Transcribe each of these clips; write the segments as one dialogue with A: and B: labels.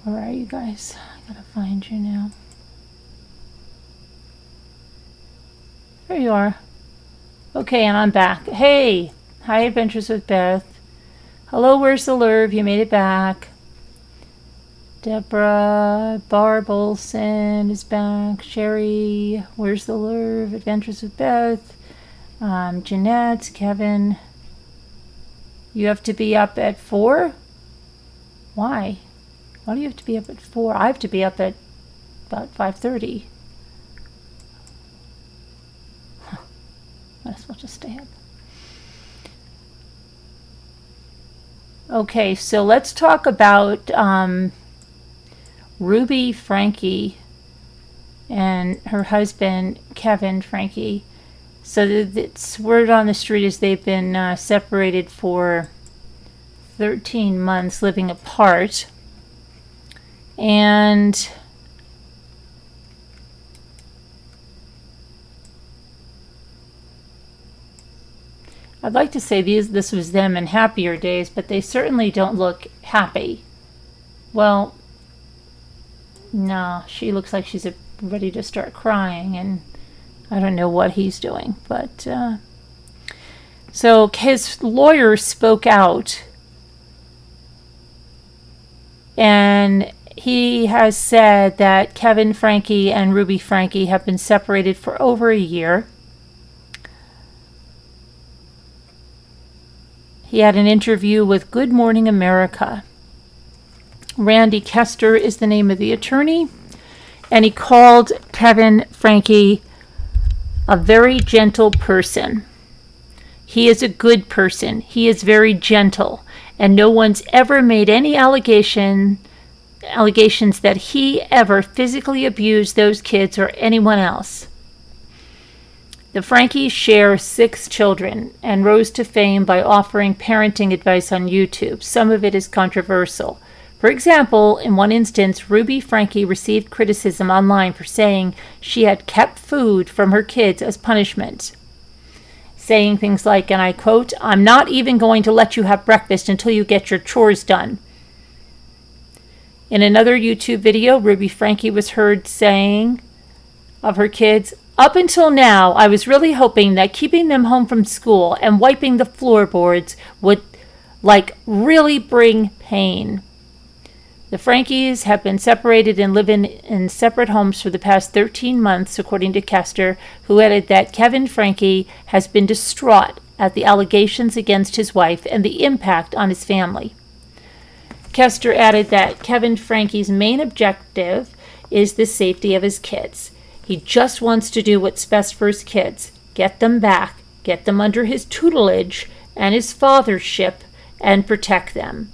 A: Where are you guys? I gotta find you now. There you are. Okay, and I'm back. Hey! Hi, Adventures with Beth. Hello, where's the Lurv? You made it back. Deborah, Barb Olson is back. Sherry, where's the Lurv? Adventures with Beth. Jeanette, Kevin. You have to be up at 4? Why? Why do you have to be up at 4? I have to be up at about 5:30. Might as well just stay up. Okay, so let's talk about Ruby Franke and her husband, Kevin Franke. So it's word on the street is they've been separated for 13 months, living apart. And I'd like to say this was them in happier days, but they certainly don't look happy. Well, no, she looks like she's ready to start crying, and I don't know what he's doing. But so his lawyer spoke out, and he has said that Kevin Franke and Ruby Franke have been separated for over a year. He had an interview with Good Morning America. Randy Kester is the name of the attorney, and he called Kevin Franke a very gentle person. He is a good person. He is very gentle, and no one's ever made any allegations that he ever physically abused those kids or anyone else. The Frankes share 6 children and rose to fame by offering parenting advice on YouTube. Some of it is controversial. For example, in one instance, Ruby Franke received criticism online for saying she had kept food from her kids as punishment, saying things like, and I quote, "I'm not even going to let you have breakfast until you get your chores done." In another YouTube video, Ruby Franke was heard saying of her kids, "Up until now, I was really hoping that keeping them home from school and wiping the floorboards would, really bring pain." The Frankes have been separated and live in separate homes for the past 13 months, according to Kester, who added that Kevin Franke has been distraught at the allegations against his wife and the impact on his family. Kester added that Kevin Franke's main objective is the safety of his kids. He just wants to do what's best for his kids, get them back, get them under his tutelage and his fathership, and protect them.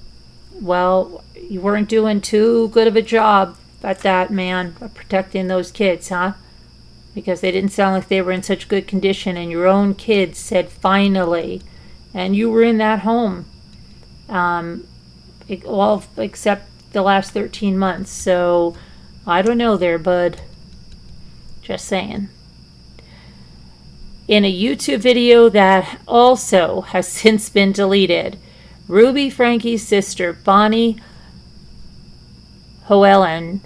A: Well, you weren't doing too good of a job at that, man, of protecting those kids, huh? Because they didn't sound like they were in such good condition, and your own kids said, finally, and you were in that home, all except the last 13 months, so I don't know there, bud. Just saying. In a YouTube video that also has since been deleted, Ruby Franke's sister, Bonnie Hoellen,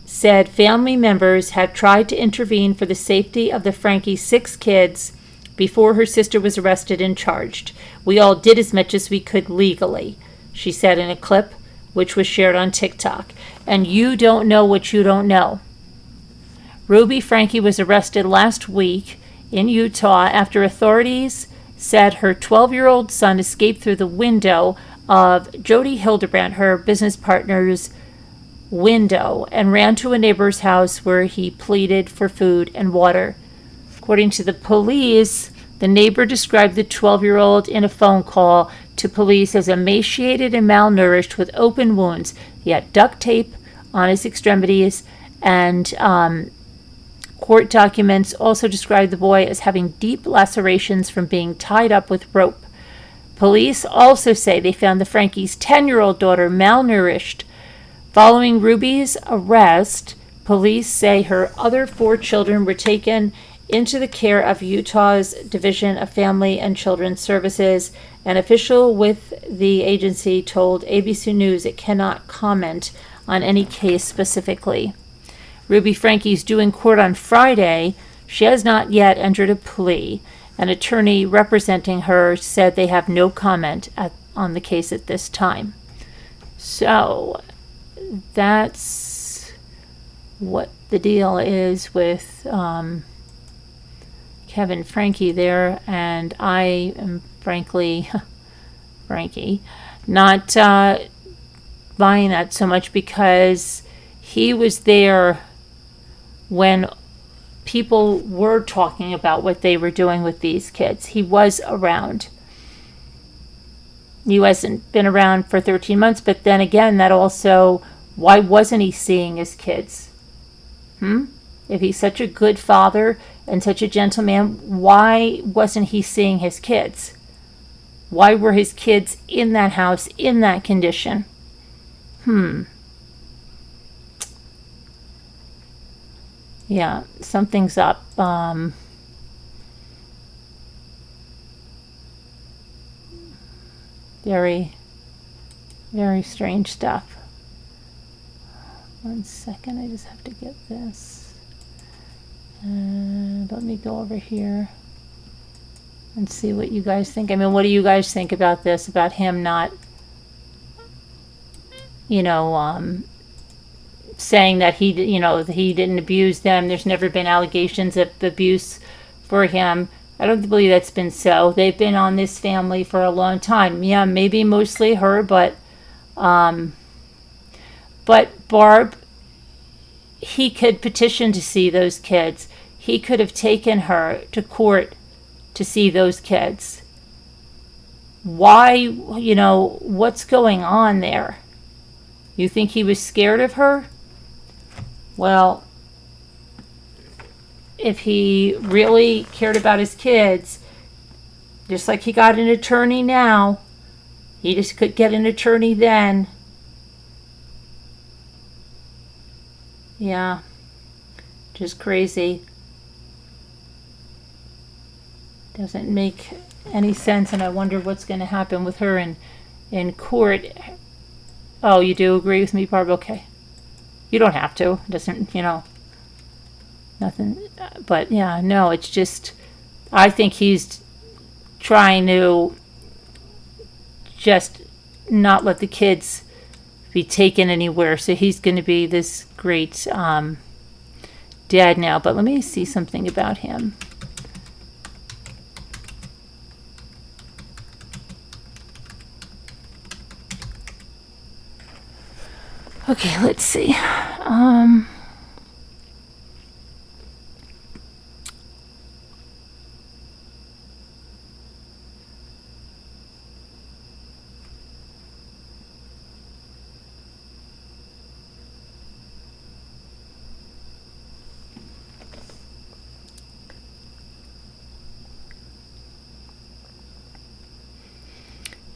A: said family members had tried to intervene for the safety of the Franke 6 kids before her sister was arrested and charged. "We all did as much as we could legally," she said in a clip which was shared on TikTok. And you don't know what you don't know. Ruby Franke was arrested last week in Utah after authorities said her 12-year-old son escaped through the window of Jody Hildebrand, her business partner's window, and ran to a neighbor's house where he pleaded for food and water. According to the police, the neighbor described the 12-year-old in a phone call to police as emaciated and malnourished with open wounds. He had duct tape on his extremities, and court documents also described the boy as having deep lacerations from being tied up with rope. Police also say they found the Franke's 10-year-old daughter malnourished. Following Ruby's arrest, police say her other 4 children were taken into the care of Utah's Division of Family and Children's Services. An official with the agency told ABC News it cannot comment on any case specifically. Ruby Franke is due in court on Friday. She has not yet entered a plea. An attorney representing her said they have no comment on the case at this time. So that's what the deal is with Kevin Franke there, and I am frankly, Franke, not buying that so much, because he was there when people were talking about what they were doing with these kids. He was around. He hasn't been around for 13 months, but then again, that also, why wasn't he seeing his kids? If he's such a good father and such a gentleman, why wasn't he seeing his kids? Why were his kids in that house in that condition? Yeah, something's up. Very, very strange stuff. 1 second, I just have to get this. And let me go over here and see what you guys think. I mean, what do you guys think about this? About him not, saying that he didn't abuse them. There's never been allegations of abuse for him. I don't believe that's been so. They've been on this family for a long time. Yeah, maybe mostly her, but Barb, he could petition to see those kids. He could have taken her to court to see those kids. Why, what's going on there? You think he was scared of her? Well, if he really cared about his kids, just like he got an attorney now, he just could get an attorney then. Yeah, just crazy. Doesn't make any sense, and I wonder what's going to happen with her in court. Oh, you do agree with me, Barb? Okay. You don't have to. It doesn't, nothing. But yeah, no, it's just, I think he's trying to just not let the kids be taken anywhere. So he's going to be this great dad now. But let me see something about him. Okay, let's see.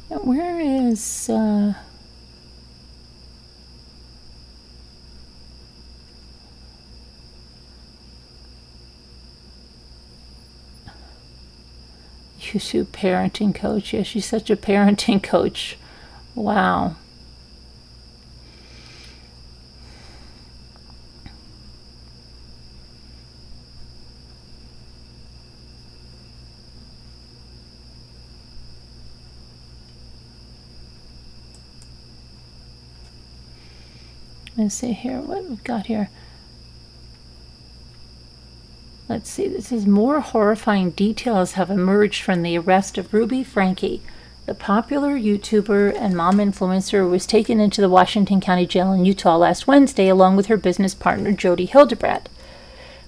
A: Where is YouTube parenting coach? Yeah, she's such a parenting coach. Wow. Let's see here what we've got here. Let's see, this is more horrifying details have emerged from the arrest of Ruby Franke. The popular YouTuber and mom influencer was taken into the Washington County Jail in Utah last Wednesday along with her business partner Jody Hildebrandt.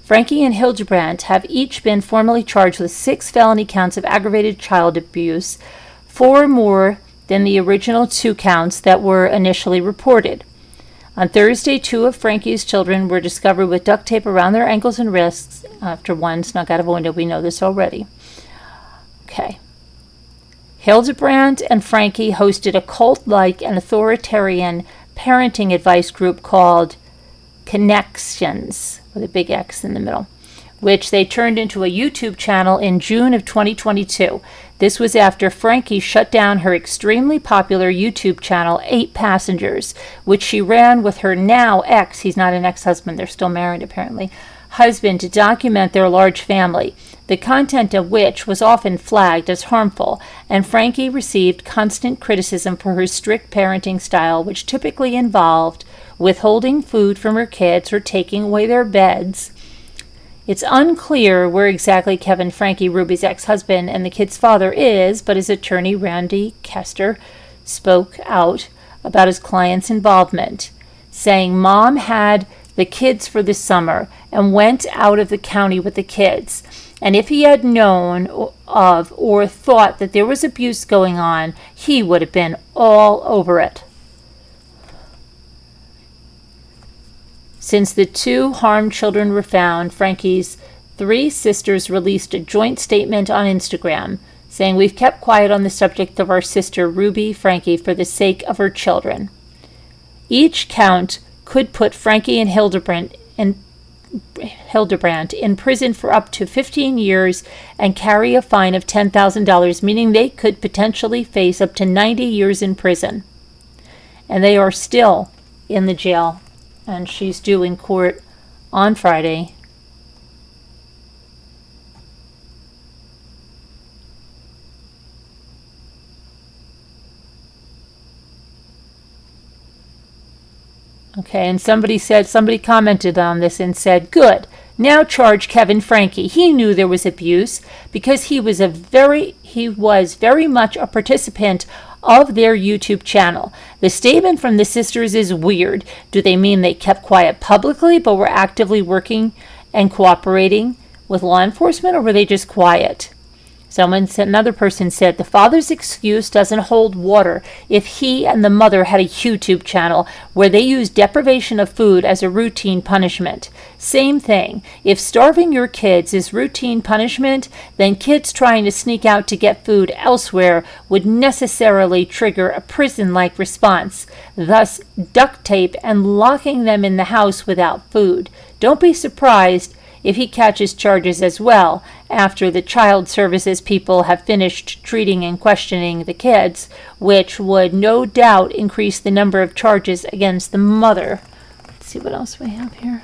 A: Franke and Hildebrandt have each been formally charged with 6 felony counts of aggravated child abuse, 4 more than the original 2 counts that were initially reported. On Thursday, 2 of Franke's children were discovered with duct tape around their ankles and wrists after one snuck out of a window. We know this already. Okay. Hildebrandt and Franke hosted a cult-like and authoritarian parenting advice group called Connections, with a big X in the middle, which they turned into a YouTube channel in June of 2022. This was after Franke shut down her extremely popular YouTube channel, 8 Passengers, which she ran with her now ex, he's not an ex-husband, they're still married apparently, husband, to document their large family, the content of which was often flagged as harmful, and Franke received constant criticism for her strict parenting style, which typically involved withholding food from her kids or taking away their beds. It's unclear where exactly Kevin Franke, Ruby's ex-husband, and the kid's father is, but his attorney, Randy Kester, spoke out about his client's involvement, saying Mom had the kids for the summer and went out of the county with the kids. And if he had known of or thought that there was abuse going on, he would have been all over it. Since the 2 harmed children were found, Franke's 3 sisters released a joint statement on Instagram saying, "We've kept quiet on the subject of our sister Ruby Franke for the sake of her children." Each count could put Franke and Hildebrandt in prison for up to 15 years and carry a fine of $10,000, meaning they could potentially face up to 90 years in prison. And they are still in the jail. And she's due in court on Friday. Okay, and somebody commented on this and said, "Good. Now charge Kevin Franke. He knew there was abuse because he was very much a participant of their YouTube channel. The statement from the sisters is weird. Do they mean they kept quiet publicly but were actively working and cooperating with law enforcement, or were they just quiet?" Another person said, "The father's excuse doesn't hold water if he and the mother had a YouTube channel where they used deprivation of food as a routine punishment. Same thing. If starving your kids is routine punishment, then kids trying to sneak out to get food elsewhere would necessarily trigger a prison-like response, thus duct tape and locking them in the house without food. Don't be surprised if he catches charges as well after the child services people have finished treating and questioning the kids, which would no doubt increase the number of charges against the mother." Let's see what else we have here.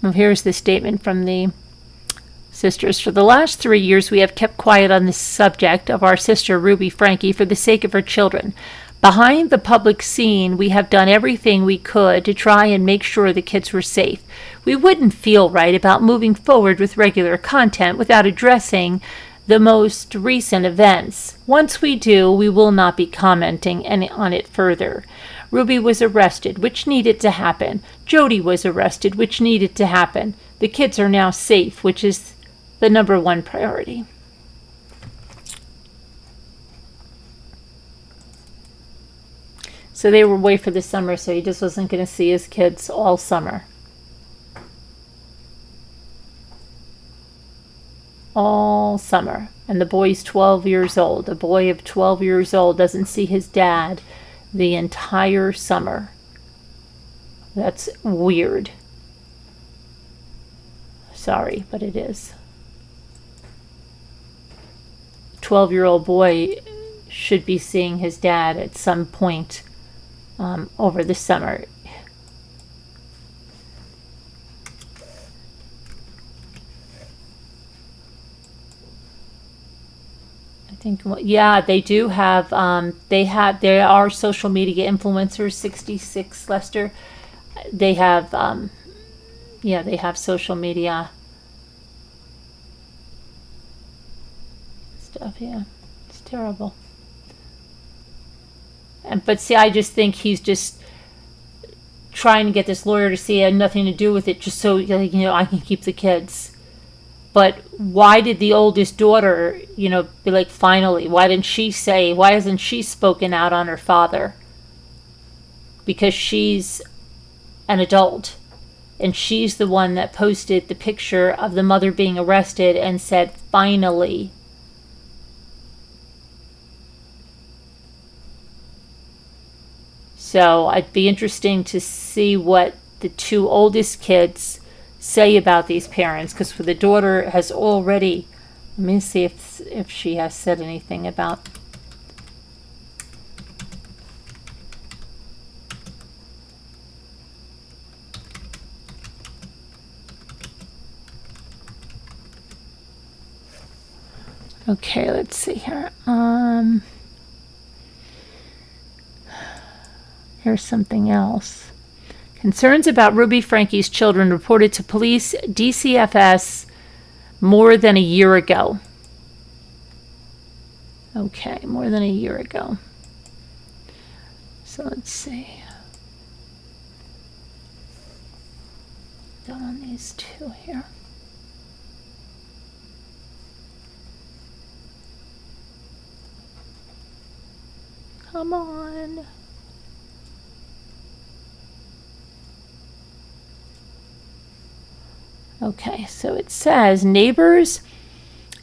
A: Well, here's the statement from the sisters. "For the last 3 years, we have kept quiet on the subject of our sister Ruby Franke for the sake of her children. Behind the public scene, we have done everything we could to try and make sure the kids were safe. We wouldn't feel right about moving forward with regular content without addressing the most recent events. Once we do, we will not be commenting on it further. Ruby was arrested, which needed to happen. Jody was arrested, which needed to happen. The kids are now safe, which is the number 1 priority." So they were away for the summer, so he just wasn't going to see his kids all summer. All summer. And the boy's 12 years old. A boy of 12 years old doesn't see his dad the entire summer. That's weird. Sorry, but it is. 12-year-old boy should be seeing his dad at some point over the summer. I think, yeah, they do have, there are social media influencers, 66 Lester. They have, they have social media stuff, yeah. It's terrible. But see, I just think he's just trying to get this lawyer to say it had nothing to do with it, just so I can keep the kids. But why did the oldest daughter, be like, finally? Why hasn't she spoken out on her father? Because she's an adult, and she's the one that posted the picture of the mother being arrested and said, "Finally." So it'd be interesting to see what the two oldest kids say about these parents, because the daughter has already, let me see if she has said anything about. Okay, let's see here. Here's something else. Concerns about Ruby Franke's children reported to police DCFS more than a year ago. Okay, more than a year ago. So let's see. Done on these two here. Come on. Okay, so it says neighbors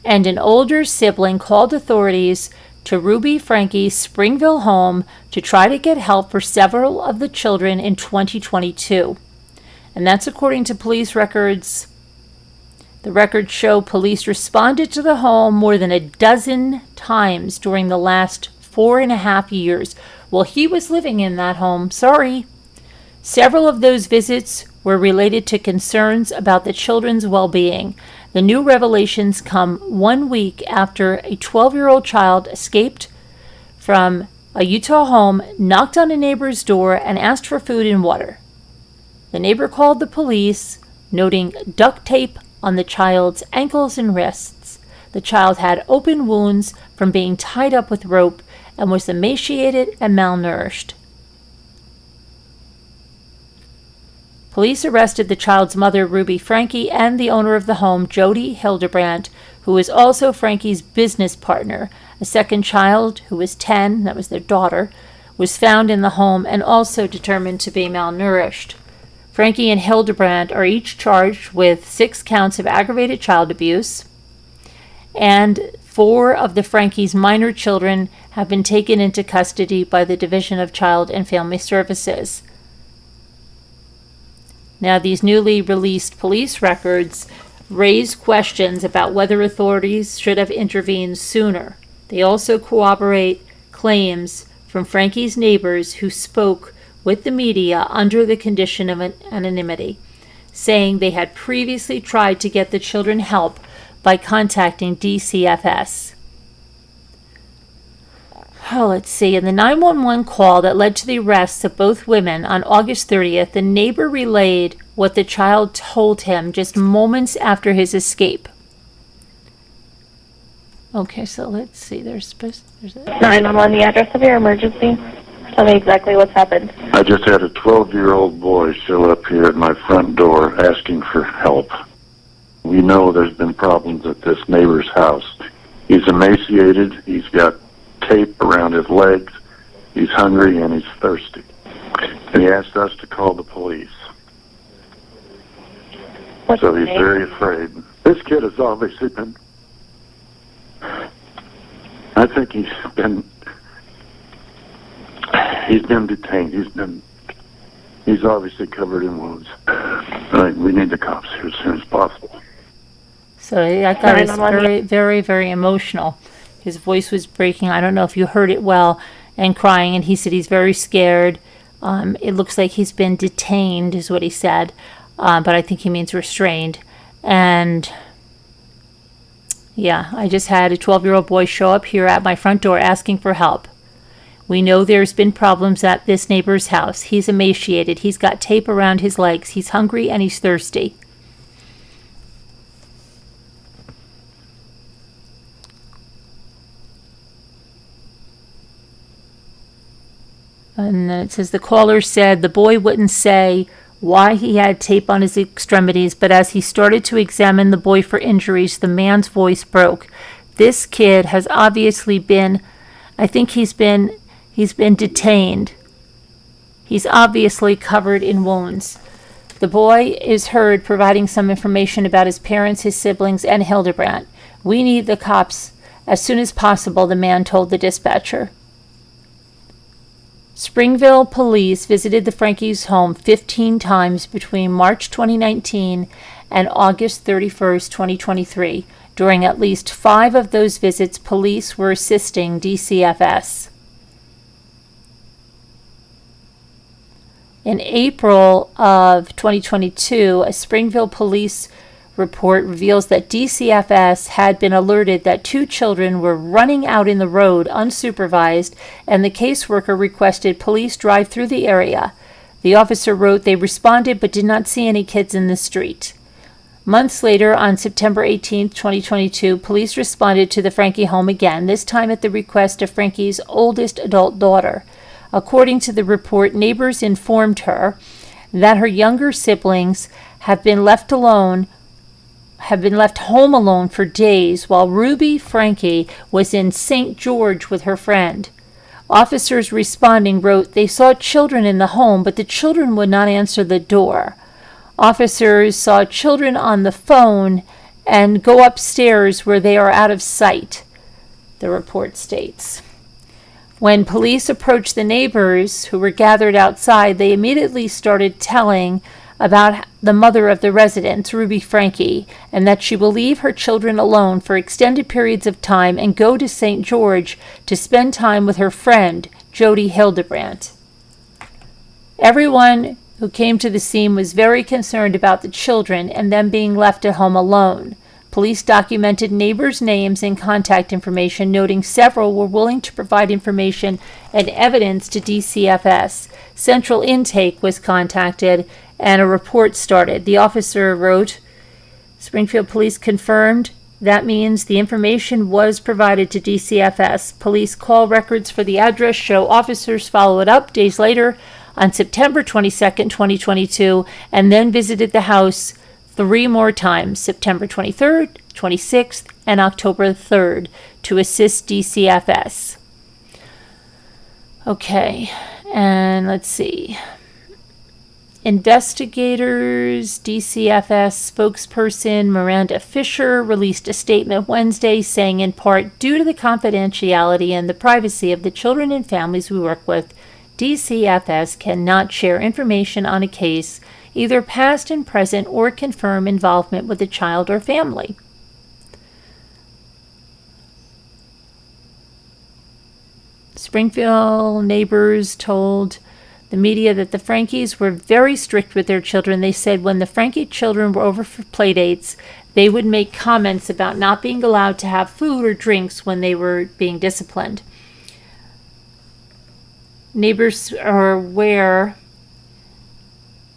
A: and an older sibling called authorities to Ruby Franke's Springville home to try to get help for several of the children in 2022. And that's according to police records. The records show police responded to the home more than a dozen times during the last 4.5 years. Well, he was living in that home. Sorry. Several of those visits were related to concerns about the children's well-being. The new revelations come 1 week after a 12-year-old child escaped from a Utah home, knocked on a neighbor's door, and asked for food and water. The neighbor called the police, noting duct tape on the child's ankles and wrists. The child had open wounds from being tied up with rope and was emaciated and malnourished. Police arrested the child's mother, Ruby Franke, and the owner of the home, Jody Hildebrandt, who was also Franke's business partner. A second child, who was 10, that was their daughter, was found in the home and also determined to be malnourished. Franke and Hildebrandt are each charged with 6 counts of aggravated child abuse, and 4 of the Franke's minor children have been taken into custody by the Division of Child and Family Services. Now, these newly released police records raise questions about whether authorities should have intervened sooner. They also corroborate claims from Franke's neighbors who spoke with the media under the condition of anonymity, saying they had previously tried to get the children help by contacting DCFS. Oh, let's see. In the 911 call that led to the arrests of both women on August 30th, the neighbor relayed what the child told him just moments after his escape. Okay, so let's see. There's
B: 911, the address of your emergency. Tell me exactly what's happened.
C: I just had a 12-year-old boy show up here at my front door asking for help. We know there's been problems at this neighbor's house. He's emaciated. He's got tape around his legs. He's hungry and he's thirsty. And he asked us to call the police.
B: What's
C: So
B: his
C: he's
B: name?
C: very afraid. This kid has obviously been... I think he's been detained. He's obviously covered in wounds. We need the cops here as soon as possible.
A: So that guy was
B: 911.
A: very, very, very emotional. His voice was breaking. I don't know if you heard it well, and crying. And he said he's very scared. It looks like he's been detained, is what he said. But I think he means restrained. And yeah, I just had a 12-year-old boy show up here at my front door asking for help. We know there's been problems at this neighbor's house. He's emaciated. He's got tape around his legs. He's hungry and he's thirsty. And then it says the caller said the boy wouldn't say why he had tape on his extremities, but as he started to examine the boy for injuries, the man's voice broke. This kid has obviously been, I think he's been detained. He's obviously covered in wounds. The boy is heard providing some information about his parents, his siblings, and Hildebrandt. We need the cops as soon as possible, the man told the dispatcher. Springville police visited the Frankes' home 15 times between March 2019 and August 31st, 2023. During at least 5 of those visits, police were assisting DCFS. In April of 2022, a Springville police report reveals that DCFS had been alerted that 2 children were running out in the road unsupervised, and the caseworker requested police drive through the area. The officer wrote they responded but did not see any kids in the street. Months later, on September 18, 2022, police responded to the Franke home again, this time at the request of Franke's oldest adult daughter. According to the report, neighbors informed her that her younger siblings have been left home alone for days while Ruby Franke was in St. George with her friend. Officers responding wrote they saw children in the home, but the children would not answer the door. Officers saw children on the phone and go upstairs where they are out of sight, the report states. When police approached the neighbors who were gathered outside, they immediately started telling about the mother of the residents, Ruby Franke, and that she will leave her children alone for extended periods of time and go to St. George to spend time with her friend, Jody Hildebrandt. Everyone who came to the scene was very concerned about the children and them being left at home alone. Police documented neighbors' names and contact information, noting several were willing to provide information and evidence to DCFS. Central Intake was contacted and a report started. The officer wrote, Springfield Police confirmed that means the information was provided to DCFS. Police call records for the address show officers follow it up days later on September 22nd, 2022, and then visited the house 3 more times, September 23rd, 26th, and October 3rd, to assist DCFS. Okay, and let's see. Investigators, DCFS spokesperson Miranda Fisher released a statement Wednesday saying, in part, due to the confidentiality and the privacy of the children and families we work with, DCFS cannot share information on a case, either past and present, or confirm involvement with a child or family. Springfield neighbors told the media that the Frankes were very strict with their children. They said when the Franke children were over for play dates, they would make comments about not being allowed to have food or drinks when they were being disciplined. Neighbors are aware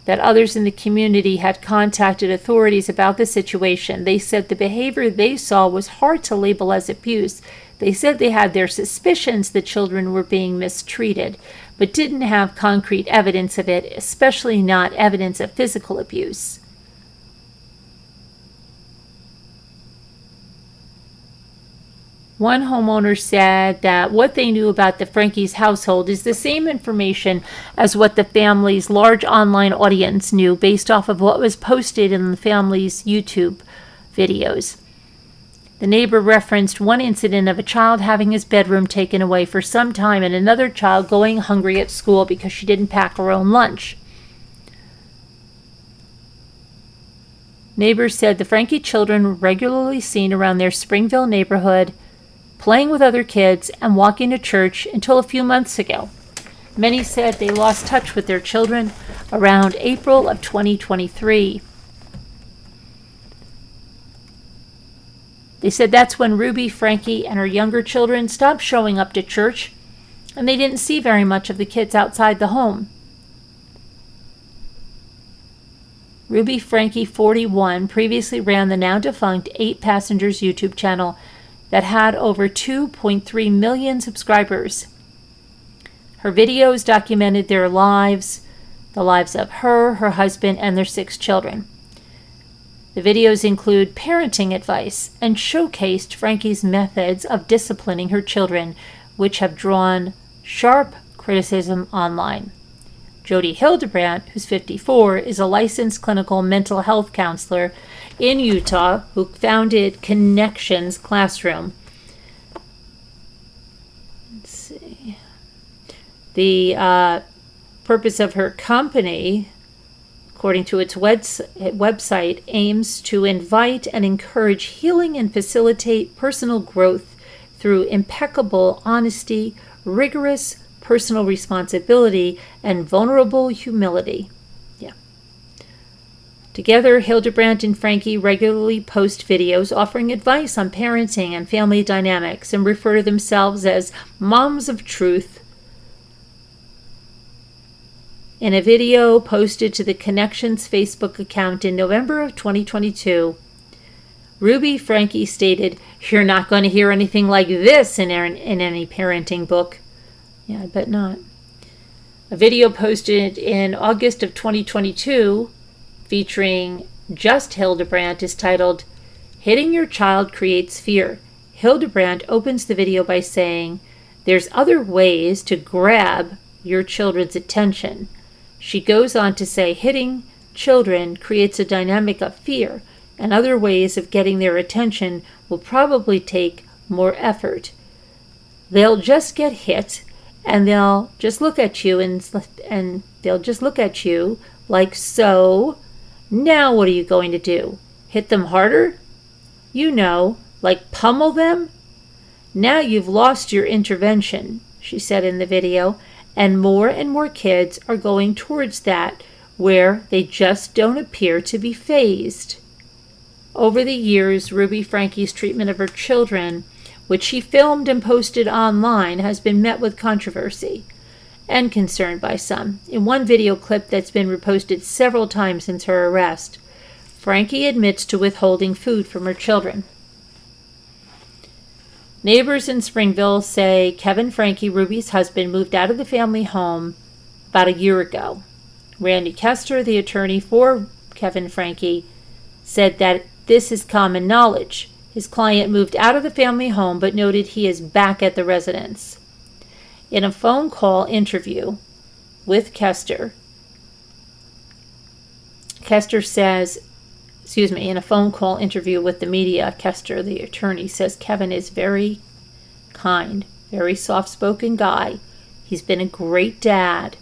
A: that others in the community had contacted authorities about the situation. They said the behavior they saw was hard to label as abuse. They said they had their suspicions the children were being mistreated, but didn't have concrete evidence of it, especially not evidence of physical abuse. One homeowner said that what they knew about the Frankes' household is the same information as what the family's large online audience knew based off of what was posted in the family's YouTube videos. The neighbor referenced one incident of a child having his bedroom taken away for some time and another child going hungry at school because she didn't pack her own lunch. Neighbors said the Franke children were regularly seen around their Springville neighborhood, playing with other kids and walking to church until a few months ago. Many said they lost touch with their children around April of 2023. They said that's when Ruby Franke and her younger children stopped showing up to church, and they didn't see very much of the kids outside the home. Ruby Franke, 41, previously ran the now defunct 8 Passengers YouTube channel that had over 2.3 million subscribers. Her videos documented their lives, the lives of her husband, and their 6 children. The videos include parenting advice and showcased Franke's methods of disciplining her children, which have drawn sharp criticism online. Jody Hildebrandt, who's 54, is a licensed clinical mental health counselor in Utah who founded Connections Classroom. Let's see. The purpose of her company, according to its website, aims to invite and encourage healing and facilitate personal growth through impeccable honesty, rigorous personal responsibility, and vulnerable humility. Yeah. Together, Hildebrandt and Franke regularly post videos offering advice on parenting and family dynamics and refer to themselves as Moms of Truth. In a video posted to the Connections Facebook account in November of 2022, Ruby Franke stated, "You're not going to hear anything like this in any parenting book." Yeah, I bet not. A video posted in August of 2022 featuring just Hildebrandt is titled, "Hitting Your Child Creates Fear." Hildebrandt opens the video by saying, "There's other ways to grab your children's attention." She goes on to say hitting children creates a dynamic of fear, and other ways of getting their attention will probably take more effort. They'll just get hit, and they'll just look at you and they'll just look at you like so. Now what are you going to do? Hit them harder? You know, like pummel them? Now you've lost your intervention, she said in the video, and more kids are going towards that, where they just don't appear to be fazed. Over the years, Ruby Franke's treatment of her children, which she filmed and posted online, has been met with controversy and concern by some. In one video clip that's been reposted several times since her arrest, Franke admits to withholding food from her children. Neighbors in Springville say Kevin Franke, Ruby's husband, moved out of the family home about a year ago. Randy Kester, the attorney for Kevin Franke, said that this is common knowledge. His client moved out of the family home but noted he is back at the residence. In a phone call interview with Kester says, in a phone call interview with the media, Kester, the attorney, says Kevin is very kind, very soft-spoken guy. He's been a great dad.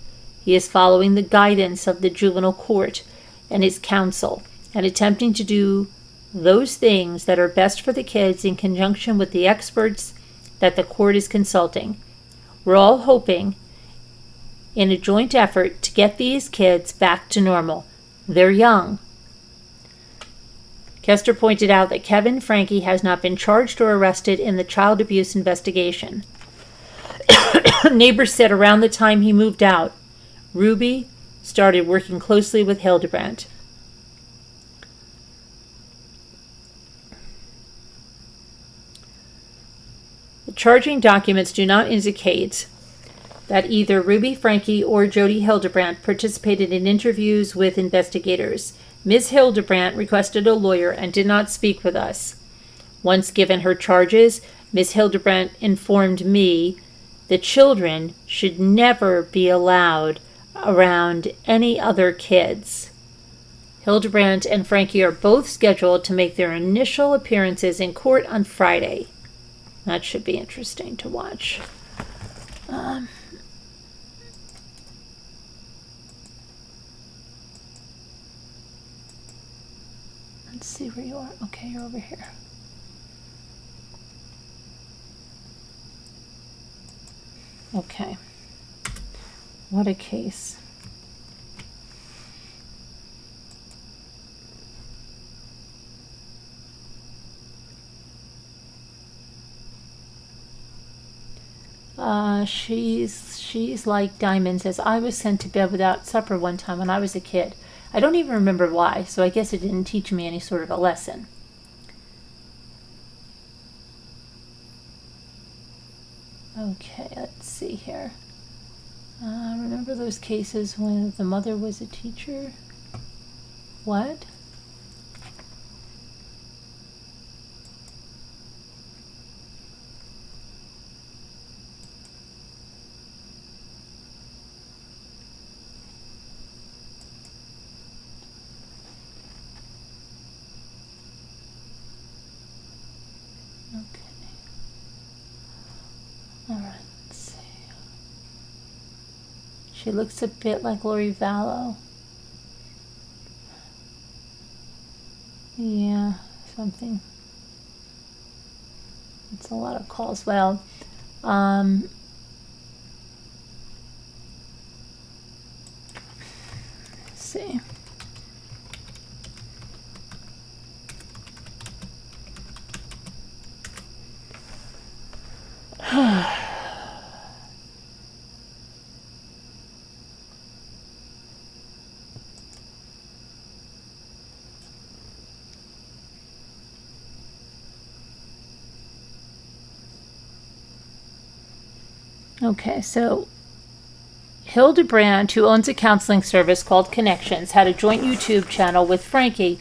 A: He is following the guidance of the juvenile court and his counsel and attempting to do those things that are best for the kids in conjunction with the experts that the court is consulting. We're all hoping in a joint effort to get these kids back to normal. They're young. Kester pointed out that Kevin Franke has not been charged or arrested in the child abuse investigation. Neighbors said around the time he moved out, Ruby started working closely with Hildebrandt. The charging documents do not indicate that either Ruby Franke or Jody Hildebrandt participated in interviews with investigators. Ms. Hildebrandt requested a lawyer and did not speak with us. Once given her charges, Ms. Hildebrandt informed me the children should never be allowed around any other kids. Hildebrandt and Franke are both scheduled to make their initial appearances in court on Friday. That should be interesting to watch. Let's see where you are. Okay, you're over here. Okay. What a case. She's like Diamond says, I was sent to bed without supper one time when I was a kid. I don't even remember why, so I guess it didn't teach me any sort of a lesson. Okay, let's see here. Remember those cases when the mother was a teacher? What? Okay. All right, let's see. She looks a bit like Lori Vallow. Yeah, something. It's a lot of calls. Well, let's see. Okay, so Hildebrandt, who owns a counseling service called Connections, had a joint YouTube channel with Franke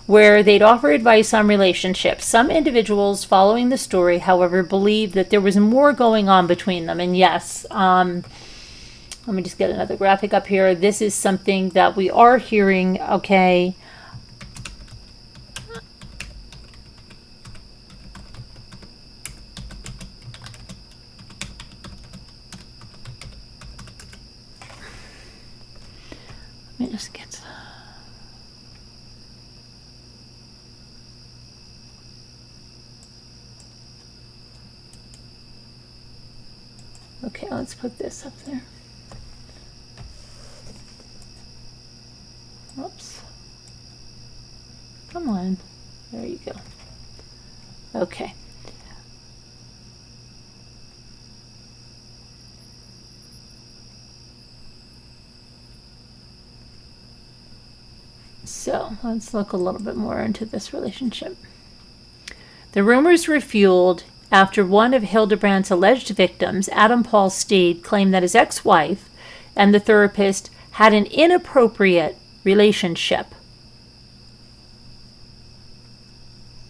A: where they'd offer advice on relationships. Some individuals following the story, however, believed that there was more going on between them. And yes, let me just get another graphic up here. This is something that we are hearing, okay. Let me just get... Okay, let's put this up there. Whoops. Come on. There you go. Okay. So let's look a little bit more into this relationship. The rumors were fueled after one of Hildebrandt's alleged victims, Adam Paul Steed, claimed that his ex-wife and the therapist had an inappropriate relationship.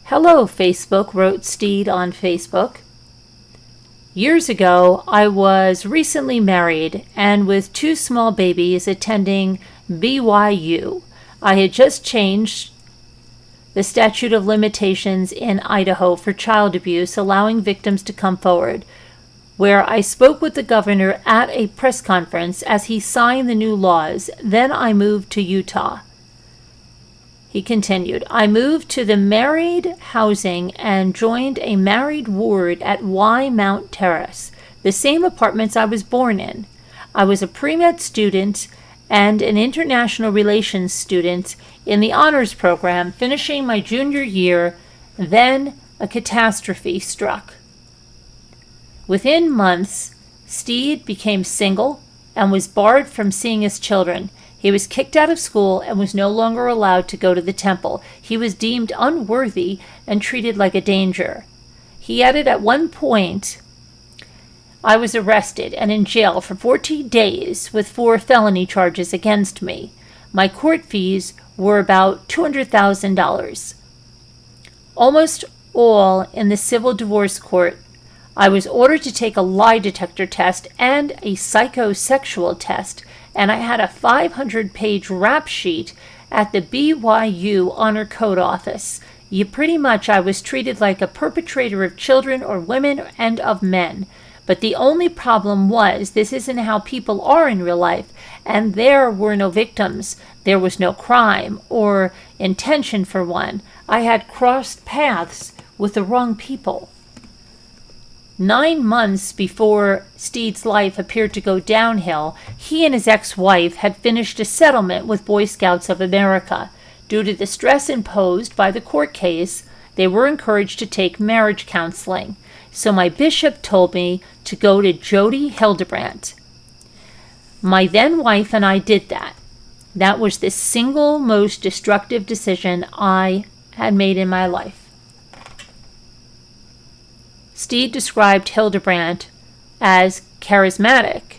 A: Hello, Facebook, wrote Steed on Facebook. Years ago, I was recently married and with 2 small babies attending BYU. I had just changed the statute of limitations in Idaho for child abuse, allowing victims to come forward, where I spoke with the governor at a press conference as he signed the new laws. Then I moved to Utah. He continued, I moved to the married housing and joined a married ward at Y Mount Terrace, the same apartments I was born in. I was a pre-med student and an international relations student in the honors program, finishing my junior year. Then a catastrophe struck. Within months, Steed became single and was barred from seeing his children. He was kicked out of school and was no longer allowed to go to the temple. He was deemed unworthy and treated like a danger. He added, at one point, I was arrested and in jail for 14 days with 4 felony charges against me. My court fees were about $200,000. Almost all in the civil divorce court. I was ordered to take a lie detector test and a psychosexual test, and I had a 500-page rap sheet at the BYU Honor Code office. Pretty much I was treated like a perpetrator of children or women and of men. But the only problem was this isn't how people are in real life, and there were no victims. There was no crime or intention for one. I had crossed paths with the wrong people. 9 months before Steed's life appeared to go downhill, he and his ex-wife had finished a settlement with Boy Scouts of America. Due to the stress imposed by the court case, they were encouraged to take marriage counseling. So my bishop told me to go to Jody Hildebrandt. My then wife and I did that. That was the single most destructive decision I had made in my life. Steed described Hildebrandt as charismatic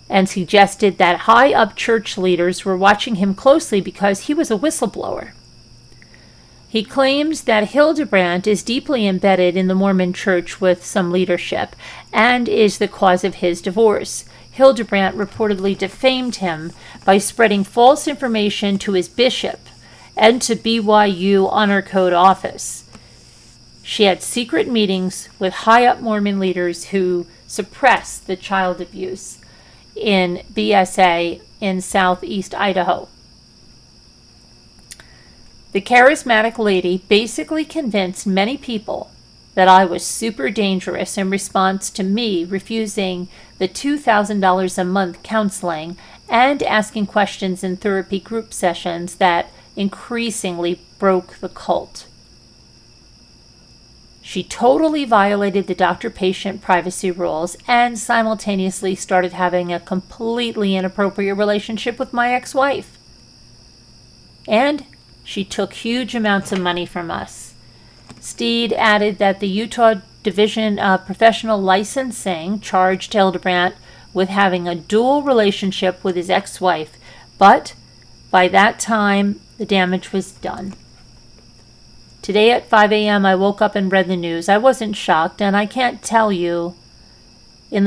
A: and suggested that high-up church leaders were watching him closely because he was a whistleblower. He claims that Hildebrandt is deeply embedded in the Mormon Church with some leadership and is the cause of his divorce. Hildebrandt reportedly defamed him by spreading false information to his bishop and to BYU Honor Code office. She had secret meetings with high-up Mormon leaders who suppressed the child abuse. in BSA in southeast Idaho. The charismatic lady basically convinced many people that I was super dangerous in response to me refusing the $2,000 a month counseling and asking questions in therapy group sessions that increasingly broke the cult. She totally violated the doctor-patient privacy rules and simultaneously started having a completely inappropriate relationship with my ex-wife. And she took huge amounts of money from us. Steed added that the Utah Division of Professional Licensing charged Hildebrandt with having a dual relationship with his ex-wife, but by that time, the damage was done. Today at 5 a.m., I woke up and read the news. I wasn't shocked, and I can't tell you about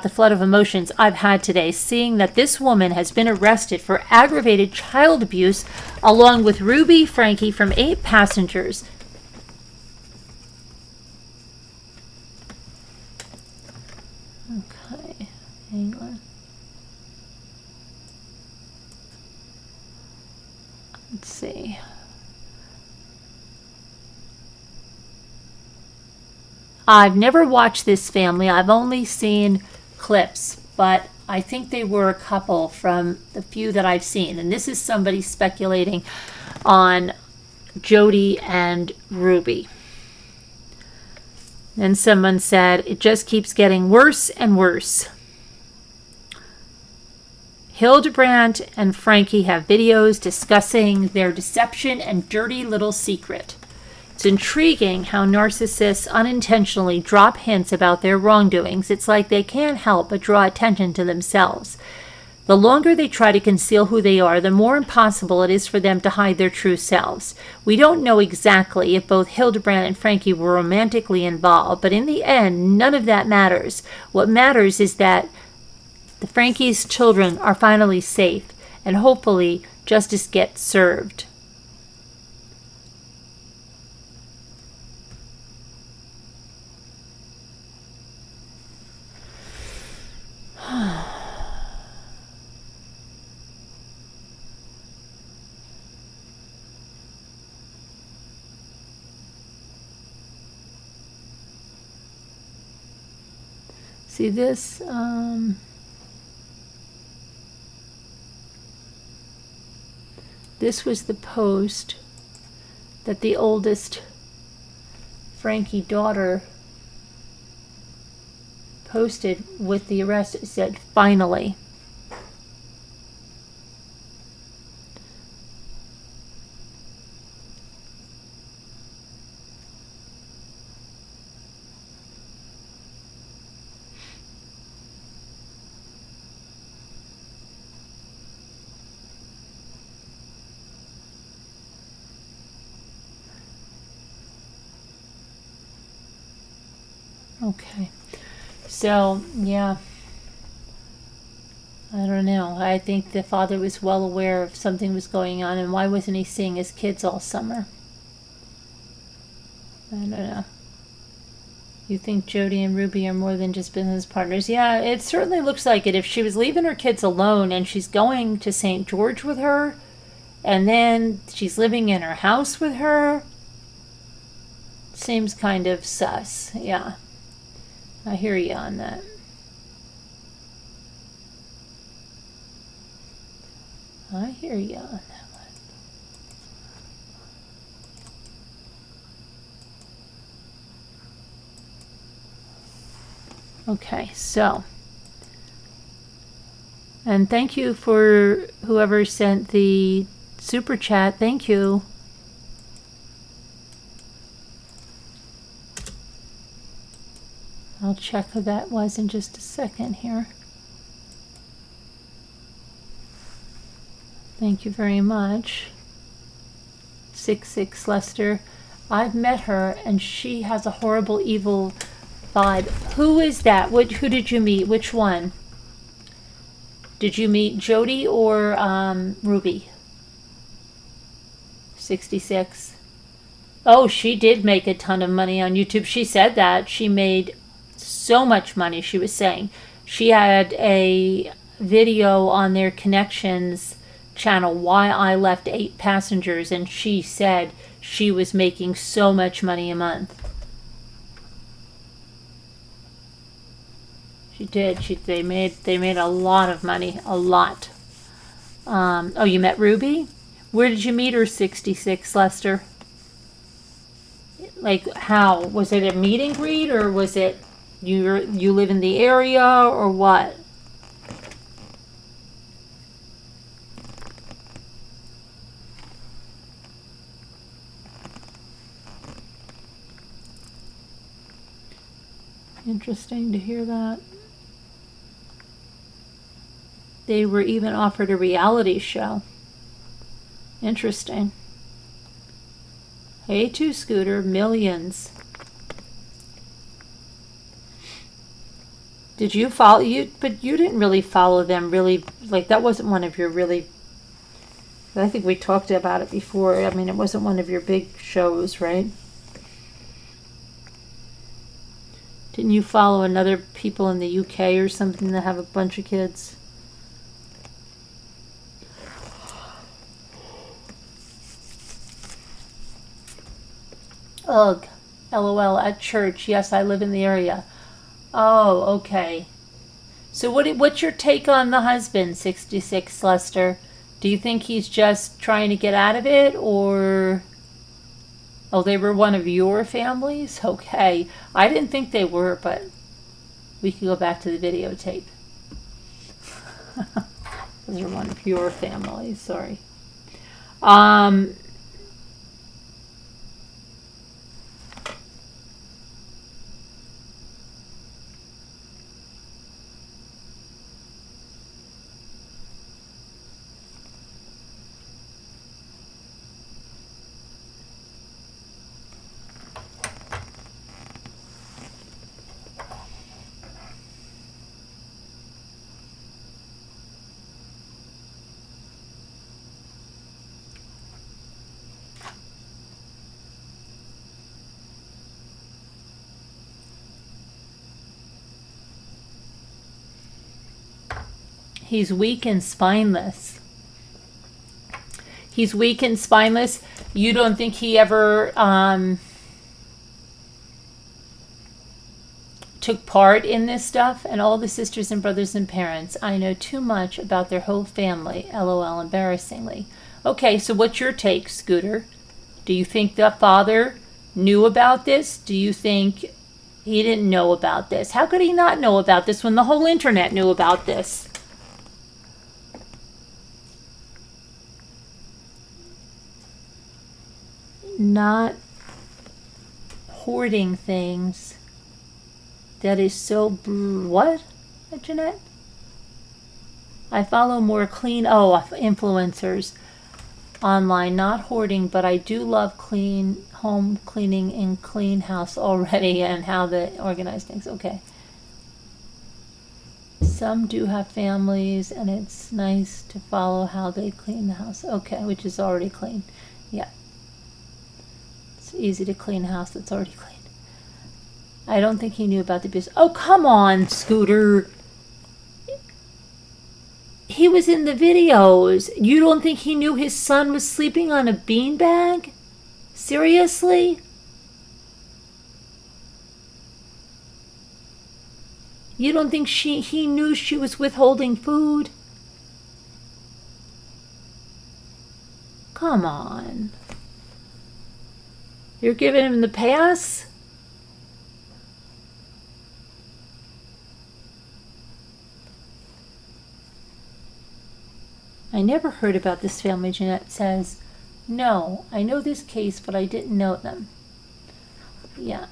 A: the flood of emotions I've had today, seeing that this woman has been arrested for aggravated child abuse, along with Ruby Franke from 8 passengers. Okay, hang on. Let's see. I've never watched this family. I've only seen clips, but I think they were a couple from the few that I've seen. And this is somebody speculating on Jody and Ruby. Then someone said, it just keeps getting worse and worse. Hildebrandt and Franke have videos discussing their deception and dirty little secret. It's intriguing how narcissists unintentionally drop hints about their wrongdoings. It's like they can't help but draw attention to themselves. The longer they try to conceal who they are, the more impossible it is for them to hide their true selves. We don't know exactly if both Hildebrandt and Franke were romantically involved, but in the end, none of that matters. What matters is that the Franke's children are finally safe, and hopefully justice gets served. See this? This was the post that the oldest Franke daughter posted with the arrest. It said, finally. Okay. So, yeah. I don't know. I think the father was well aware of something was going on, and why wasn't he seeing his kids all summer? I don't know. You think Jody and Ruby are more than just business partners? Yeah, it certainly looks like it. If she was leaving her kids alone and she's going to St. George with her, and then she's living in her house with her, seems kind of sus. Yeah. I hear you on that. I hear you on that one. Okay, so. And thank you for whoever sent the super chat. Thank you. I'll check who that was in just a second here. Thank you very much. 66 Lester. I've met her and she has a horrible, evil vibe. Who is that? Who did you meet? Which one? Did you meet Jody or Ruby? 66. Oh, she did make a ton of money on YouTube. She said that. She made so much money, she was saying. She had a video on their connections channel, why I left 8 passengers, and she said she was making so much money a month. She did. They made a lot of money, a lot. Oh, you met Ruby? Where did you meet her, 66, Lester? Like, how? Was it a meet and greet, or was it you live in the area, or what? Interesting to hear that. They were even offered a reality show. Interesting. Hey, too, Scooter. Millions. Did you follow you? But you didn't really follow them. Really, like that wasn't one of your really. I think we talked about it before. I mean, it wasn't one of your big shows, right? Didn't you follow another people in the UK or something that have a bunch of kids? Ugh. LOL. At church. Yes, I live in the area. Oh, okay. So what's your take on the husband, 66, Lester? Do you think he's just trying to get out of it, or... Oh, they were one of your families? Okay. I didn't think they were, but we can go back to the videotape. Those are one of your families, sorry. He's weak and spineless. He's weak and spineless. You don't think he ever took part in this stuff? And all the sisters and brothers and parents, I know too much about their whole family. LOL, embarrassingly. Okay, so what's your take, Scooter? Do you think the father knew about this? Do you think he didn't know about this? How could he not know about this when the whole internet knew about this? Not hoarding things. That is so what, Jeanette? I follow more clean influencers online, not hoarding, but I do love clean home cleaning and clean house already, and how they organize things. Okay. Some do have families, and it's nice to follow how they clean the house. Okay, which is already clean. Yeah. Easy to clean a house that's already clean. I don't think he knew about the abuse. Oh, come on, Scooter. He was in the videos. You don't think he knew his son was sleeping on a beanbag? Seriously? You don't think he knew she was withholding food? Come on. You're giving him the pass? I never heard about this family, Jeanette says. No, I know this case, but I didn't know them. Yeah.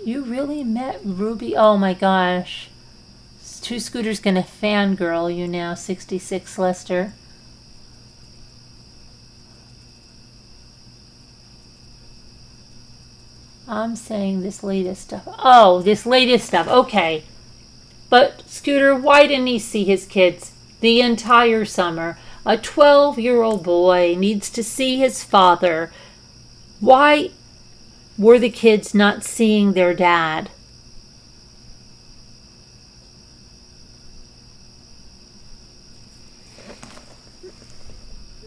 A: You really met Ruby? Oh my gosh. Two Scooter's gonna fangirl you now, 66, Lester. I'm saying this latest stuff. Oh, this latest stuff. Okay. But, Scooter, why didn't he see his kids the entire summer? A 12-year-old boy needs to see his father. Why were the kids not seeing their dad?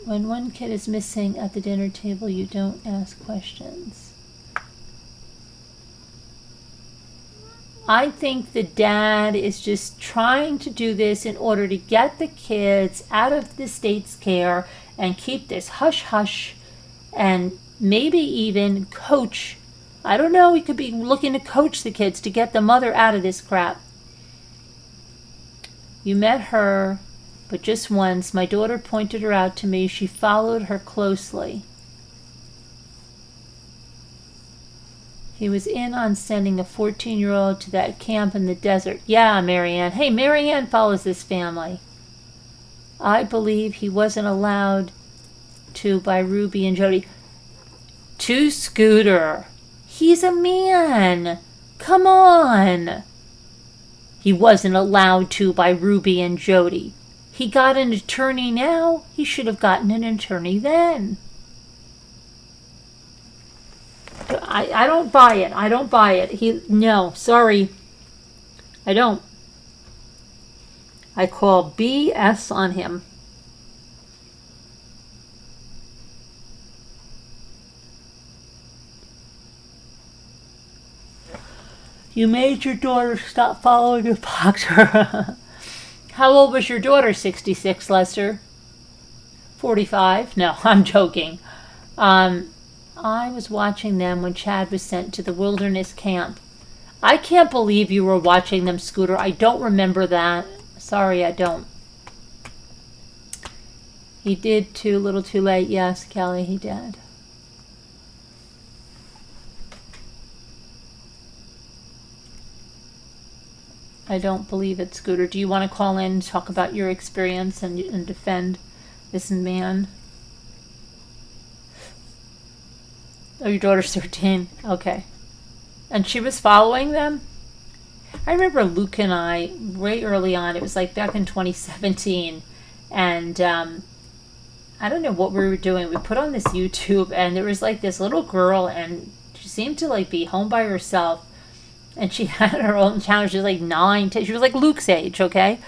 A: When one kid is missing at the dinner table, you don't ask questions. I think the dad is just trying to do this in order to get the kids out of the state's care and keep this hush-hush and maybe even coach. I don't know, he could be looking to coach the kids to get the mother out of this crap. You met her, but just once. My daughter pointed her out to me. She followed her closely. He was in on sending a 14-year-old to that camp in the desert. Yeah, Marianne. Hey, Marianne follows this family. I believe he wasn't allowed to by Ruby and Jody. To Scooter. He's a man. Come on. He wasn't allowed to by Ruby and Jody. He got an attorney now. He should have gotten an attorney then. I don't buy it. I don't buy it. No, sorry. I don't. I call BS on him. You made your daughter stop following your boxer. How old was your daughter? 66, Lester? 45? No, I'm joking. I was watching them when Chad was sent to the wilderness camp. I can't believe you were watching them, Scooter. I don't remember that. Sorry, I don't. He did too little too late. Yes, Kelly, he did. I don't believe it, Scooter. Do you want to call in and talk about your experience and defend this man? Oh, your daughter's 13. Okay. And she was following them? I remember Luke and I, way early on, it was like back in 2017, and I don't know what we were doing. We put on this YouTube, and there was like this little girl, and she seemed to like be home by herself, and she had her own channel. She was like 9, 10. She was like Luke's age, okay?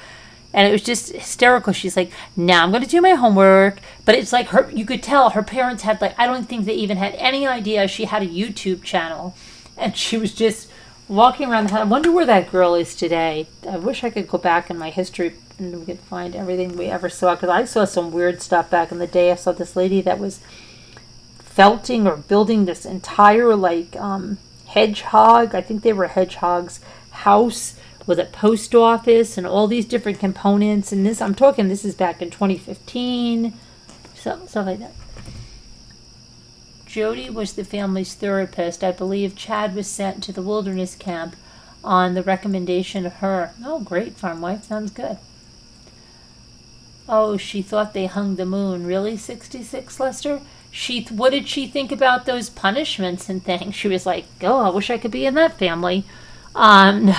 A: And it was just hysterical. She's like, now I'm going to do my homework. But it's like her, you could tell her parents had like, I don't think they even had any idea she had a YouTube channel. And she was just walking around the house. I wonder where that girl is today. I wish I could go back in my history and we could find everything we ever saw. Because I saw some weird stuff back in the day. I saw this lady that was felting or building this entire like hedgehog. I think they were hedgehogs house with a post office and all these different components. And this, I'm talking, this is back in 2015, stuff like that. Jody was the family's therapist. I believe Chad was sent to the wilderness camp on the recommendation of her. Oh, great, farm wife. Sounds good. Oh, she thought they hung the moon. Really, 66, Lester? What did she think about those punishments and things? She was like, oh, I wish I could be in that family. No.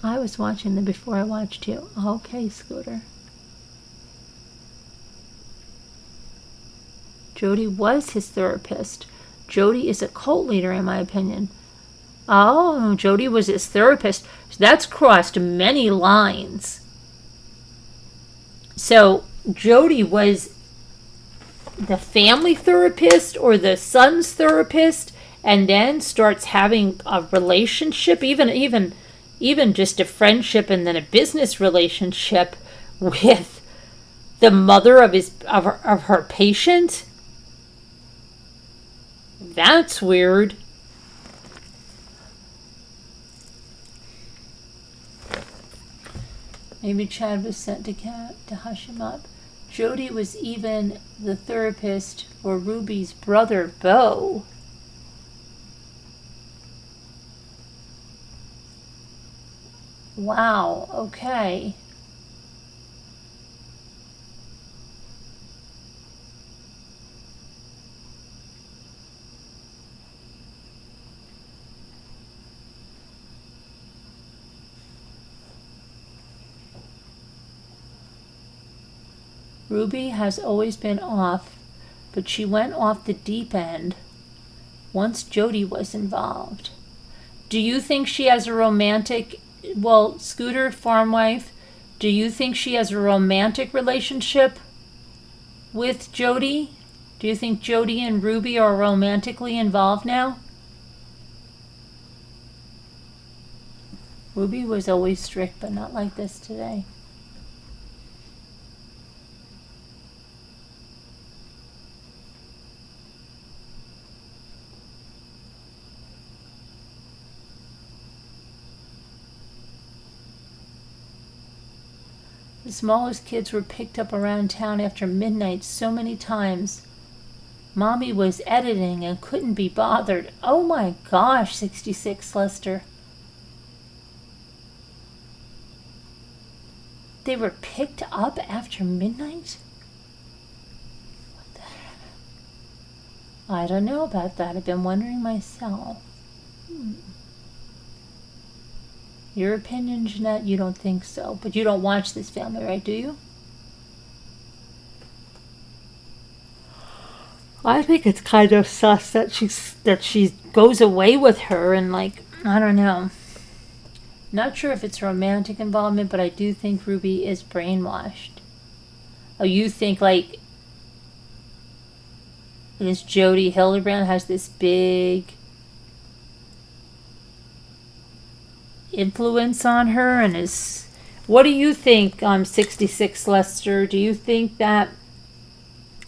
A: I was watching them before I watched you. Okay, Scooter. Jody was his therapist. Jody is a cult leader, in my opinion. Oh, Jody was his therapist. That's crossed many lines. So, Jody was the family therapist or the son's therapist, and then starts having a relationship, even just a friendship and then a business relationship with the mother of her patient. That's weird. Maybe Chad was sent to Cat to hush him up. Jody was even the therapist for Ruby's brother, Bo. Wow, okay. Ruby has always been off, but she went off the deep end once Jody was involved. Do you think she has a romantic, well, Scooter, farm wife, Do you think she has a romantic relationship with Jody? Do you think Jody and Ruby are romantically involved now? Ruby was always strict, but not like this today. The smallest kids were picked up around town after midnight so many times. Mommy was editing and couldn't be bothered. Oh my gosh, 66 Lester. They were picked up after midnight? What the heck? I don't know about that. I've been wondering myself. Your opinion, Jeanette, you don't think so. But you don't watch this family, right? Do you? I think it's kind of sus that she goes away with her and, like, I don't know. Not sure if it's romantic involvement, but I do think Ruby is brainwashed. Oh, you think, like, this Jody Hildebrand has this big influence on her and is... What do you think, 66 Lester? Do you think that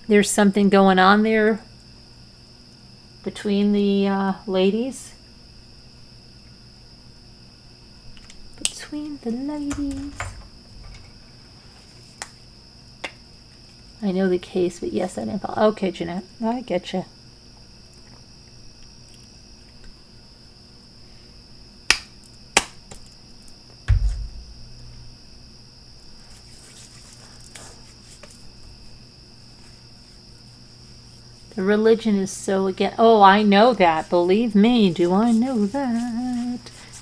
A: there's something going on there between the ladies? Between the ladies. I know the case, but yes, I didn't follow. Okay, Jeanette, I get you. The religion is so again. Oh, I know that. Believe me, do I know that?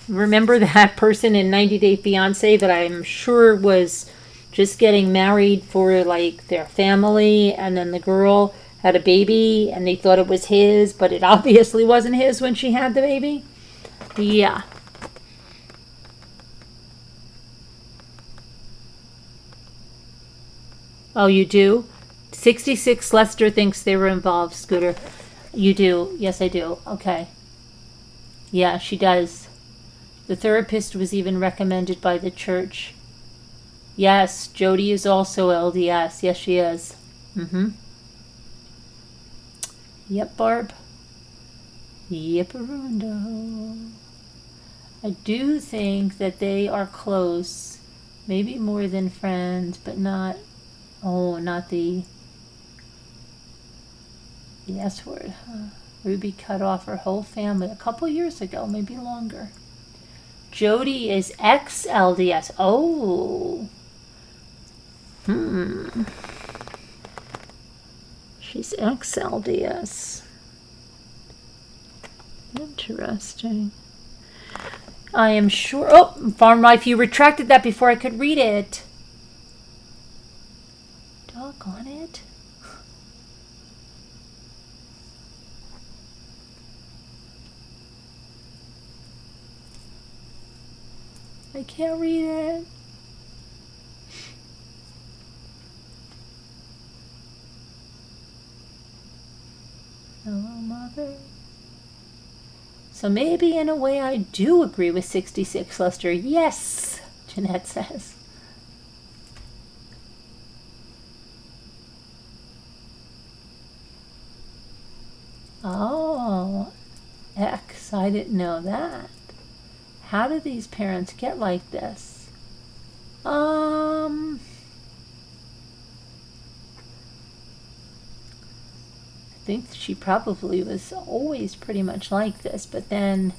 A: Remember that person in 90 Day Fiancé that I'm sure was just getting married for like their family, and then the girl had a baby and they thought it was his, but it obviously wasn't his when she had the baby? Yeah. Oh, you do? 66 Lester thinks they were involved, Scooter. You do? Yes, I do. Okay. Yeah, she does. The therapist was even recommended by the church. Yes, Jody is also LDS. Yes, she is. Yep, Barb. Yep-a-rundo. I do think that they are close. Maybe more than friends, but not... Oh, not the S word, huh? Ruby cut off her whole family a couple years ago, maybe longer. Jody is ex-LDS. Oh. She's ex-LDS. Interesting. I am sure... Oh, Farm Life, you retracted that before I could read it. Doggone it. I can't read it. Hello, Mother. So maybe in a way I do agree with 66 Lester. Yes, Jeanette says. Oh, X. I didn't know that. How do these parents get like this? I think she probably was always pretty much like this, but then...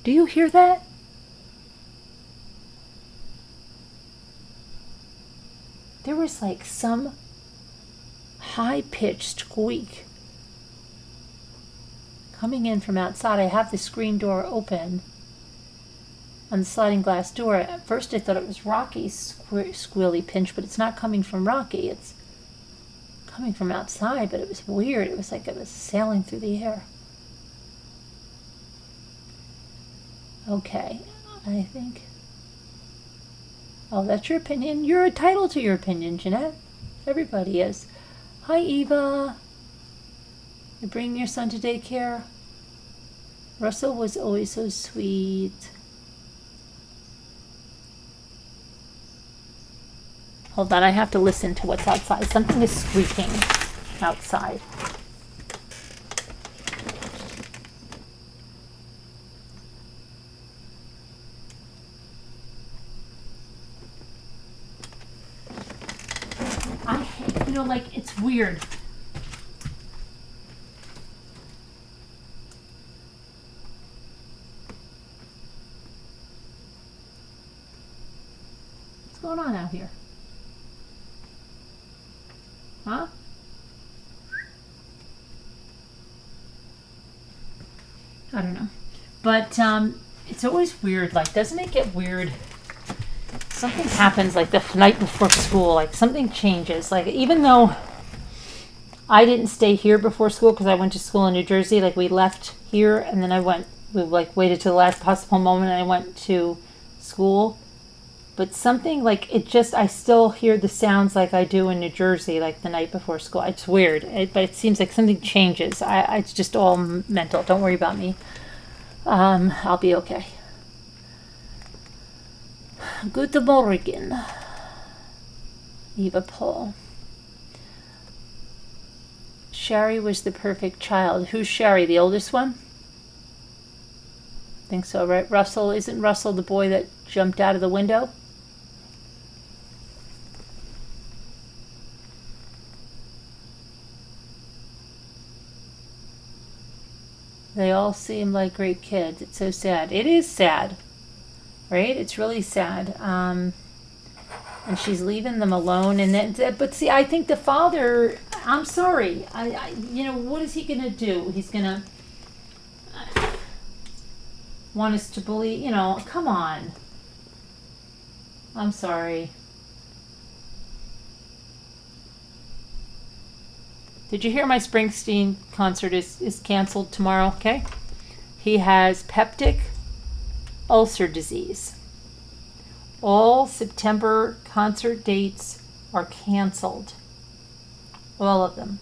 A: Do you hear that? There was like some high-pitched squeak coming in from outside. I have the screen door open on the sliding glass door. At first I thought it was Rocky's squealy pinch, but it's not coming from Rocky. It's coming from outside, but it was weird. It was like it was sailing through the air. Okay, I think. Oh, that's your opinion. You're entitled to your opinion, Jeanette. Everybody is. Hi, Eva. You bring your son to daycare? Russell was always so sweet. Hold on, I have to listen to what's outside. Something is squeaking outside. I hate, like, it's weird. What's going on out here? Huh? I don't know. But it's always weird. Like, doesn't it get weird? Something happens like the night before school. Like, something changes. Like, even though I didn't stay here before school because I went to school in New Jersey. Like, we left here and then we like waited to the last possible moment and I went to school. But something like I still hear the sounds like I do in New Jersey, like the night before school. It's weird, but it seems like something changes. It's just all mental. Don't worry about me. I'll be okay. Guten Morgen, Eva Paul. Sherry was the perfect child. Who's Sherry, the oldest one? I think so, right? Russell, isn't Russell the boy that jumped out of the window? They all seem like great kids. It's so sad. It is sad, right? It's really sad. And she's leaving them alone. And then, but see, I think the father. I'm sorry. What is he gonna do? He's gonna want us to believe. Come on. I'm sorry. Did you hear my Springsteen concert is canceled tomorrow? Okay. He has peptic ulcer disease. All September concert dates are canceled. All of them.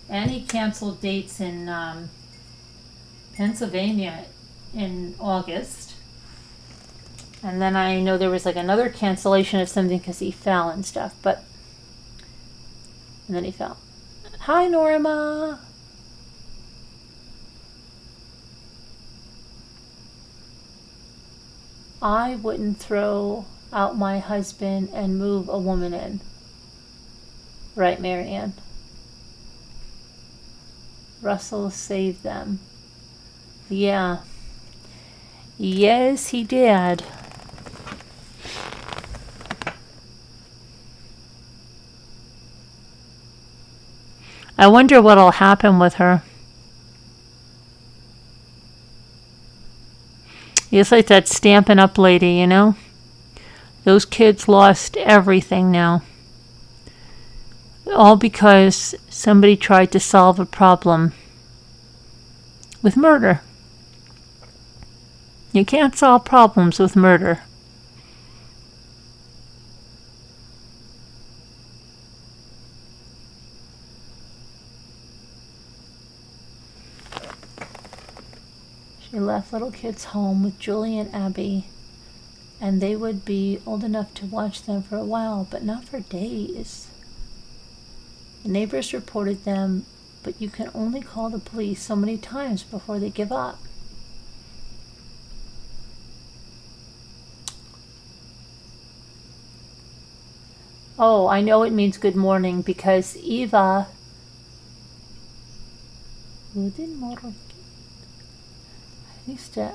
A: And he canceled dates in Pennsylvania in August. And then I know there was like another cancellation of something because he fell and stuff, and then he fell. Hi, Norma. I wouldn't throw out my husband and move a woman in. Right, Marianne? Russell saved them. Yeah. Yes, he did. I wonder what'll happen with her. It's like that Stampin' Up lady, Those kids lost everything now. All because somebody tried to solve a problem with murder. You can't solve problems with murder. She left little kids home with Julie and Abby, and they would be old enough to watch them for a while, but not for days. The neighbors reported them, but you can only call the police so many times before they give up. Oh, I know it means good morning because Eva. Guten Morgen. I used to,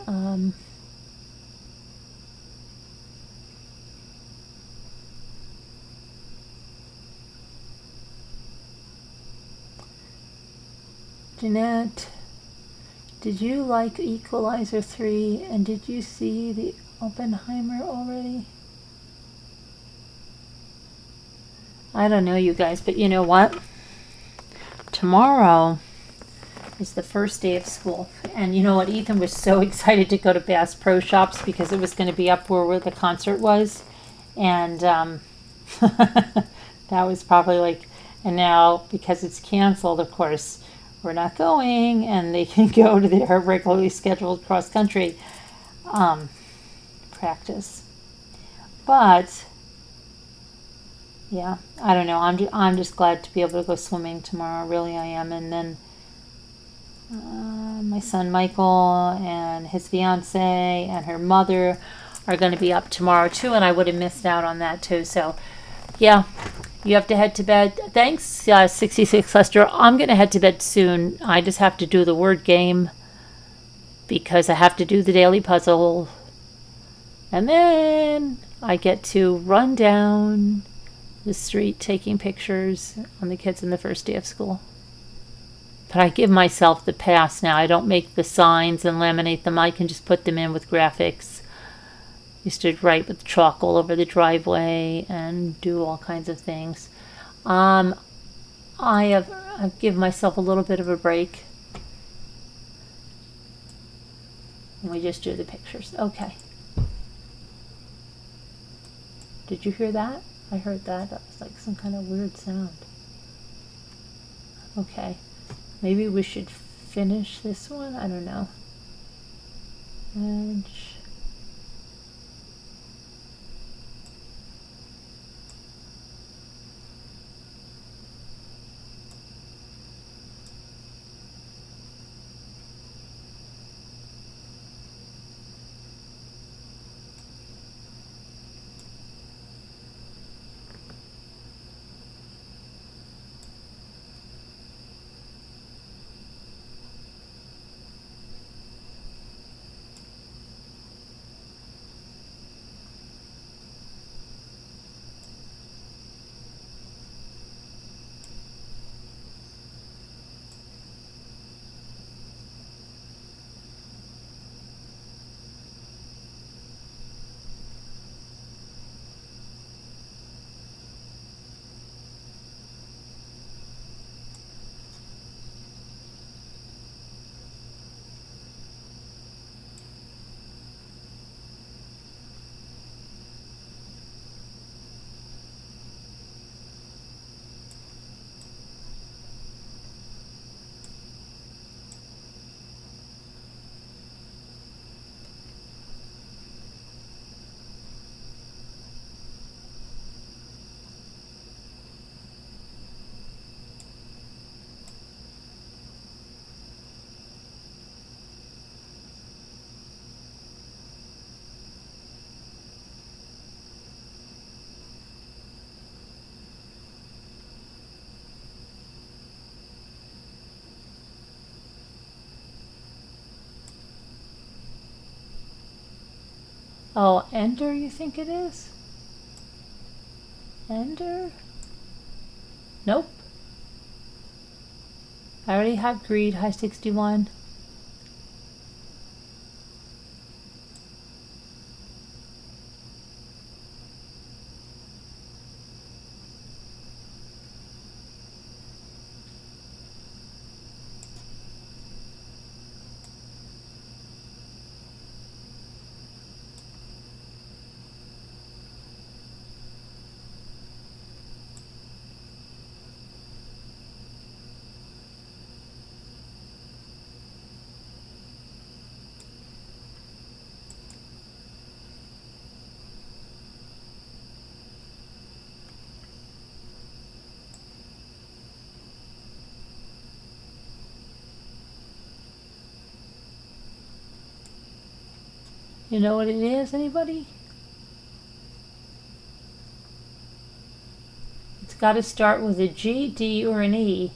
A: Jeanette, did you like Equalizer 3 and did you see the Oppenheimer already? I don't know, you guys, but you know what? Tomorrow is the first day of school. And you know what? Ethan was so excited to go to Bass Pro Shops because it was going to be up where the concert was. And that was probably like, and now because it's canceled, of course, we're not going, and they can go to their regularly scheduled cross country practice. But yeah, I don't know. I'm just glad to be able to go swimming tomorrow. Really, I am. And then my son Michael and his fiance and her mother are going to be up tomorrow too, and I would have missed out on that too. So yeah, you have to head to bed. Thanks, 66 Lester. I'm going to head to bed soon. I just have to do the word game because I have to do the daily puzzle. And then I get to run down the street taking pictures on the kids in the first day of school. But I give myself the pass now. I don't make the signs and laminate them. I can just put them in with graphics. Used to write with chalk all over the driveway and do all kinds of things. I've given myself a little bit of a break. And we just do the pictures. Okay. Did you hear that? I heard that. That was like some kind of weird sound. Okay. Maybe we should finish this one. I don't know. And oh, ender, you think it is? Ender? Nope. I already have greed, high 61. You know what it is, anybody? It's got to start with a G, D, or an E.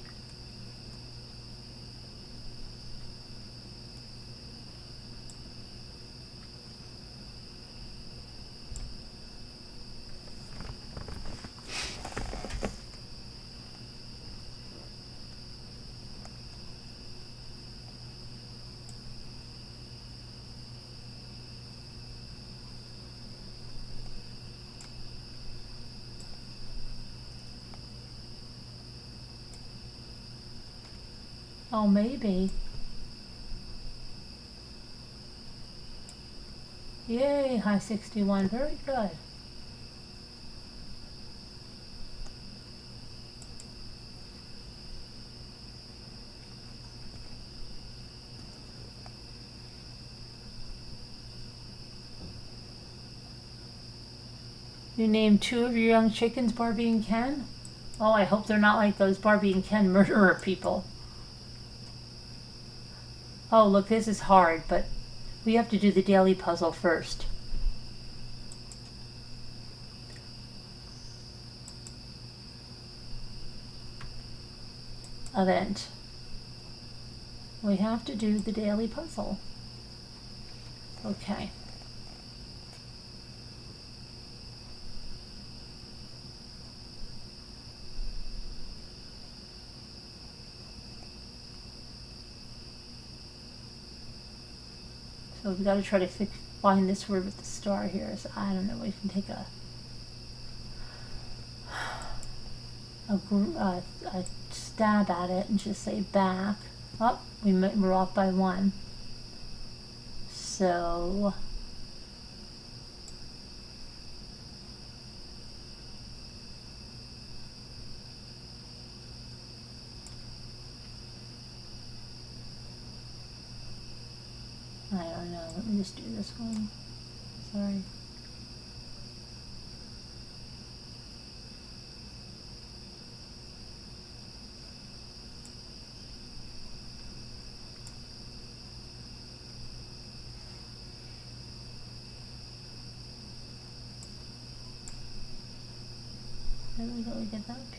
A: Oh, maybe. Yay, high 61. Very good. You named 2 of your young chickens Barbie and Ken? Oh, I hope they're not like those Barbie and Ken murderer people. Oh, look, this is hard, but we have to do the daily puzzle first. Event. We have to do the daily puzzle. Okay. So we've got to try to find this word with the star here. So I don't know. We can take a stab at it and just say back. Oh, we're off by 1. So I don't know. Let me just do this one. Sorry. There we go. We get that up here.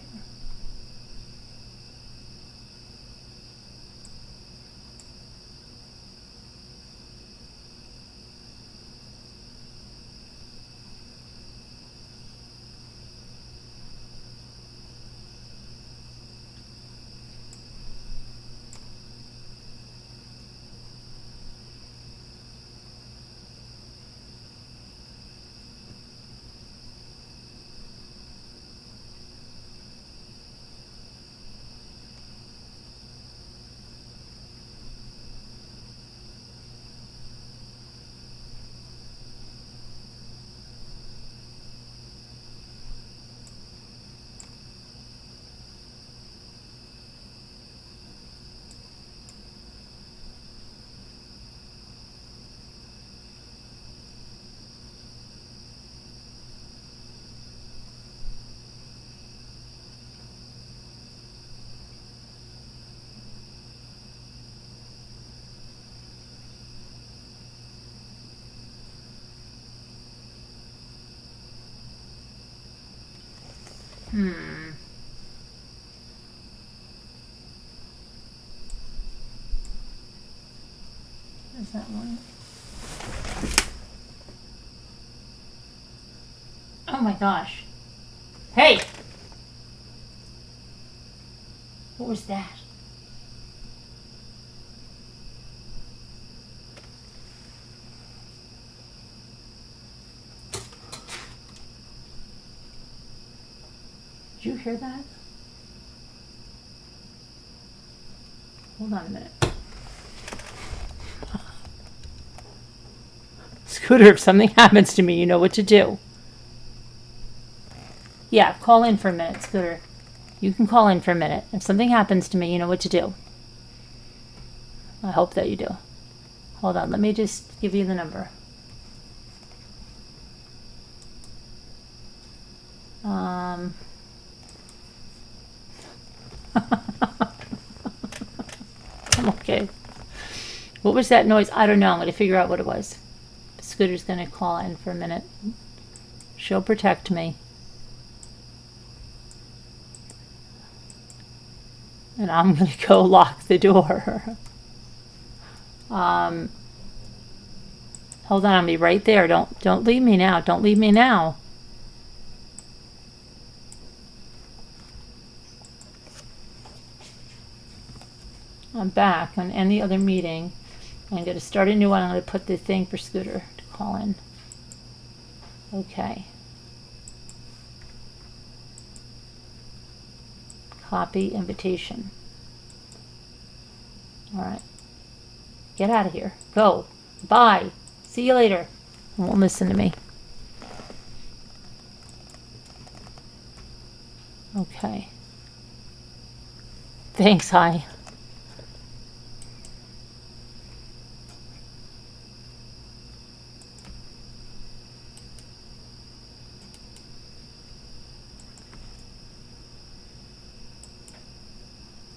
A: Is that one? Oh my gosh. Hey! What was that? Did you hear that? Hold on a minute. Scooter, if something happens to me, you know what to do. Yeah, call in for a minute, Scooter. You can call in for a minute. If something happens to me, you know what to do. I hope that you do. Hold on, let me just give you the number. I'm okay. What was that noise? I don't know. I'm going to figure out what it was. Scooter's going to call in for a minute. She'll protect me. And I'm going to go lock the door. Hold on, I'll be right there. Don't leave me now. Don't leave me now. I'm back on any other meeting. I'm going to start a new one. I'm going to put the thing for Scooter to call in. Okay. Copy invitation. All right. Get out of here. Go. Bye. See you later. Won't listen to me. Okay. Thanks, hi.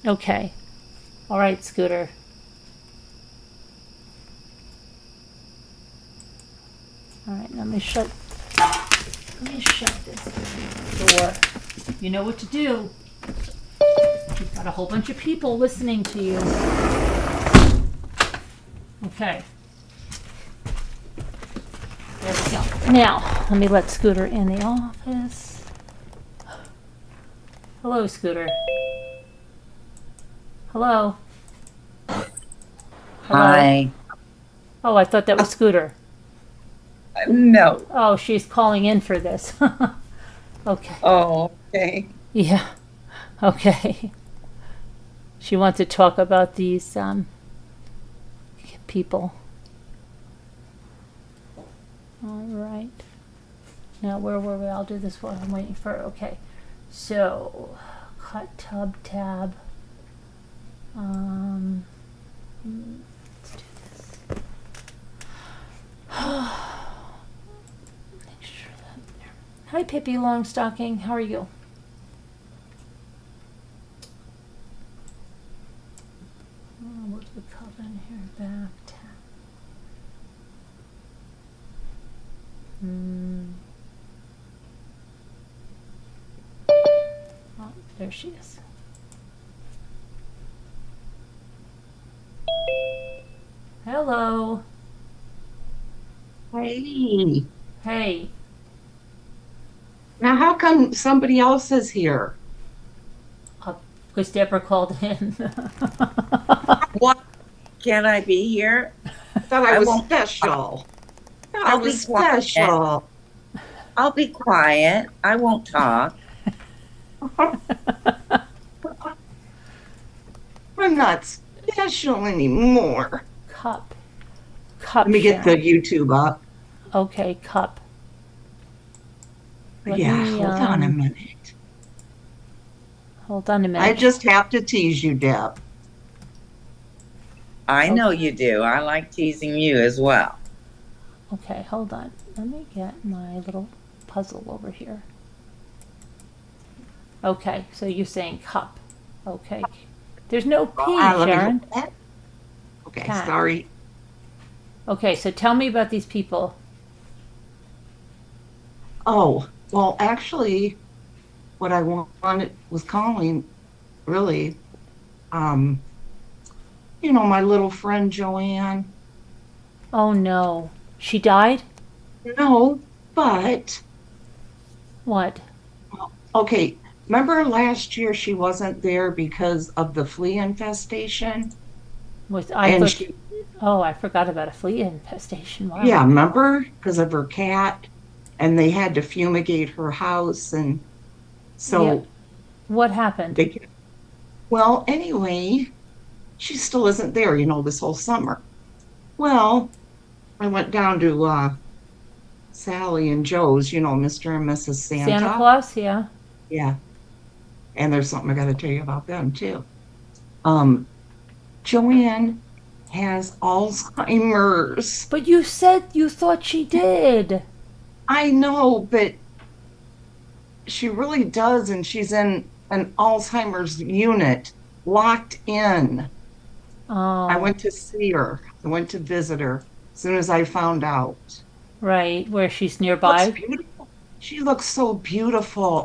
A: Okay. All right, Scooter. All right, let me shut this door. You know what to do. You've got a whole bunch of people listening to you. Okay. There we go. Now, let me let Scooter in the office. Hello, Scooter. Hello. Hello.
D: Hi.
A: Oh, I thought that was Scooter.
D: No.
A: Oh, she's calling in for this. Okay.
D: Oh, okay.
A: Yeah. Okay. She wants to talk about these people. All right. Now, where were we? I'll do this while I'm waiting for. Okay. So, cut tub tab. Let's do this. Make sure that there. Hi, Pippi Longstocking. How are you? What's the coven here? Back tab. Oh, there she is. Hello.
E: Hey,
A: Hey.
E: now how come somebody else is here?
A: Because Deborah called in.
D: What? Can I be here?
E: I thought I
D: I
E: was
D: won't-
E: special. I
D: I'll be
E: was
D: quiet.
E: special.
D: I'll be quiet. I won't talk.
E: I'm not special anymore.
A: Cup.
E: Let me get the YouTube up.
A: Okay, cup. Let
E: Yeah,
A: me,
E: hold on a minute.
A: Hold on a minute.
E: I just have to tease you, Deb.
D: I know you do. I like teasing you as well.
A: Okay, hold on. Let me get my little puzzle over here. Okay, so you're saying cup. Okay. There's no P,
E: Let me
A: Sharon.
E: hold that. Okay,
A: Cat.
E: sorry.
A: Okay, so tell me about these people.
E: Oh, well, actually, what I wanted was calling, really, my little friend Joanne.
A: Oh no. She died?
E: No, but
A: What?
E: okay, remember last year she wasn't there because of the flea infestation? And
A: Oh, I forgot about a flea infestation. Wow.
E: yeah, remember? Because of her cat, and they had to fumigate her house, and so
A: Yeah. What happened?
E: well, anyway, she still isn't there, this whole summer. Well, I went down to Sally and Joe's, Mr. and Mrs.
A: Santa Claus, yeah.
E: Yeah. And there's something I got to tell you about them too. Joanne has Alzheimer's.
A: But you said you thought she did.
E: I know, but she really does, and she's in an Alzheimer's unit, locked in.
A: Oh.
E: I went to see her. I went to visit her as soon as I found out.
A: Right, where she's nearby.
E: Looks beautiful. She looks so beautiful.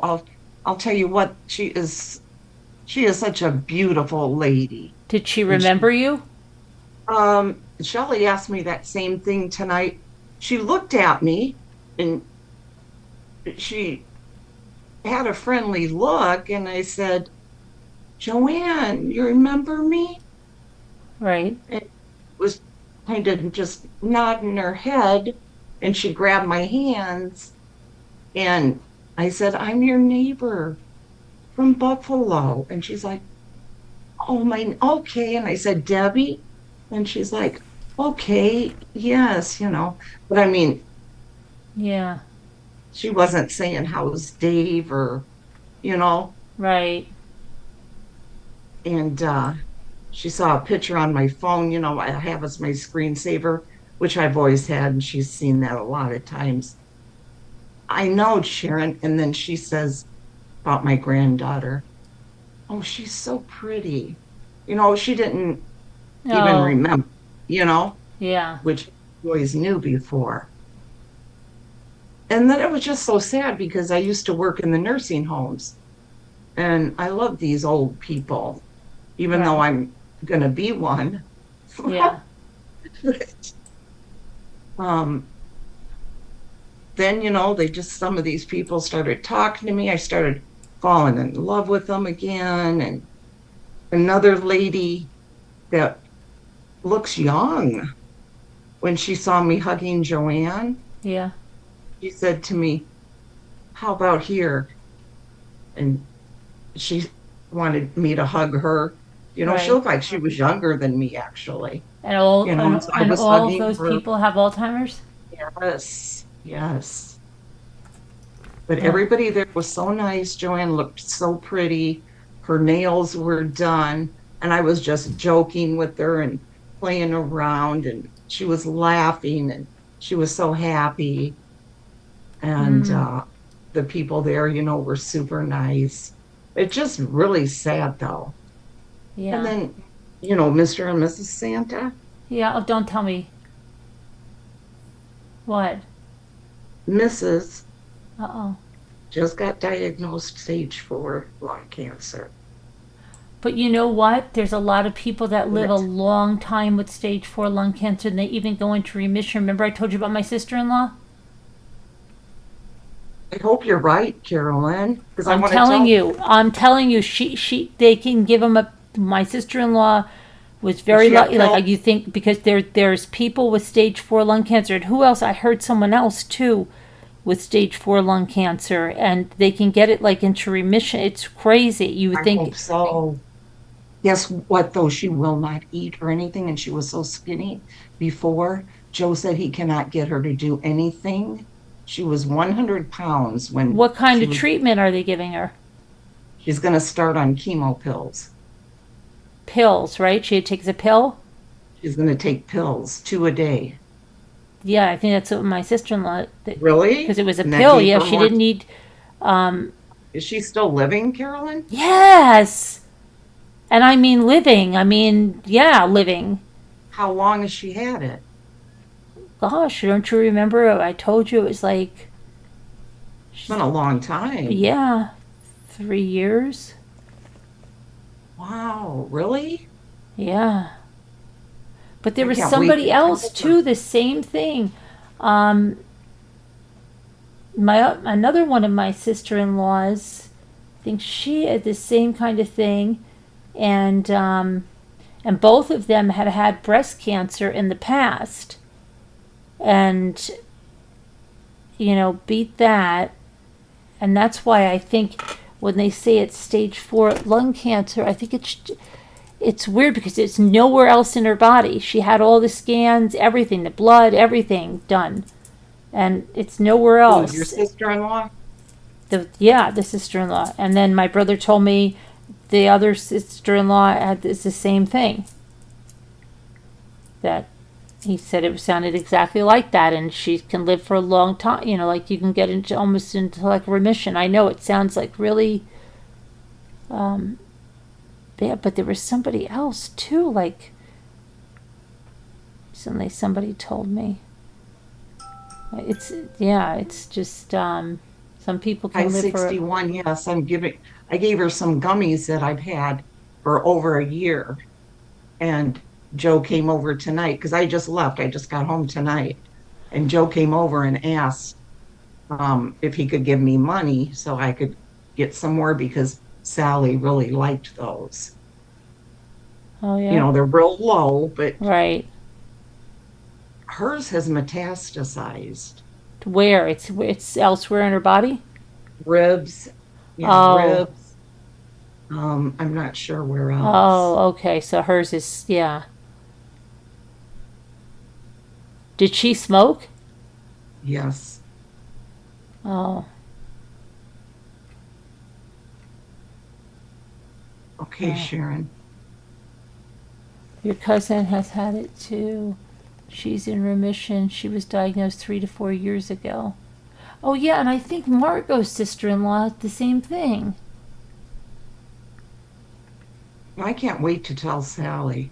E: I'll tell you what, she is such a beautiful lady.
A: Did she remember you?
E: Shelley asked me that same thing tonight. She looked at me and she had a friendly look, and I said, Joanne, you remember me?
A: Right.
E: And was kind of just nodding her head, and she grabbed my hands, and I said, I'm your neighbor from Buffalo. And she's like, oh, okay. And I said, Debbie? And she's like, okay, yes, But I mean,
A: Yeah.
E: she wasn't saying how's Dave or, you know,
A: Right.
E: and she saw a picture on my phone, I have as my screensaver, which I've always had, and she's seen that a lot of times. I know, Sharon. And then she says about my granddaughter, oh, she's so pretty. She didn't even
A: Oh,
E: remember,
A: yeah.
E: which she always knew before. And then it was just so sad because I used to work in the nursing homes and I love these old people, even though
A: Right.
E: I'm going to be one.
A: Yeah.
E: um, then, some of these people started talking to me. I started falling in love with them again. And another lady that looks young, when she saw me hugging Joanne,
A: Yeah.
E: she said to me, how about here? And she wanted me to hug her. She
A: Right.
E: looked like she was younger than me, actually.
A: And all and,
E: So I
A: and
E: was
A: all of
E: hugging
A: those
E: her.
A: people have Alzheimer's?
E: Yes, yes. But
A: Yeah.
E: everybody there was so nice. Joanne looked so pretty. Her nails were done. And I was just joking with her and playing around. And she was laughing and she was so happy. And
A: Mm.
E: the people there, were super nice. It's just really sad, though. And
A: Yeah.
E: then, Mr. and Mrs. Santa,
A: Yeah. Oh, don't tell me. What?
E: Mrs.
A: Uh-oh.
E: just got diagnosed stage 4 lung cancer.
A: But you know what? There's a lot of people that live a
E: But
A: long time with stage 4 lung cancer and they even go into remission. Remember I told you about my sister-in-law?
E: I hope you're right, Carolyn, because I
A: I'm
E: want to
A: telling
E: tell
A: you. I'm telling you they can give them a my sister-in-law was
E: you,
A: very
E: she have
A: lucky like
E: pills.
A: you think because there's people with stage 4 lung cancer and who else I heard someone else too with stage 4 lung cancer and they can get it like into remission. It's crazy. You would
E: I
A: think
E: hope so. Guess what, though? She will not eat or anything, and she was so skinny before. Joe said he cannot get her to do anything. She was 100 pounds when
A: what kind
E: she
A: of
E: was,
A: treatment are they giving her?
E: she's going to start on chemo pills.
A: Pills, right? She takes a pill?
E: She's going to take pills, 2 a day.
A: Yeah, I think that's what my sister-in-law because
E: Really?
A: it was a
E: And that
A: pill.
E: gave
A: Yeah,
E: her
A: she
E: more.
A: didn't need
E: Is she still living, Carolyn?
A: yes. And I mean living. I mean, yeah, living.
E: How long has she had it?
A: Gosh, don't you remember? I told you it was like,
E: It's been a long time.
A: yeah, 3 years.
E: Wow, really?
A: Yeah. But there
E: I
A: was
E: can't wait
A: somebody
E: to
A: else
E: tell her.
A: too, the same thing. Um, my another one of my sister-in-laws, I think she had the same kind of thing, and both of them had had breast cancer in the past, and beat that, and that's why I think when they say it's stage 4 lung cancer, I think it's weird because it's nowhere else in her body. She had all the scans, everything, the blood, everything done, and it's nowhere
E: Who's your
A: else.
E: sister-in-law?
A: The sister-in-law, and then my brother told me the other sister-in-law had the same thing. That he said it sounded exactly like that, and she can live for a long time. Like you can get into almost into like remission. I know it sounds like really, yeah, but there was somebody else too. Like somebody told me. It's yeah, it's just some people
E: I'm
A: can live for
E: 61. Yes, I gave her some gummies that I've had for over a year. And Joe came over tonight because I just left. I just got home tonight. And Joe came over and asked if he could give me money so I could get some more because Sally really liked those.
A: oh yeah,
E: They're real low, but
A: right.
E: hers has metastasized.
A: Where it's elsewhere in her body.
E: Ribs,
A: Oh,
E: ribs. I'm not sure where else.
A: Oh, okay. So hers is, yeah. Did she smoke?
E: Yes.
A: Oh,
E: Okay, Sharon.
A: your cousin has had it too. She's in remission. She was diagnosed 3 to 4 years ago. Oh, yeah, and I think Margot's sister-in-law had the same thing.
E: I can't wait to tell Sally.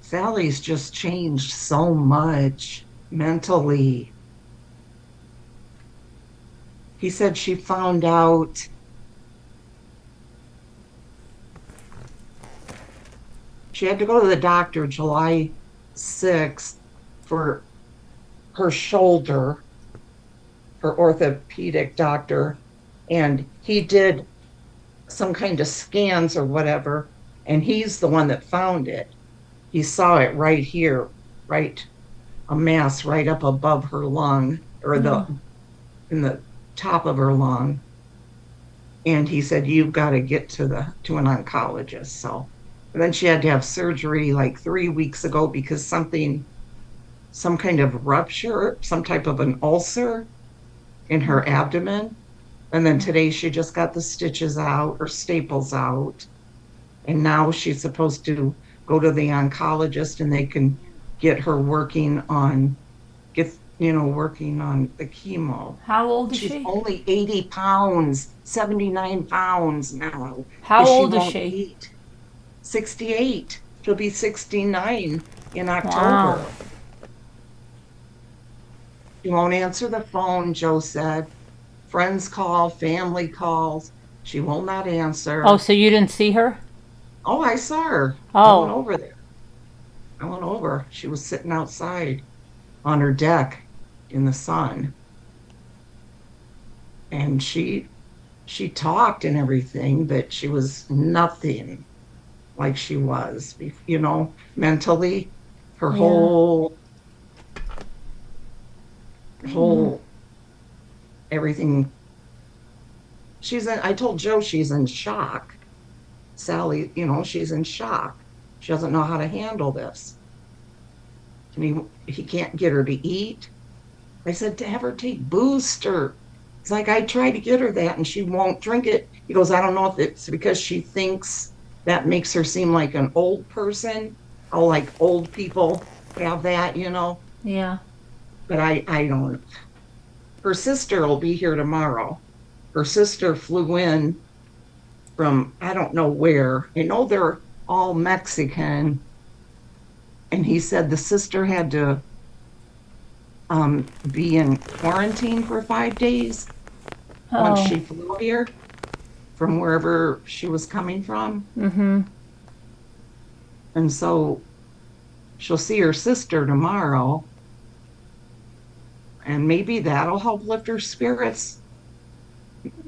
E: Sally's just changed so much mentally. He said she found out she had to go to the doctor July 6th for her shoulder, her orthopedic doctor, and he did some kind of scans or whatever, and he's the one that found it. He saw it right here, right, a mass right up above her lung, or the in the top of her lung. And he said, you've got to get to an oncologist. So and then she had to have surgery like 3 weeks ago because some kind of rupture, some type of an ulcer in her abdomen. And then today she just got the stitches out or staples out. And now she's supposed to go to the oncologist and they can get her working on the chemo.
A: How old is
E: She's
A: she?
E: only 80 pounds, 79 pounds now.
A: How
E: She
A: old is
E: won't
A: she?
E: eat. 68. She'll be 69 in October.
A: Wow.
E: She won't answer the phone, Joe said. Friends call, family calls. She will not answer.
A: Oh, so you didn't see her?
E: Oh, I saw her. I went
A: Oh,
E: over there. I went over. She was sitting outside on her deck in the sun. And she talked and everything, but she was nothing like she was, mentally. Her
A: yeah.
E: whole everything. I told Joe she's in shock. Sally, she's in shock. She doesn't know how to handle this. And he can't get her to eat. I said to have her take Booster. It's like I tried to get her that and she won't drink it. He goes, I don't know if it's because she thinks that makes her seem like an old person. Oh, like old people have that,
A: Yeah.
E: But I don't. Her sister will be here tomorrow. Her sister flew in from I don't know where. I know they're all Mexican. And he said the sister had to be in quarantine for 5 days once she
A: Oh.
E: flew here from wherever she was coming from.
A: Mm-hmm.
E: And so she'll see her sister tomorrow. And maybe that'll help lift her spirits.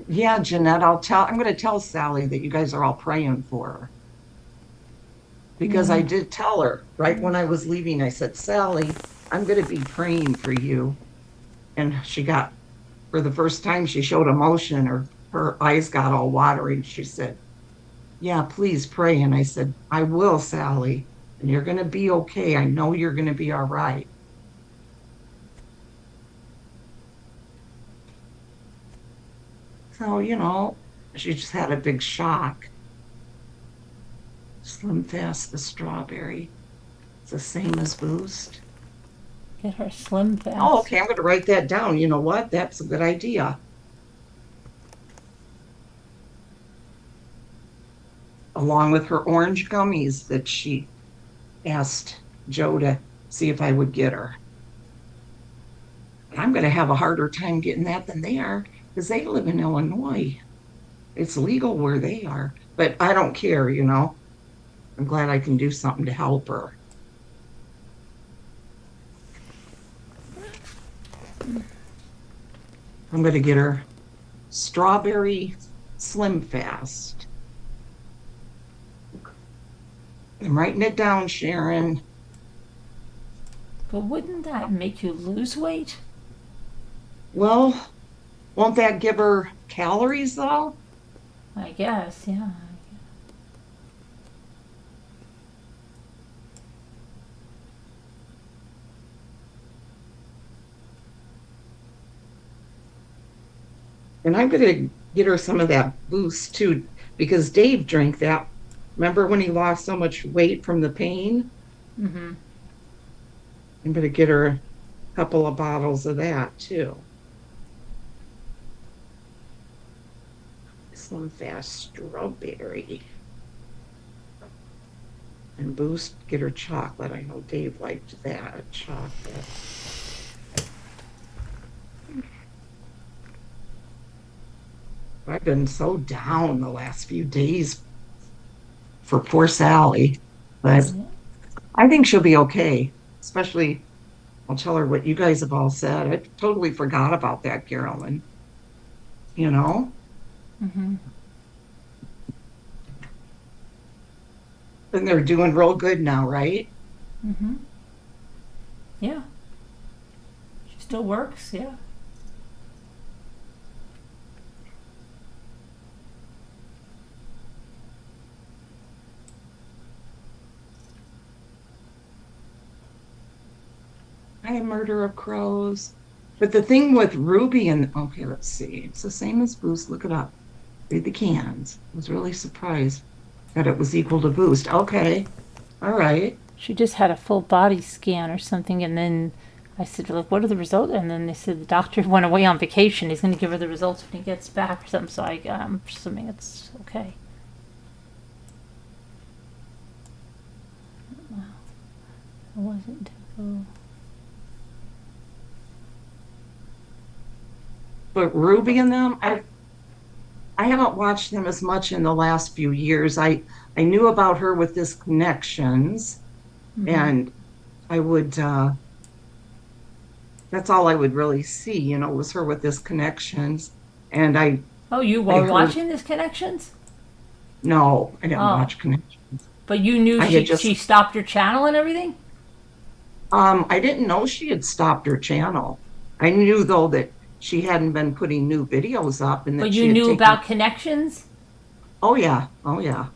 E: Yeah, Jeanette, I'm going to tell Sally that you guys are all praying for her. Because I did tell her right when I was leaving, I said, Sally, I'm going to be praying for you. And for the first time, she showed emotion, or her eyes got all watery. She said, yeah, please pray. And I said, I will, Sally. And you're going to be okay. I know you're going to be all right. So, she just had a big shock. Slim Fast, the strawberry. It's the same as Boost.
A: Get her Slim Fast.
E: Oh, okay. I'm going to write that down. You know what? That's a good idea. Along with her orange gummies that she asked Joe to see if I would get her. I'm going to have a harder time getting that than they are because they live in Illinois. It's legal where they are, but I don't care, I'm glad I can do something to help her. I'm going to get her strawberry Slim Fast. I'm writing it down, Sharon.
A: But wouldn't that make you lose weight?
E: Well, won't that give her calories though?
A: I guess, yeah.
E: And I'm going to get her some of that boost too, because Dave drank that. Remember when he lost so much weight from the pain?
A: Mm-hmm.
E: I'm going to get her a couple of bottles of that too. Slim Fast Strawberry. And Boost, get her chocolate. I know Dave liked that chocolate. I've been so down the last few days for poor Sally, but I think she'll be okay. Especially, I'll tell her what you guys have all said. I totally forgot about that, Carolyn. You know?
A: Mm-hmm.
E: And they're doing real good now, right?
A: Mm-hmm. Yeah. She still works, yeah.
E: I have Murder of Crows. But the thing with Ruby and okay, let's see. It's the same as Boost. Look it up. Read the cans. I was really surprised that it was equal to Boost. Okay. All right.
A: She just had a full body scan or something, and then I said, "Look, what are the results?" And then they said the doctor went away on vacation. He's going to give her the results when he gets back or something. So I'm assuming it's okay. Wow. It wasn't. Oh.
E: But Ruby and them, I haven't watched them as much in the last few years. I knew about her with this connections, and I would that's all I would really see, you know, was her with this connections. And
A: Oh, you
E: I
A: were
E: heard,
A: watching this Connections?
E: no, I didn't
A: Oh,
E: watch connections.
A: but you knew
E: I had
A: she
E: just
A: stopped her channel and everything?
E: I didn't know she had stopped her channel. I knew though that she hadn't been putting new videos up and
A: But
E: that
A: you
E: she had
A: knew
E: taken.
A: about Connections?
E: Oh yeah, oh yeah,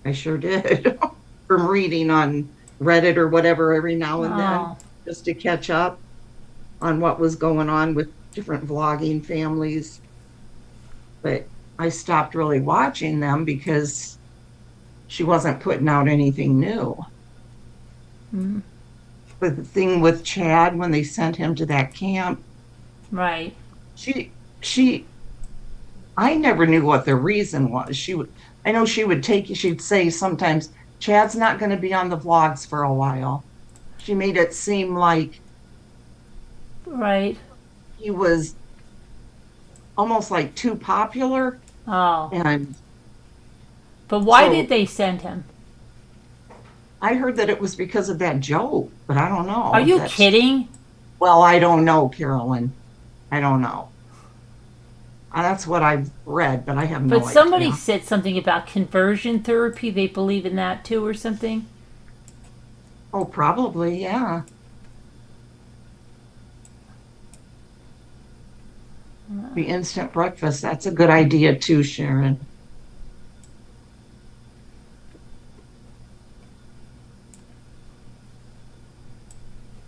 E: I sure did. From reading on Reddit or whatever every now and then,
A: Oh,
E: just to catch up on what was going on with different vlogging families. But I stopped really watching them because she wasn't putting out anything new.
A: mm,
E: But the thing with Chad, when they sent him to that camp,
A: right.
E: she I never knew what the reason was. I know she'd say sometimes, Chad's not going to be on the vlogs for a while. She made it seem like
A: Right.
E: he was almost like too popular.
A: Oh.
E: And
A: But why did
E: so
A: they send him?
E: I heard that it was because of that joke, but I don't
A: Are
E: know.
A: you kidding?
E: Well, I don't know, Carolyn. I don't know. That's what I've read, but I have
A: But
E: no
A: somebody
E: idea.
A: said something about conversion therapy. They believe in that too or something.
E: Oh, probably, yeah. The instant breakfast. That's a good idea too, Sharon.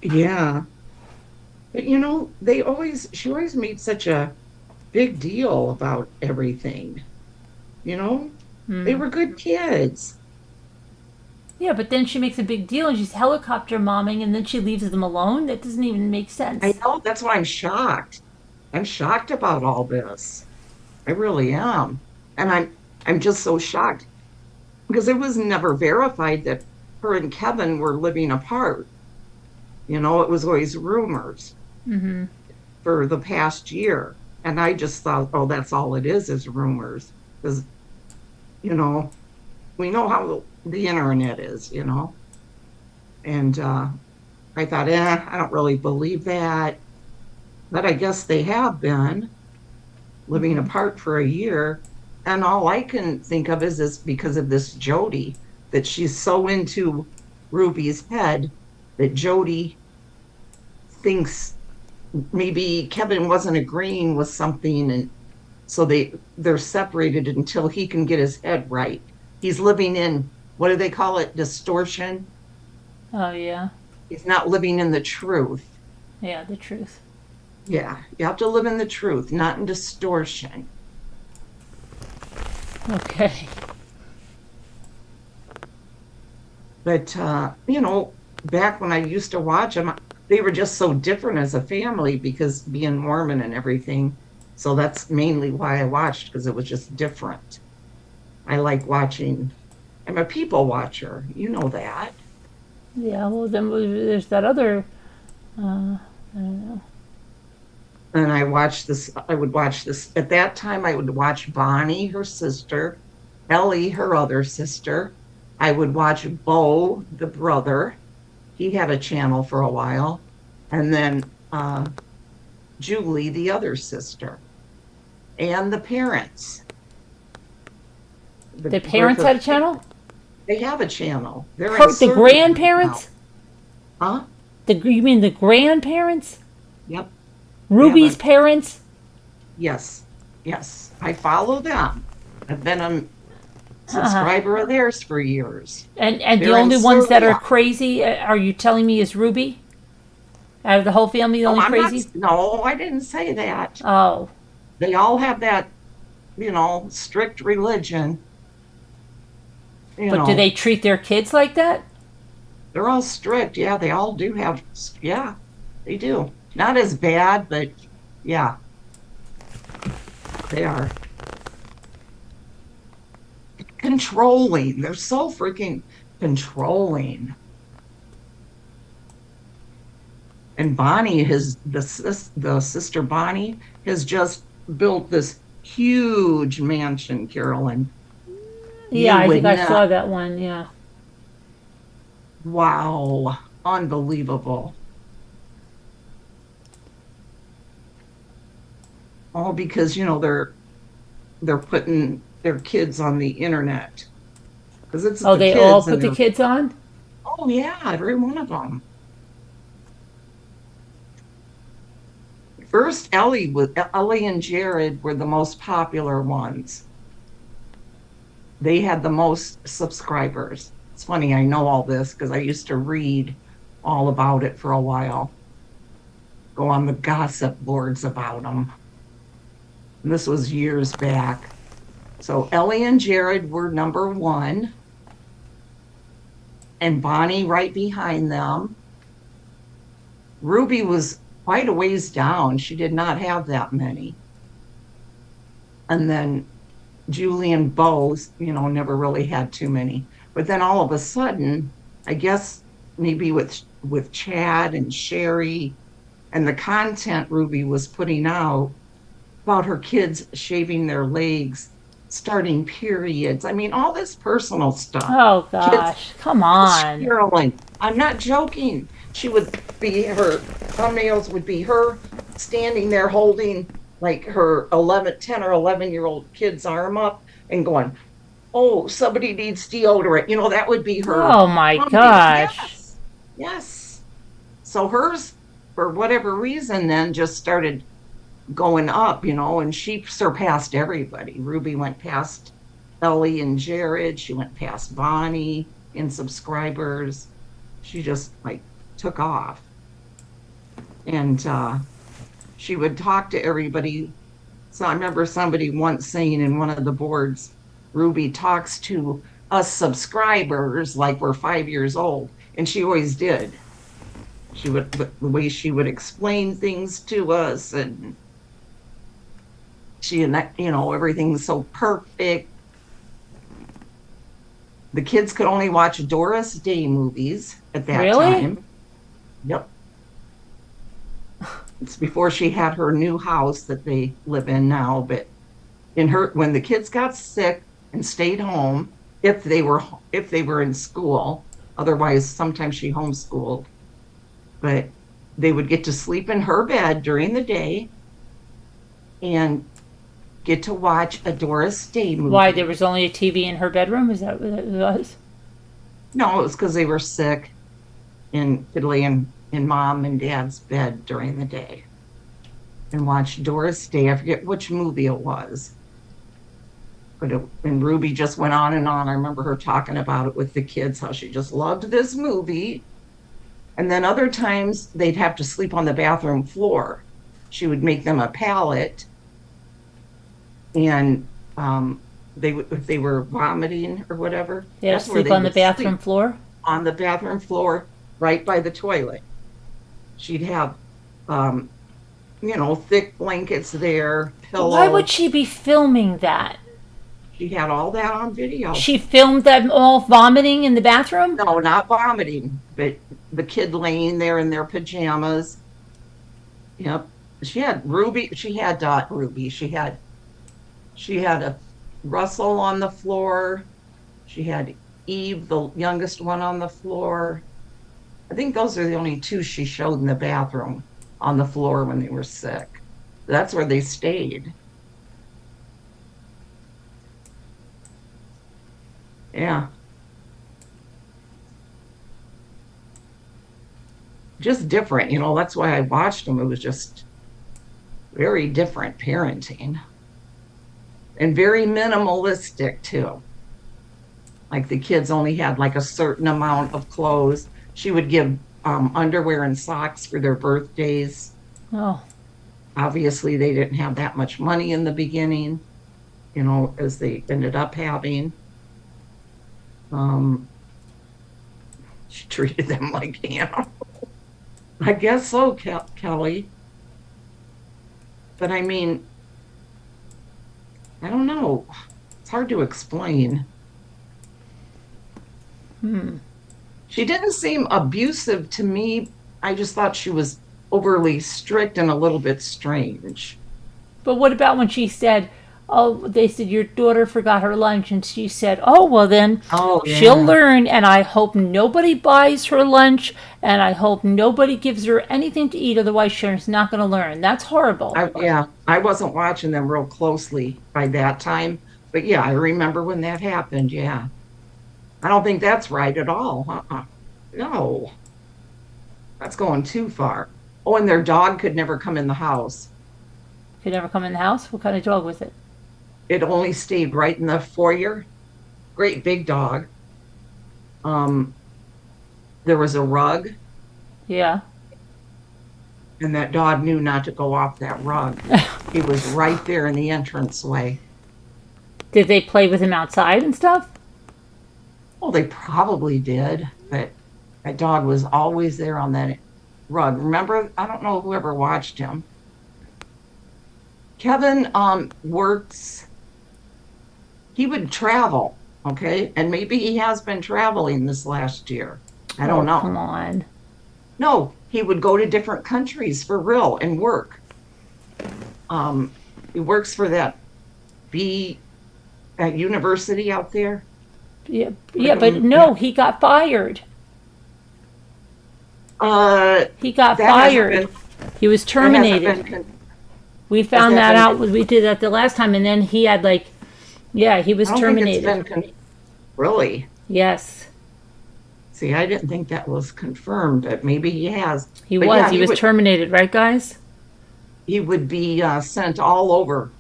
E: Yeah. But you know, she always made such a big deal about everything. You know, they
A: Hmm.
E: were good kids.
A: Yeah, but then she makes a big deal and she's helicopter momming and then she leaves them alone. That doesn't even make
E: I
A: sense.
E: know, that's why I'm shocked. I'm shocked about all this. I really am. And I'm just so shocked because it was never verified that her and Kevin were living apart. You know, it was always rumors
A: Mm-hmm.
E: for the past year. And I just thought, oh, that's all it is rumors. Because, you know, we know how the internet is, you know. And I thought, I don't really believe that. But I guess they have been living
A: Mm-hmm.
E: apart for a year. And all I can think of is this because of this Jody, that she's so into Ruby's head that Jody thinks maybe Kevin wasn't agreeing with something and So they're separated until he can get his head right. He's living in, what do they call it? Distortion.
A: Oh, yeah.
E: He's not living in the truth.
A: Yeah, the truth.
E: Yeah, you have to live in the truth, not in distortion.
A: Okay.
E: But, back when I used to watch them, they were just so different as a family because being Mormon and everything. So that's mainly why I watched, because it was just different. I like watching. I'm a people watcher. You know that.
A: Yeah, well, then there's that other, I don't know.
E: And I would watch this. At that time, I would watch Bonnie, her sister, Ellie, her other sister. I would watch Bo, the brother. He had a channel for a while. And then Julie, the other sister. And the parents.
A: The parents had a channel?
E: They have a channel. They're
A: The grandparents?
E: Huh?
A: You mean the grandparents?
E: Yep.
A: Ruby's parents?
E: Yes. Yes. I follow them. I've been a subscriber of theirs for years.
A: And the
E: They're in
A: only ones that are
E: Serbia.
A: crazy, are you telling me, is Ruby? Out of the whole family, the only
E: I'm not-
A: crazy?
E: no, I didn't say that.
A: Oh,
E: They all have that, strict religion.
A: but do they treat their kids like that?
E: They're all strict. Yeah, they all do have, yeah, they do. Not as bad, but yeah, they are. Controlling. They're so freaking controlling. And Bonnie, the sister Bonnie, has just built this huge mansion, Carolyn.
A: Yeah, I
E: You
A: think
E: would
A: I
E: not-
A: saw that one, yeah.
E: Wow, unbelievable. All because, they're putting their kids on the internet. Because it's
A: Oh,
E: the
A: they
E: kids
A: all
E: and
A: put the
E: their-
A: kids on?
E: Oh yeah, every one of them. First, Ellie and Jared were the most popular ones. They had the most subscribers. It's funny, I know all this because I used to read all about it for a while. Go on the gossip boards about them. And this was years back. So Ellie and Jared were number one, and Bonnie right behind them. Ruby was quite a ways down. She did not have that many. And then Julie and Bo, never really had too many. But then all of a sudden, I guess maybe with Chad and Sherry and the content Ruby was putting out about her kids shaving their legs, starting periods. I mean, all this personal stuff.
A: Oh, gosh. Come on.
E: Carolyn, I'm not joking. Her thumbnails would be her standing there holding like her 10 or 11-year-old kid's arm up and going, oh, somebody needs deodorant. That would be her.
A: Oh, my
E: thumbnail.
A: gosh.
E: Yes. Yes. So hers, for whatever reason, then just started going up, and she surpassed everybody. Ruby went past Ellie and Jared. She went past Bonnie in subscribers. She just took off. And she would talk to everybody. So I remember somebody once saying in one of the boards, Ruby talks to us subscribers like we're 5 years old. And she always did. The way she would explain things to us, and everything's so perfect. The kids could only watch Doris Day movies at that
A: Really?
E: time. Yep. It's before she had her new house that they live in now, but when the kids got sick and stayed home, if they were in school, otherwise sometimes she homeschooled, but they would get to sleep in her bed during the day and get to watch a Doris Day movie.
A: Why, there was only a TV in her bedroom? Is that what it was?
E: No, it was because they were sick and could lay in mom and dad's bed during the day. and watched Doris Day. I forget which movie it was. And Ruby just went on and on. I remember her talking about it with the kids, how she just loved this movie. And then other times they'd have to sleep on the bathroom floor. She would make them a pallet, and if they were vomiting or whatever,
A: They had to sleep on the bathroom floor?
E: On the bathroom floor, right by the toilet. She'd have, thick blankets there, pillows.
A: Why would she be filming that?
E: She had all that on video.
A: She filmed them all vomiting in the bathroom?
E: No, not vomiting, but the kid laying there in their pajamas. Yep. She had Ruby. She had Ruby. She had a Russell on the floor. She had Eve, the youngest one, on the floor. I think those are the only two she showed in the bathroom on the floor when they were sick. That's where they stayed. Yeah. Just different, that's why I watched them. It was just very different parenting. And very minimalistic too. Like the kids only had like a certain amount of clothes. She would give underwear and socks for their birthdays.
A: Oh.
E: Obviously, they didn't have that much money in the beginning, as they ended up having. She treated them like animals. I guess so, Kelly. But I mean, I don't know. It's hard to explain. She didn't seem abusive to me. I just thought she was overly strict and a little bit strange.
A: But what about when she said, they said your daughter forgot her lunch, and she said, well then, she'll learn, and I hope nobody buys her lunch, and I hope nobody gives her anything to eat, otherwise she's not going to learn. That's horrible.
E: I wasn't watching them real closely by that time, but yeah, I remember when that happened. Yeah, I don't think that's right at all. No, that's going too far. Oh, and their dog could never come in the house.
A: Could never come in the house? What kind of dog was it?
E: It only stayed right in the foyer. Great big dog. There was a rug.
A: Yeah.
E: And that dog knew not to go off that rug. He was right there in the entranceway.
A: Did they play with him outside and stuff?
E: Well, they probably did, but that dog was always there on that rug. Remember, I don't know whoever watched him. Kevin works, he would travel, okay? And maybe he has been traveling this last year. I don't know.
A: Come on.
E: No, he would go to different countries for real and work. He works for that university out there.
A: Yeah, but no, he got fired. He got fired. He was terminated. We found that out. We did that the last time, and then he had he was terminated.
E: Really?
A: Yes.
E: See, I didn't think that was confirmed, but maybe he has.
A: He was terminated, right, guys?
E: He would be sent all over,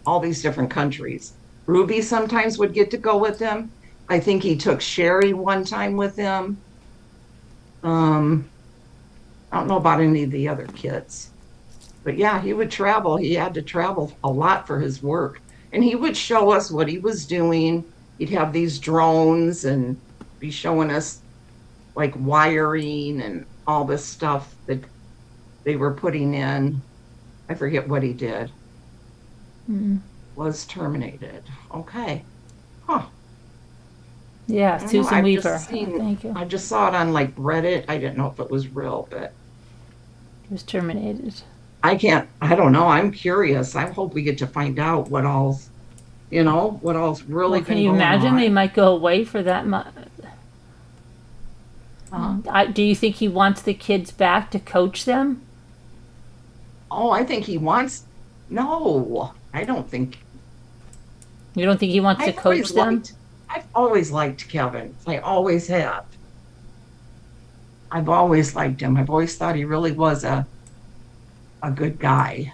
E: all these different countries. Ruby sometimes would get to go with him. I think he took Sherry one time with him. I don't know about any of the other kids. But yeah, he would travel. He had to travel a lot for his work. And he would show us what he was doing. He'd have these drones and be showing us like wiring and all this stuff that they were putting in. I forget what he did. Was terminated. Okay. Huh.
A: Yeah, Susan Weaver. Thank you.
E: I just saw it on Reddit. I didn't know if it was real, but
A: he was terminated.
E: I don't know. I'm curious. I hope we get to find out what all's really
A: can you imagine
E: on.
A: They might go away for that much? Do you think he wants the kids back to coach them?
E: Oh, I think he wants. No, I don't think.
A: You don't think he wants to coach them?
E: I've always liked Kevin. I always have. I've always liked him. I've always thought he really was a good guy.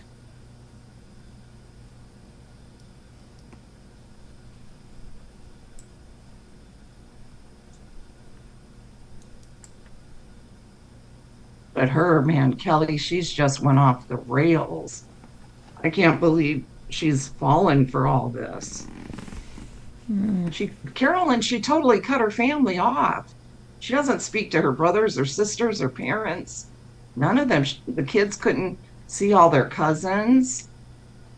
E: But her, man, Kelly, she's just went off the rails. I can't believe she's fallen for all this. Carolyn, she totally cut her family off. She doesn't speak to her brothers or sisters or parents. None of them. The kids couldn't see all their cousins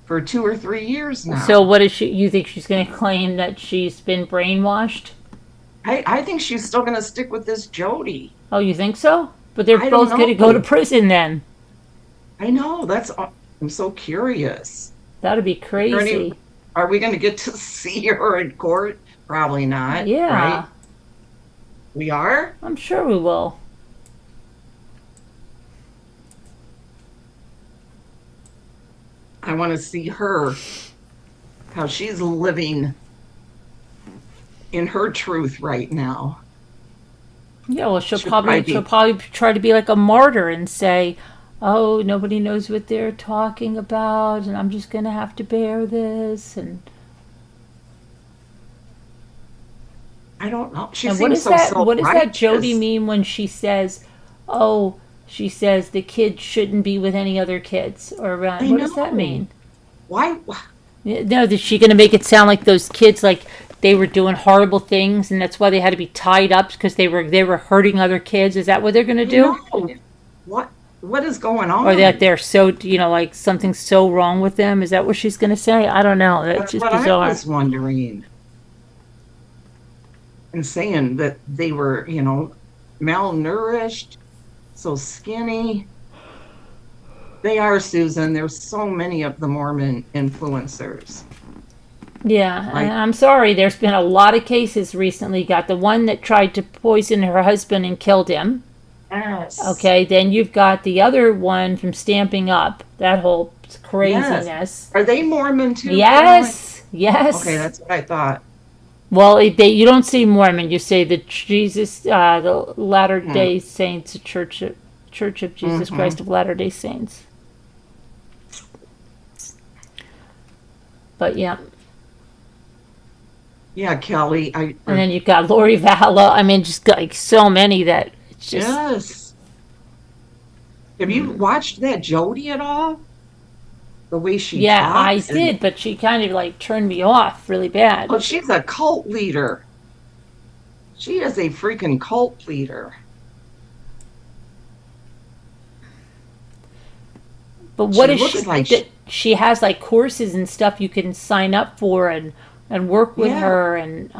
E: for 2 or 3 years now.
A: So what is she? You think she's going to claim that she's been brainwashed?
E: I think she's still going to stick with this Jody.
A: Oh, you think so? But they're
E: I
A: both
E: don't
A: going to
E: know.
A: go to prison then.
E: I know. I'm so curious.
A: That'd be crazy.
E: Are we going to get to see her in court? Probably not.
A: Yeah.
E: Right? We are?
A: I'm sure we will.
E: I want to see her, how she's living in her truth right now.
A: Yeah, well, she'll
E: Should
A: probably try to be like a martyr and say, "Oh, nobody knows what they're talking about, and I'm just gonna have to bear this." And
E: I don't know. She
A: and
E: seems so
A: what does that Jody
E: self-righteous.
A: mean when she says, "Oh, she says the kids shouldn't be with any other kids or around"? What does that
E: know.
A: mean?
E: Why?
A: No, is she gonna make it sound like those kids like they were doing horrible things and that's why they had to be tied up because they were hurting other kids? Is that what they're gonna do?
E: No. What is going on?
A: Or that they're so, like something's so wrong with them? Is that what she's going to say? I don't know. That's just
E: what
A: bizarre.
E: I was wondering. And saying that they were, malnourished, so skinny. They are, Susan. There's so many of the Mormon influencers.
A: Yeah,
E: Like-
A: I'm sorry. There's been a lot of cases recently. Got the one that tried to poison her husband and killed him.
E: Yes.
A: Okay, then you've got the other one from Stamping Up. That whole craziness.
E: Are they Mormon too?
A: Yes, yes.
E: Okay, that's what I thought.
A: Well, you don't say Mormon. You say the Jesus, the Latter Day Saints, Church of Jesus Christ of Latter Day Saints. But yeah,
E: Yeah, Kelly.
A: and then you've got Lori Vallow. I mean, just like so many that it's just.
E: Yes. Have you watched that Jody at all? The way she
A: Yeah, I
E: talks and-
A: did, but she kind of like turned me off really bad.
E: Oh, she's a cult leader. She is a freaking cult leader.
A: But what
E: She
A: is
E: looks
A: she?
E: like
A: She has like courses and stuff you can sign up for and work with
E: Yeah.
A: her and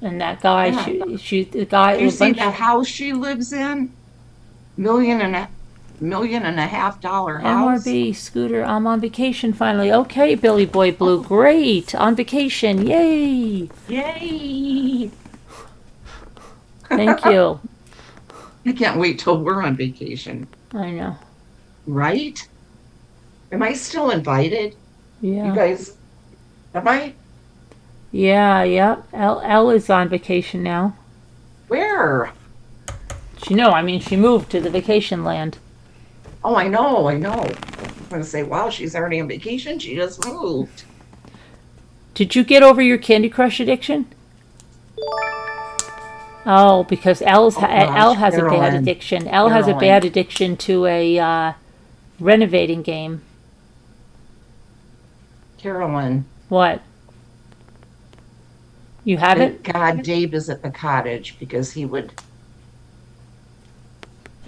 A: that guy.
E: Yeah.
A: The guy.
E: Do you
A: a
E: see
A: bunch-
E: that house she lives in? $1.5 million house.
A: MRB Scooter, I'm on vacation finally. Okay, Billy Boy Blue, great. On vacation, yay.
E: Yay!
A: Thank you.
E: I can't wait till we're on vacation.
A: I know.
E: Right? Am I still invited?
A: Yeah.
E: You guys, am I?
A: Yeah, yep. Elle is on vacation now.
E: Where?
A: She moved to the vacation land.
E: Oh, I know. I'm going to say, wow, she's already on vacation. She just moved.
A: Did you get over your Candy Crush addiction? Oh, because Elle has a bad
E: Carolyn.
A: addiction. Elle has a
E: Carolyn.
A: bad addiction to a renovating game.
E: Carolyn.
A: What? You have it?
E: Thank God Dave is at the cottage because he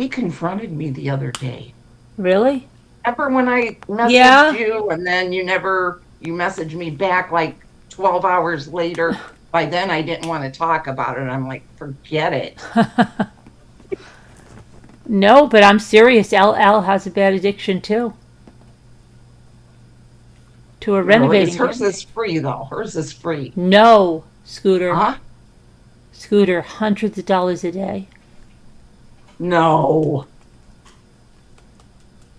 E: confronted me the other day.
A: Really?
E: Remember when I messaged
A: Yeah.
E: you and then you messaged me back like 12 hours later. By then I didn't want to talk about it. I'm like, forget it.
A: No, but I'm serious. Elle has a bad addiction too. To a renovating
E: Hers
A: game.
E: is free though. Hers is free.
A: No, Scooter.
E: Huh?
A: Scooter, hundreds of dollars a day.
E: No.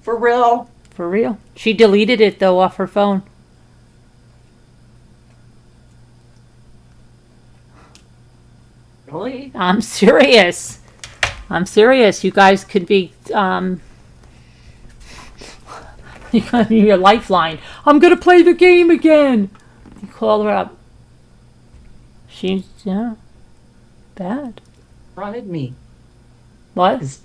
E: For real?
A: For real. She deleted it though off her phone.
E: Really?
A: I'm serious. You guys could be you could be your lifeline. I'm gonna play the game again. You call her up. She's bad.
E: Confronted me.
A: What?
E: 'Cause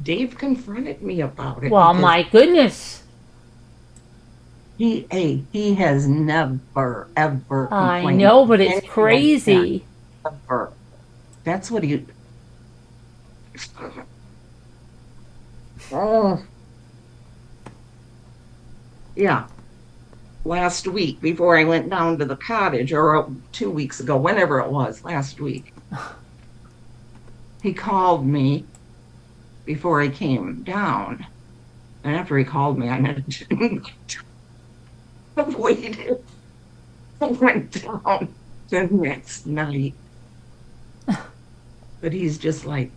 E: Dave confronted me about it.
A: Well,
E: because
A: my goodness.
E: he has never, ever
A: I
E: complained.
A: know, but it's
E: anything like
A: crazy.
E: that, ever. That's what he. Oh, yeah. Last week, before I went down to the cottage, or 2 weeks ago, whenever it was, last week, he called me before I came down. And after he called me, I didn't waited. I went down the next night. But he's just like,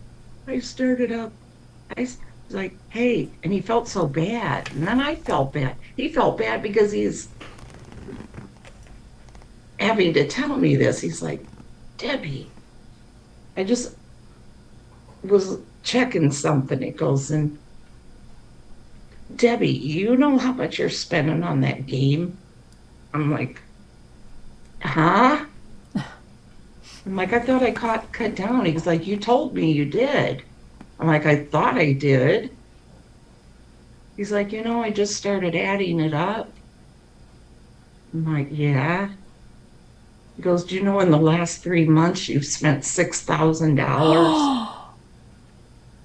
E: I started up. I was like, hey, and he felt so bad. And then I felt bad. He felt bad because he's having to tell me this. He's like, Debbie, I just was checking something. It goes, and Debbie, you know how much you're spending on that game? I'm like, huh? I'm like, I thought I cut down. He's like, you told me you did. I'm like, I thought I did. He's like, I just started adding it up. I'm like, yeah. He goes, do you know in the last 3 months you've spent $6,000?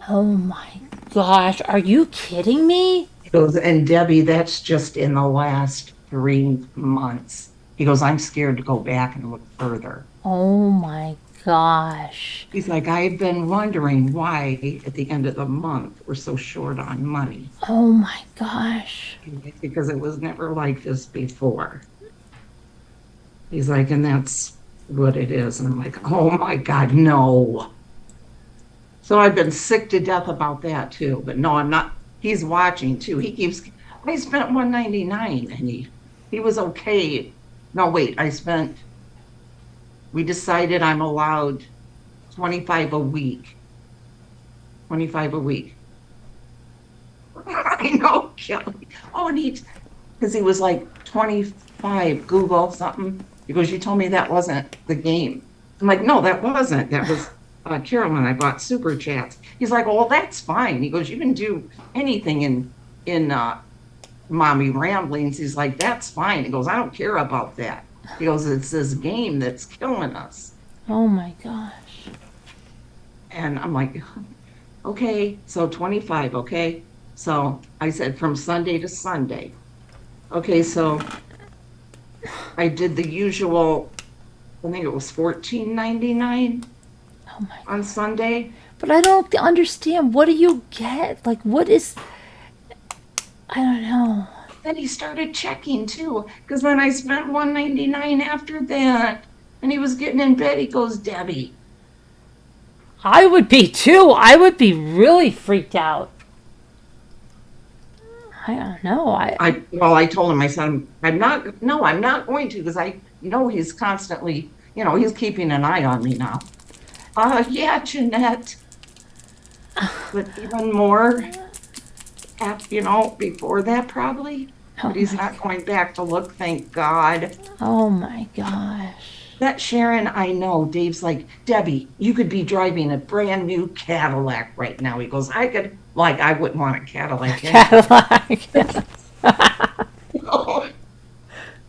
A: Oh my gosh. Are you kidding me?
E: He goes, and Debbie, that's just in the last 3 months. He goes, I'm scared to go back and look further.
A: Oh my gosh.
E: He's like, I've been wondering why at the end of the month we're so short on money.
A: Oh my gosh.
E: Because it was never like this before. He's like, and that's what it is. And I'm like, oh my God, no. So I've been sick to death about that too. But no, I'm not. He's watching too. I spent $199 and he was okay. No, wait, we decided I'm allowed 25 a week. 25 a week. I know, Kelly. Oh, and because he was like 25, Google something. He goes, you told me that wasn't the game. I'm like, no, that wasn't. That was Carolyn. I bought super chats. He's like, well, that's fine. He goes, you can do anything in mommy ramblings. He's like, that's fine. He goes, I don't care about that. He goes, it's this game that's killing us.
A: Oh my gosh.
E: And I'm like, okay, so 25, okay? So I said from Sunday to Sunday. Okay, so I did the usual, I think it was $14.99
A: Oh my.
E: on Sunday.
A: But I don't understand. What do you get? Like, what is. I don't know.
E: Then he started checking too, because then I spent $199 after that. And he was getting in bed. He goes, Debbie.
A: I would be too. I would be really freaked out. I don't know.
E: I told him, I said, I'm not going to, because I know he's constantly, he's keeping an eye on me now. Yeah, Jeanette. But even more, before that probably. But he's not going back to look, thank God.
A: Oh my gosh.
E: That Sharon, I know. Dave's like, Debbie, you could be driving a brand new Cadillac right now. He goes, I wouldn't want a Cadillac.
A: Cadillac.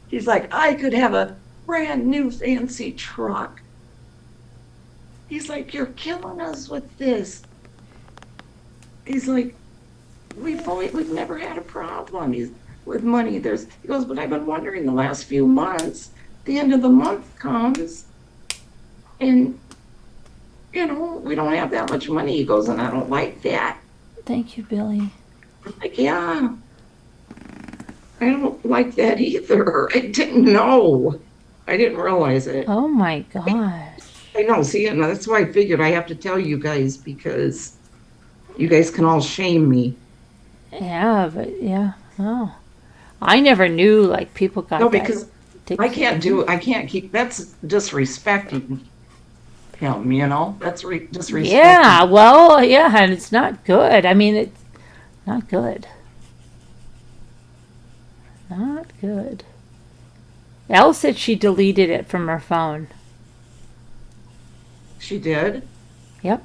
E: He's like, I could have a brand new fancy truck. He's like, you're killing us with this. He's like, we've never had a problem with money. He goes, but I've been wondering the last few months. The end of the month comes, and we don't have that much money. He goes, and I don't like that.
A: Thank you, Billy.
E: I'm like, yeah, I don't like that either. I didn't know. I didn't realize it.
A: Oh my gosh.
E: I know. See, and that's why I figured I have to tell you guys, because you guys can all shame me.
A: Yeah, but yeah. Oh, I never knew like people got.
E: No,
A: that
E: because
A: addicted.
E: I can't keep. That's disrespecting him. That's disrespecting.
A: Yeah, well, yeah, and it's not good. I mean, it's not good. Not good. Elle said she deleted it from her phone.
E: She did.
A: Yep.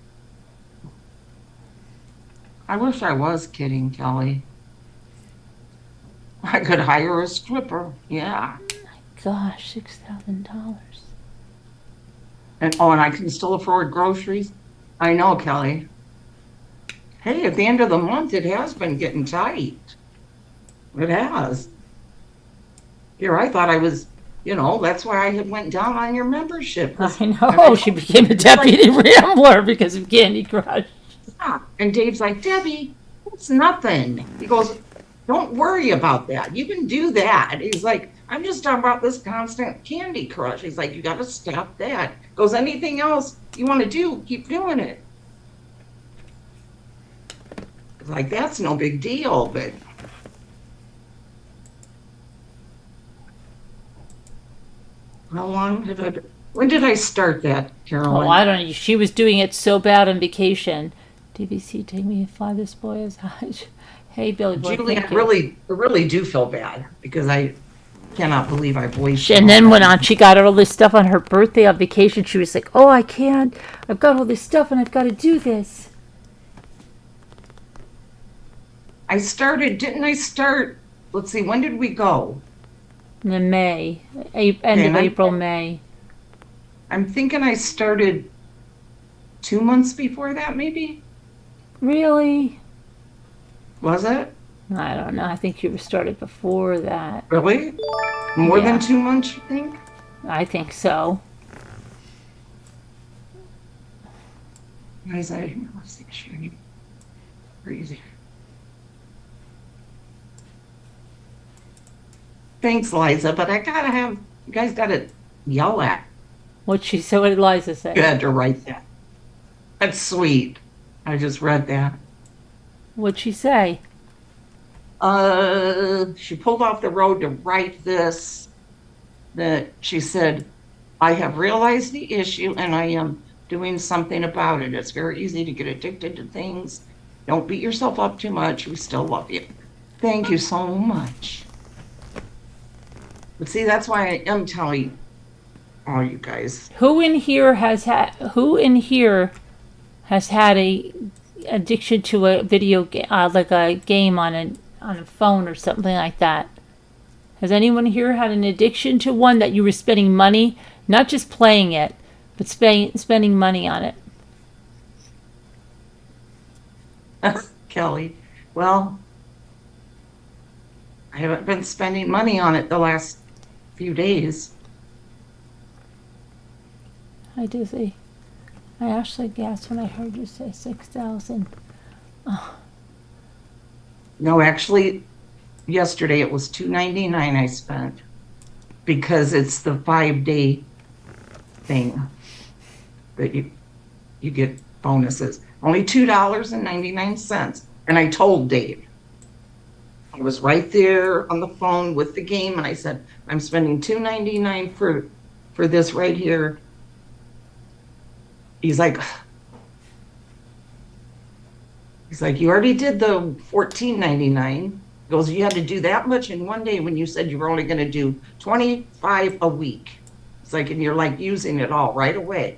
E: I wish I was kidding, Kelly. I could hire a stripper. Yeah.
A: Gosh, $6,000.
E: And oh, and I can still afford groceries. I know, Kelly. Hey, at the end of the month, it has been getting tight. It has. Here, I thought I was, that's why I had went down on your membership.
A: I know. She became a deputy rambler because of Candy Crush.
E: And Dave's like, Debbie, it's nothing. He goes, don't worry about that. You can do that. He's like, I'm just talking about this constant Candy Crush. He's like, you got to stop that. Goes, anything else you want to do, keep doing it. Like, that's no big deal, but when did I start that, Carolyn?
A: Oh, I don't know. She was doing it so bad on vacation. DBC, take me to fly this boy as high. Hey, Billy Boy.
E: Julie, I really do feel bad because I cannot believe I voiced.
A: And then went on, she got all this stuff on her birthday on vacation. She was like, oh, I can't. I've got all this stuff and I've got to do this.
E: Didn't I start? Let's see, when did we go?
A: In May, end of April, May.
E: I'm thinking I started 2 months before that, maybe?
A: Really?
E: Was it?
A: I don't know. I think you started before that.
E: Really? More than 2 months, you think?
A: I think so.
E: Let's see, crazy. Thanks, Liza, but you guys gotta yell at.
A: What did Liza say?
E: You had to write that. That's sweet. I just read that.
A: What'd she say?
E: She pulled off the road to write this. That she said, I have realized the issue and I am doing something about it. It's very easy to get addicted to things. Don't beat yourself up too much. We still love you. Thank you so much. But see, that's why I am telling all you guys.
A: Who in here has had a addiction to a video game, like a game on a phone or something like that? Has anyone here had an addiction to one that you were spending money, not just playing it, but spending money on it?
E: Kelly, well, I haven't been spending money on it the last few days.
A: Hi, Dizzy. I actually gasped when I heard you say 6,000. Oh.
E: No, actually, yesterday it was $2.99 I spent because it's the 5-day thing that you get bonuses. Only $2.99. And I told Dave. I was right there on the phone with the game and I said, I'm spending $2.99 for this right here. He's like, you already did the $14.99. He goes, you had to do that much in one day when you said you were only going to do 25 a week. It's like, and you're like using it all right away.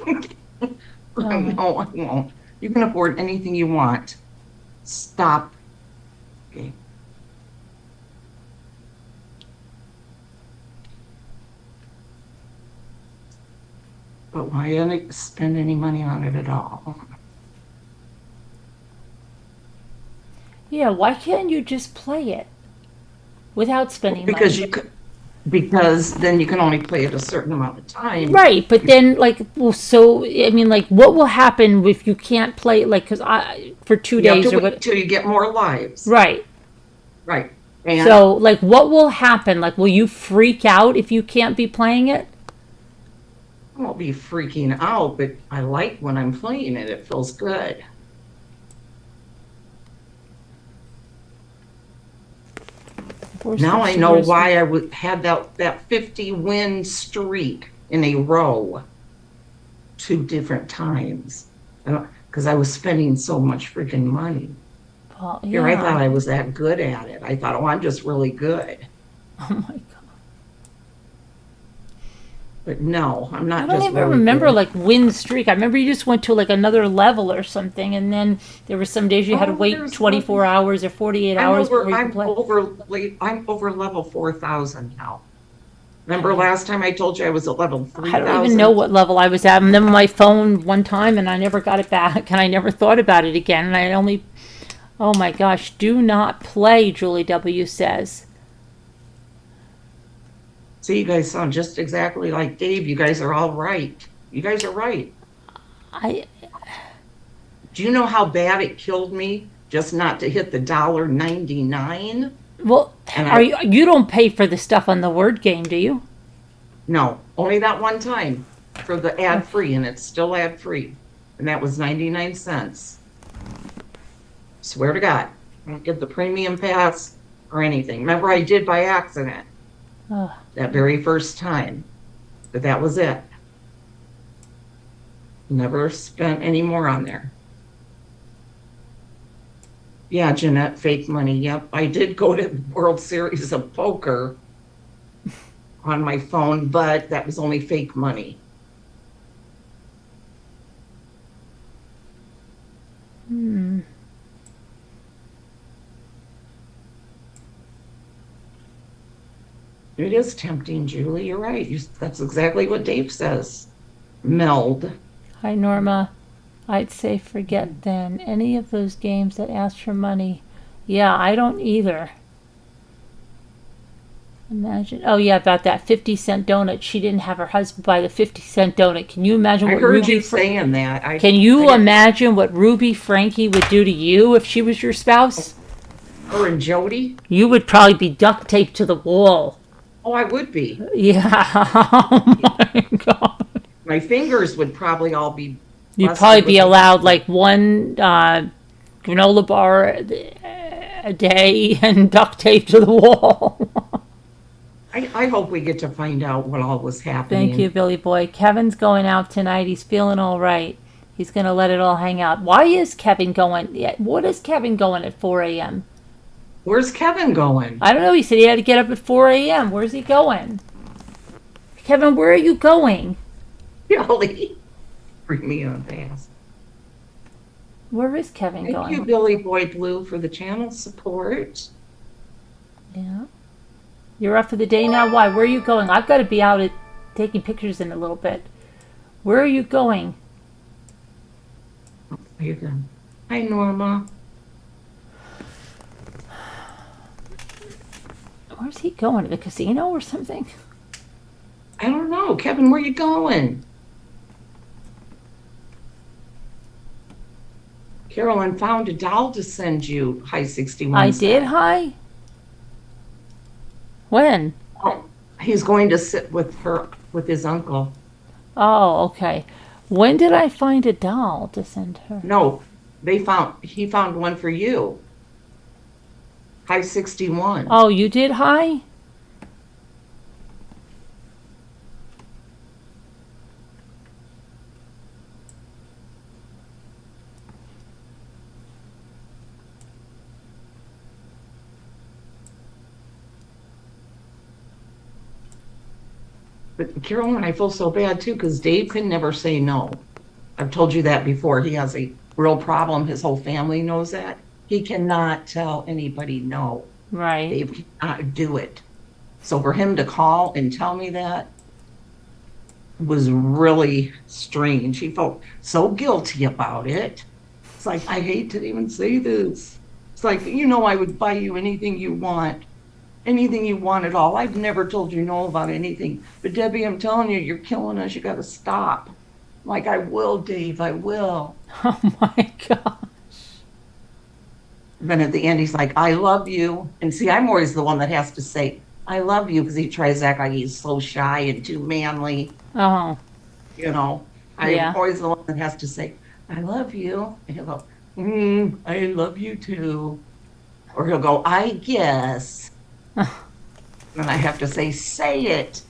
E: No, I won't. You can afford anything you want. Stop. Okay. But why didn't spend any money on it at all?
A: Yeah, why can't you just play it without spending money?
E: Because then you can only play it a certain amount of time.
A: Right, but then what will happen if you can't play for 2 days or what?
E: Till you get more lives.
A: Right.
E: Right. And
A: so, what will happen? Will you freak out if you can't be playing it?
E: I won't be freaking out, but I like when I'm playing it. It feels good. Now I know why I had that 50-win streak in a row 2 different times. Because I was spending so much freaking money.
A: Well, yeah.
E: Here, I thought I was that good at it. I thought, I'm just really good.
A: Oh, my God.
E: But no, I'm not
A: I don't
E: just
A: even
E: really
A: remember
E: good.
A: like win streak. I remember you just went to like another level or something, and then there were some days you had to
E: Oh,
A: wait
E: there's
A: 24 hours or 48 hours before you could play.
E: I'm over level 4,000 now. Remember last time I told you I was at level
A: I don't even know
E: 3,000?
A: what level I was at. And then my phone one time, and I never got it back, and I never thought about it again. And I only, oh my gosh, do not play, Julie W. says.
E: See, you guys sound just exactly like Dave. You guys are all right. You guys are right.
A: I,
E: Do you know how bad it killed me just not to hit the $1.99?
A: well,
E: And
A: are you don't pay for the stuff on the word game, do you?
E: no, only that one time for the ad free, and it's still ad free. And that was 99 cents. Swear to God, I don't get the premium pass or anything. Remember, I did by accident
A: Oh,
E: that very first time, but that was it. Never spent any more on there. Yeah, Jeanette, fake money. Yep, I did go to the World Series of Poker on my phone, but that was only fake money.
A: hmm.
E: It is tempting, Julie. You're right. That's exactly what Dave says. Meld.
A: Hi, Norma. I'd say forget then. Any of those games that ask for money. Yeah, I don't either. Imagine. Oh, yeah, about that 50-cent donut. She didn't have her husband buy the 50-cent donut. Can you imagine
E: I
A: what
E: heard
A: Ruby
E: you saying that.
A: Can
E: I
A: you
E: didn't-
A: imagine what Ruby Franke would do to you if she was your spouse?
E: Her and Jody?
A: You would probably be duct taped to the wall.
E: Oh, I would be.
A: Yeah. Oh my God.
E: My fingers would probably all be.
A: You'd
E: busted
A: probably
E: with
A: be
E: the-
A: allowed like one granola bar a day and duct tape to the wall.
E: I hope we get to find out what all was happening.
A: Thank you, Billy Boy. Kevin's going out tonight. He's feeling all right. He's going to let it all hang out. Why is Kevin going? What is Kevin going at 4 a.m.?
E: Where's Kevin going?
A: I don't know. He said he had to get up at 4 a.m. Where's he going? Kevin, where are you going?
E: Billy. Bring me on fast.
A: Where is Kevin
E: Thank
A: going?
E: you, Billy Boy Blue, for the channel support.
A: Yeah. You're up for the day now? Why? Where are you going? I've got to be out taking pictures in a little bit. Where are you going?
E: Here you go. Hi, Norma.
A: Where's he going? To the casino or something?
E: I don't know. Kevin, where you going? Carolyn found a doll to send you. Hi, 61.
A: I did, hi? When?
E: Oh, he's going to sit with his uncle.
A: Oh, okay. When did I find a doll to send her?
E: No, he found one for you. Hi, 61.
A: Oh, you did, hi?
E: But Carolyn, I feel so bad too because Dave can never say no. I've told you that before. He has a real problem. His whole family knows that. He cannot tell anybody no.
A: Right.
E: Dave cannot do it. So for him to call and tell me that was really strange. He felt so guilty about it. It's like, I hate to even say this. It's like, I would buy you anything you want. Anything you want at all. I've never told you no about anything. But Debbie, I'm telling you, you're killing us. You got to stop. I'm like, I will, Dave, I will.
A: Oh my God.
E: Then at the end, he's like, I love you. And see, I'm always the one that has to say, I love you, because he tries to act like he's so shy and too manly.
A: Oh,
E: I'm
A: Yeah.
E: always the one that has to say, I love you. And he'll go, I love you too. Or he'll go, I guess. And I have to say it.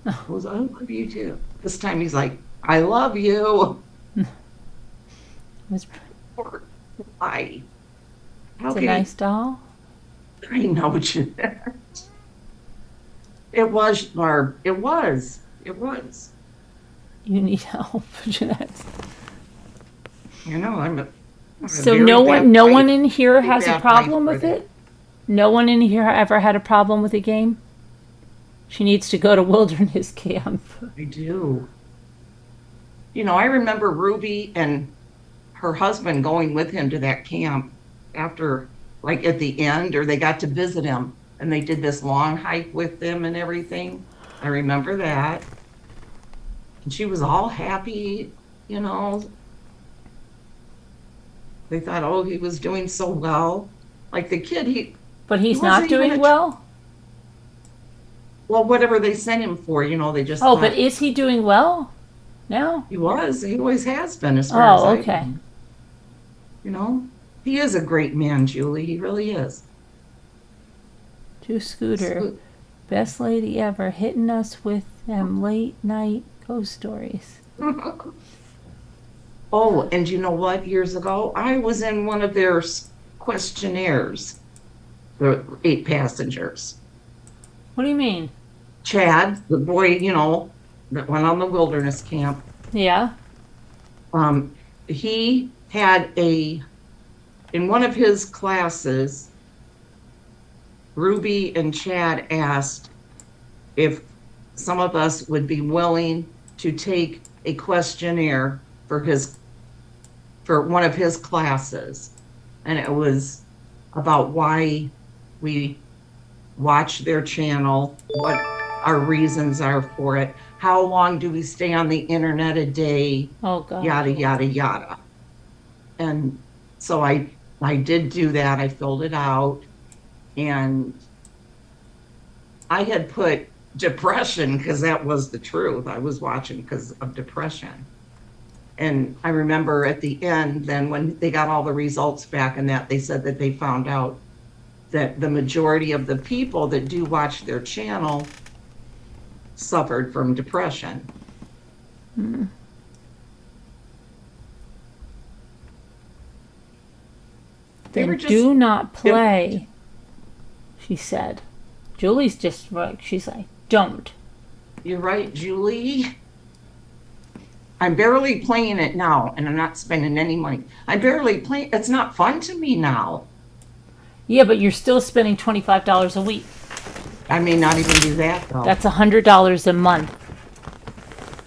E: He goes, I love you too. This time he's like, I love you.
A: it's
E: Why? How
A: a
E: can
A: nice doll.
E: I know, Jeanette. It was, Barb. It was. It was.
A: You need help. That's-
E: You know, I'm a
A: So
E: very
A: no
E: bad
A: one
E: fight-
A: in here
E: very
A: has a
E: bad
A: problem
E: fight
A: with
E: for that.
A: it? No one in here ever had a problem with the game? She needs to go to wilderness camp.
E: I do. You know, I remember Ruby and her husband going with him to that camp after, like at the end, or they got to visit him and they did this long hike with them and everything. I remember that. And she was all happy, you know. They thought, oh, he was doing so well. Like the kid,
A: But he's
E: He wasn't
A: not doing
E: even a-
A: well?
E: well, whatever they sent him for, you know, they just
A: Oh,
E: thought
A: but is he doing well now?
E: he always has been as far as
A: Oh,
E: I
A: okay.
E: know. You know, he is a great man, Julie. He really is.
A: To Scooter. Best lady ever, hitting us with them late night ghost stories.
E: Oh, and you know what? Years ago, I was in one of their questionnaires, the 8 passengers.
A: What do you mean?
E: Chad, the boy, you know, that went on the wilderness camp,
A: Yeah?
E: he had in one of his classes, Ruby and Chad asked if some of us would be willing to take a questionnaire for one of his classes. And it was about why we watch their channel, what our reasons are for it, how long do we stay on the internet a day,
A: Oh, God.
E: yada, yada, yada. And so I did do that. I filled it out. And I had put depression because that was the truth. I was watching because of depression. And I remember at the end, then when they got all the results back and that, they said that they found out that the majority of the people that do watch their channel suffered from depression. They
A: Then
E: were just-
A: do not play, she said. Julie's just like, she's like, don't.
E: You're right, Julie. I'm barely playing it now, and I'm not spending any money. I'm barely playing. It's not fun to me now.
A: Yeah, but you're still spending $25 a week.
E: I may not even do that though.
A: That's $100 a month.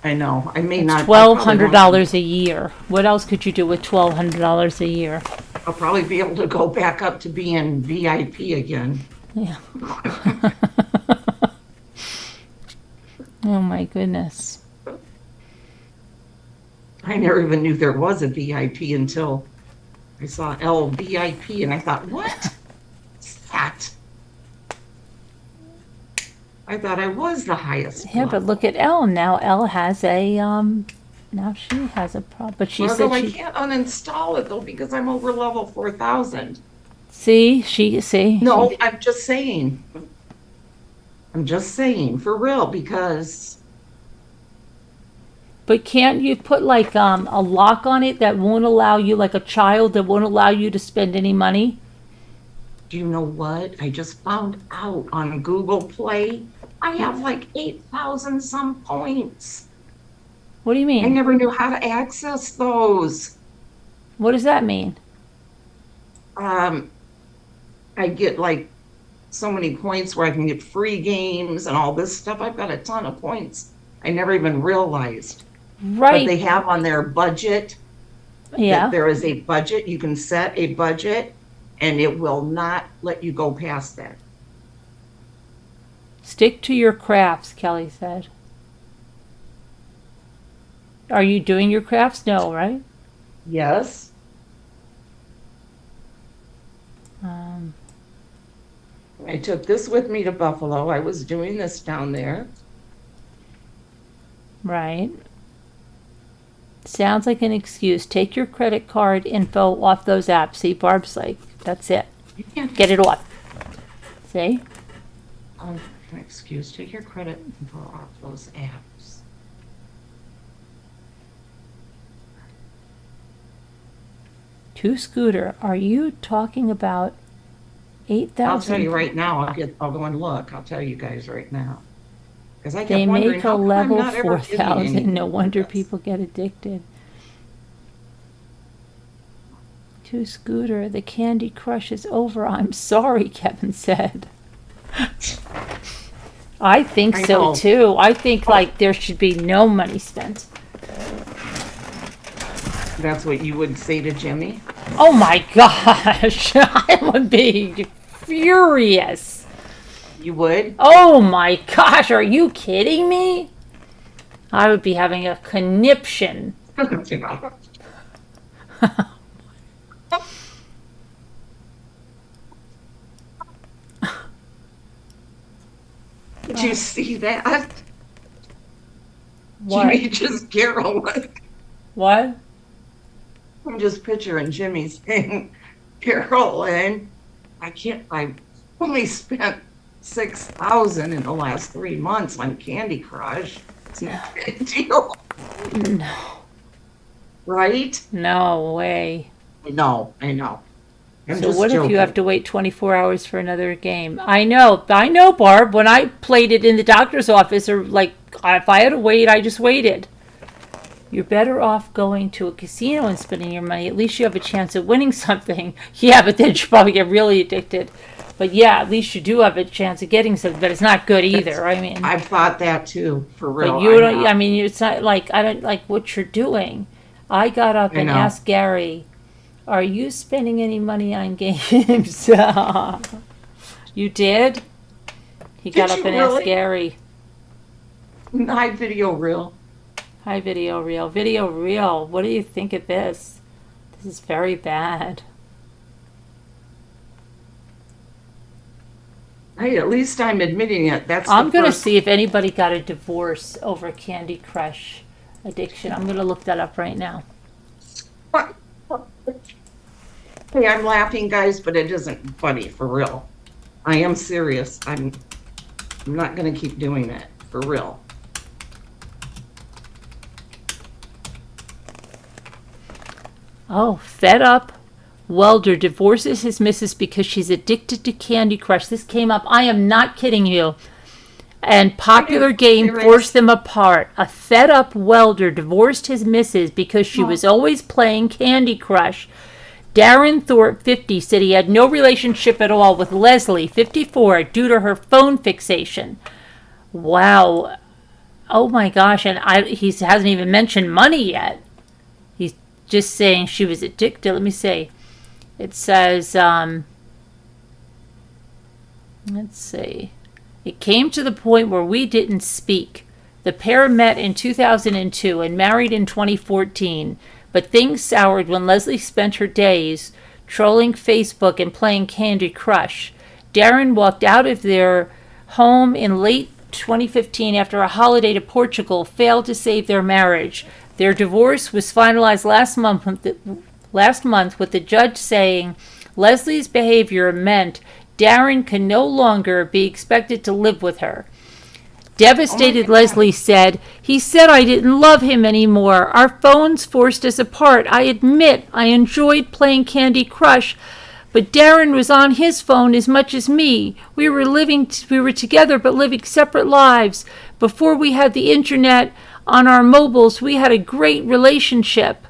E: I know. I may not.
A: $1,200 a year. What else could you do with $1,200 a year?
E: I'll probably be able to go back up to being VIP again.
A: Yeah. Oh my goodness.
E: I never even knew there was a VIP until I saw LVIP, and I thought, what is that? I thought I was the highest.
A: Yeah, but look at Elle now. Elle has a now she has a problem. But she
E: Although I
A: said she
E: can't uninstall it though because I'm over level 4,000.
A: see.
E: No, I'm just saying. I'm just saying for real because
A: But can't you put like a lock on it that won't allow you, like a child that won't allow you to spend any money?
E: do you know what? I just found out on Google Play I have like 8,000 some points.
A: What do you
E: I
A: mean?
E: never knew how to access those.
A: What does that mean?
E: I get like so many points where I can get free games and all this stuff. I've got a ton of points. I never even realized. But they
A: Right.
E: have on their budget
A: Yeah.
E: that there is a budget. You can set a budget and it will not let you go past that.
A: Stick to your crafts, Kelly said. Are you doing your crafts? No, right?
E: Yes. I took this with me to Buffalo. I was doing this down there.
A: Right. Sounds like an excuse. Take your credit card info off those apps. See, Barb's like, that's it.
E: You can't
A: Get it off. See?
E: excuse. Take your credit info off those apps.
A: To Scooter, are you talking about 8,000?
E: I'll tell you right now. I'll go and look. I'll tell you guys right now. Because I
A: They
E: kept wondering,
A: make a
E: how come I'm
A: level
E: not ever getting
A: 4,000.
E: anything
A: No
E: like
A: wonder
E: this?
A: people get addicted. To Scooter, the Candy Crush is over. I'm sorry, Kevin said. I think
E: I
A: so
E: know.
A: too. I think like there should be no money spent.
E: That's what you would say to Jimmy?
A: Oh my gosh, I would be furious.
E: You would?
A: Oh my gosh, are you kidding me? I would be having a conniption.
E: Did you see that?
A: What?
E: Jimmy just Carolyn.
A: What?
E: I'm just picturing Jimmy saying, Carolyn, I only spent 6,000 in the last 3 months on Candy Crush. It's no big deal,
A: No,
E: right?
A: no way.
E: I know. I'm
A: So
E: just
A: what if
E: joking.
A: you have to wait 24 hours for another game? I know, Barb. When I played it in the doctor's office, or like if I had to wait, I just waited. You're better off going to a casino and spending your money. At least you have a chance of winning something. Yeah, but then you probably get really addicted. But yeah, at least you do have a chance of getting something. But it's not good either. I mean,
E: I've thought that too, for real.
A: but you don't. I mean, it's not like I don't like what you're doing. I got up
E: I
A: and
E: know.
A: asked Gary, "Are you spending any money on games?" You did? He got
E: Did
A: up
E: you
A: and
E: really?
A: asked Gary.
E: Hi, video reel.
A: Hi, Video Reel. Video Reel, what do you think of this? This is very bad.
E: Hey, at least I'm admitting it. That's
A: I'm
E: the
A: going to
E: first.
A: see if anybody got a divorce over Candy Crush addiction. I'm going to look that up right now.
E: Hey, I'm laughing, guys, but it isn't funny, for real. I am serious. I'm not going to keep doing it, for real.
A: Oh, fed up. Welder divorces his missus because she's addicted to Candy Crush. This came up. I am not kidding you. And popular game
E: serious?
A: forced them apart. A fed up welder divorced his missus because she was always playing Candy Crush. Darren Thorpe, 50, said he had no relationship at all with Leslie, 54, due to her phone fixation. Wow. Oh my gosh. And he hasn't even mentioned money yet. He's just saying she was addicted. Let me see. It says, let's see. It came to the point where we didn't speak. The pair met in 2002 and married in 2014, but things soured when Leslie spent her days trolling Facebook and playing Candy Crush. Darren walked out of their home in late 2015 after a holiday to Portugal failed to save their marriage. Their divorce was finalized last month with the judge saying Leslie's behavior meant Darren can no longer be expected to live with her. Devastated, Leslie said, "He said I didn't love him anymore. Our phones forced us apart. I admit I enjoyed playing Candy Crush, but Darren was on his phone as much as me. We were together but living separate lives. Before we had the internet on our mobiles, we had a great relationship.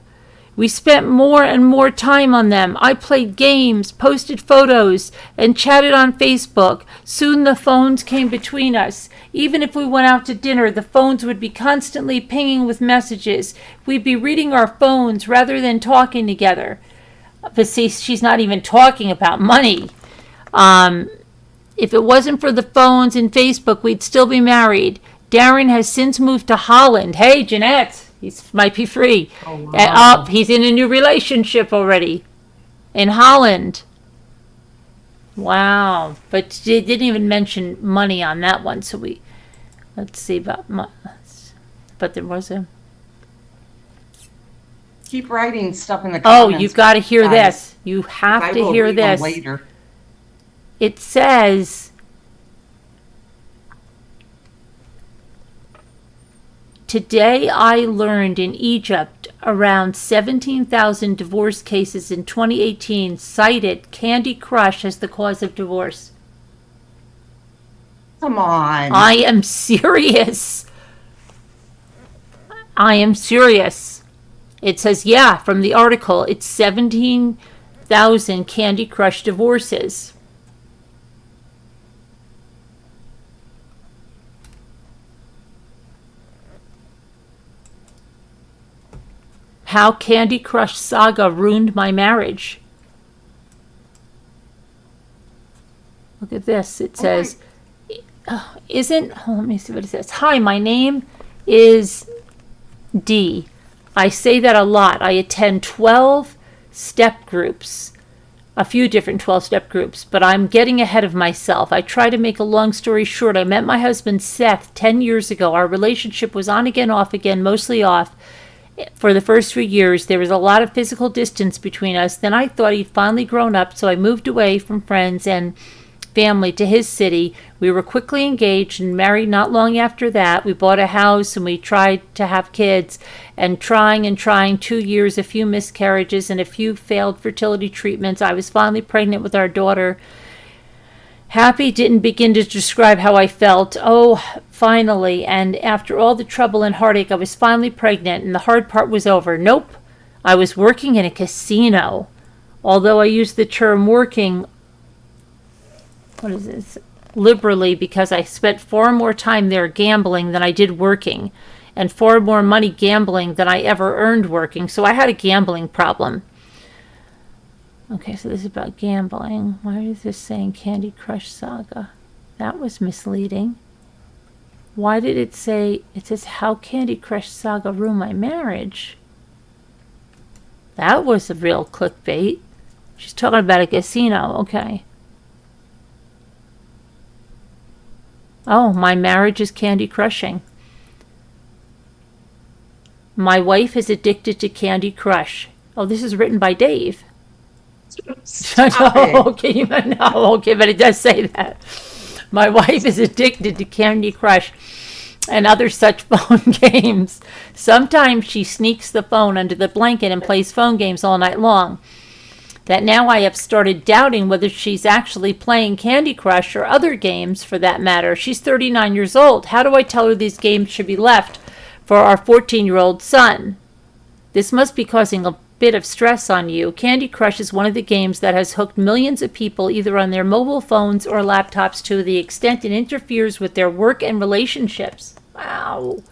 A: We spent more and more time on them. I played games, posted photos, and chatted on Facebook. Soon the phones came between us. Even if we went out to dinner, the phones would be constantly pinging with messages. We'd be reading our phones rather than talking together." But see, she's not even talking about money. If it wasn't for the phones and Facebook, we'd still be married. Darren has since moved to Holland. Hey, Jeanette, he might be free.
E: Oh, wow.
A: He's in a new relationship already in Holland. Wow. But she didn't even mention money on that one. So let's see about but there was a.
E: Keep writing stuff in the
A: Oh,
E: comments.
A: you've got to hear
E: guys.
A: this. You have
E: I
A: to
E: will
A: hear
E: read them
A: this.
E: later.
A: It says, today I learned in Egypt around 17,000 divorce cases in 2018 cited Candy Crush as the cause of divorce.
E: Come on.
A: I am serious. I am serious. It says, yeah, from the article, it's 17,000 Candy Crush divorces. How Candy Crush Saga ruined my marriage. Look at this. It says, let me see what it says. Hi, my name is D. I say that a lot. I attend 12 step groups, a few different 12-step groups, but I'm getting ahead of myself. I try to make a long story short. I met my husband Seth 10 years ago. Our relationship was on again, off again, mostly off. For the first 3 years, there was a lot of physical distance between us. Then I thought he'd finally grown up, so I moved away from friends and family to his city. We were quickly engaged and married not long after that. We bought a house and we tried to have kids, and trying 2 years, a few miscarriages and a few failed fertility treatments. I was finally pregnant with our daughter. Happy didn't begin to describe how I felt. Oh, finally, and after all the trouble and heartache, I was finally pregnant, and the hard part was over. Nope, I was working in a casino. Although I use the term working, liberally, because I spent far more time there gambling than I did working, and far more money gambling than I ever earned working, so I had a gambling problem. Okay, so this is about gambling. Why is this saying Candy Crush Saga? That was misleading. Why did it say, it says how Candy Crush Saga ruined my marriage? That was a real clickbait. She's talking about a casino. Okay. Oh, my marriage is candy crushing. My wife is addicted to Candy Crush. Oh, this is written by Dave. Okay, but it does say that. My wife is addicted to Candy Crush and other such phone games. Sometimes she sneaks the phone under the blanket and plays phone games all night long. That now I have started doubting whether she's actually playing Candy Crush or other games for that matter. She's 39 years old. How do I tell her these games should be left for our 14-year-old son? This must be causing a bit of stress on you. Candy Crush is one of the games that has hooked millions of people either on their mobile phones or laptops to the extent it interferes with their work and relationships. Wow.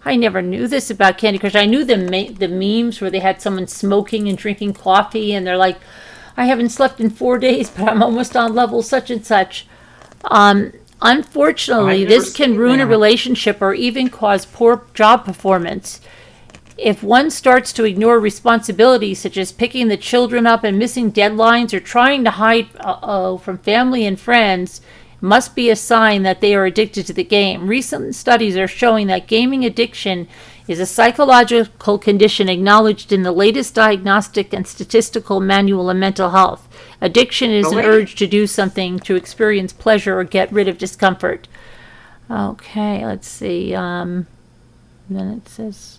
A: I never knew this about Candy Crush. I knew the memes where they had someone smoking and drinking coffee and they're like, I haven't slept in 4 days, but I'm almost on level such and such. Unfortunately, this can ruin a relationship or even cause poor job performance. If one starts to ignore responsibilities such as picking the children up and missing deadlines or trying to hide from family and friends, it must be a sign that they are addicted to the game. Recent studies are showing that gaming addiction is a psychological condition acknowledged in the latest diagnostic and statistical manual of mental health. Addiction is an urge to do something, to experience pleasure or get rid of discomfort. Okay, let's see. Then it says,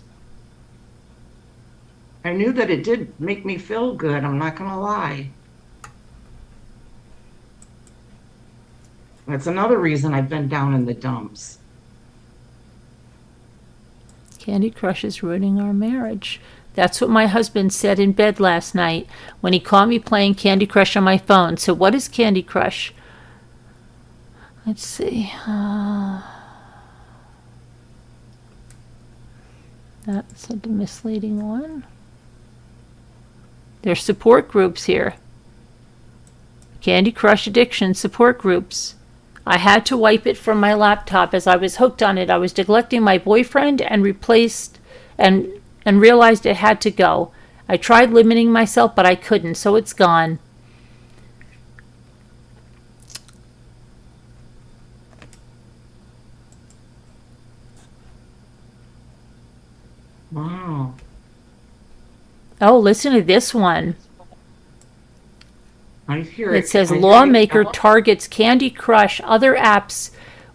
E: I knew that it did make me feel good. I'm not going to lie. That's another reason I've been down in the dumps.
A: Candy Crush is ruining our marriage. That's what my husband said in bed last night when he caught me playing Candy Crush on my phone. So what is Candy Crush? Let's see. That's a misleading one. There's support groups here. Candy Crush addiction support groups. I had to wipe it from my laptop as I was hooked on it. I was neglecting my boyfriend and realized it had to go. I tried limiting myself, but I couldn't, so it's gone.
E: Wow.
A: Oh, listen to this one.
E: I hear
A: It says lawmaker targets Candy Crush, other apps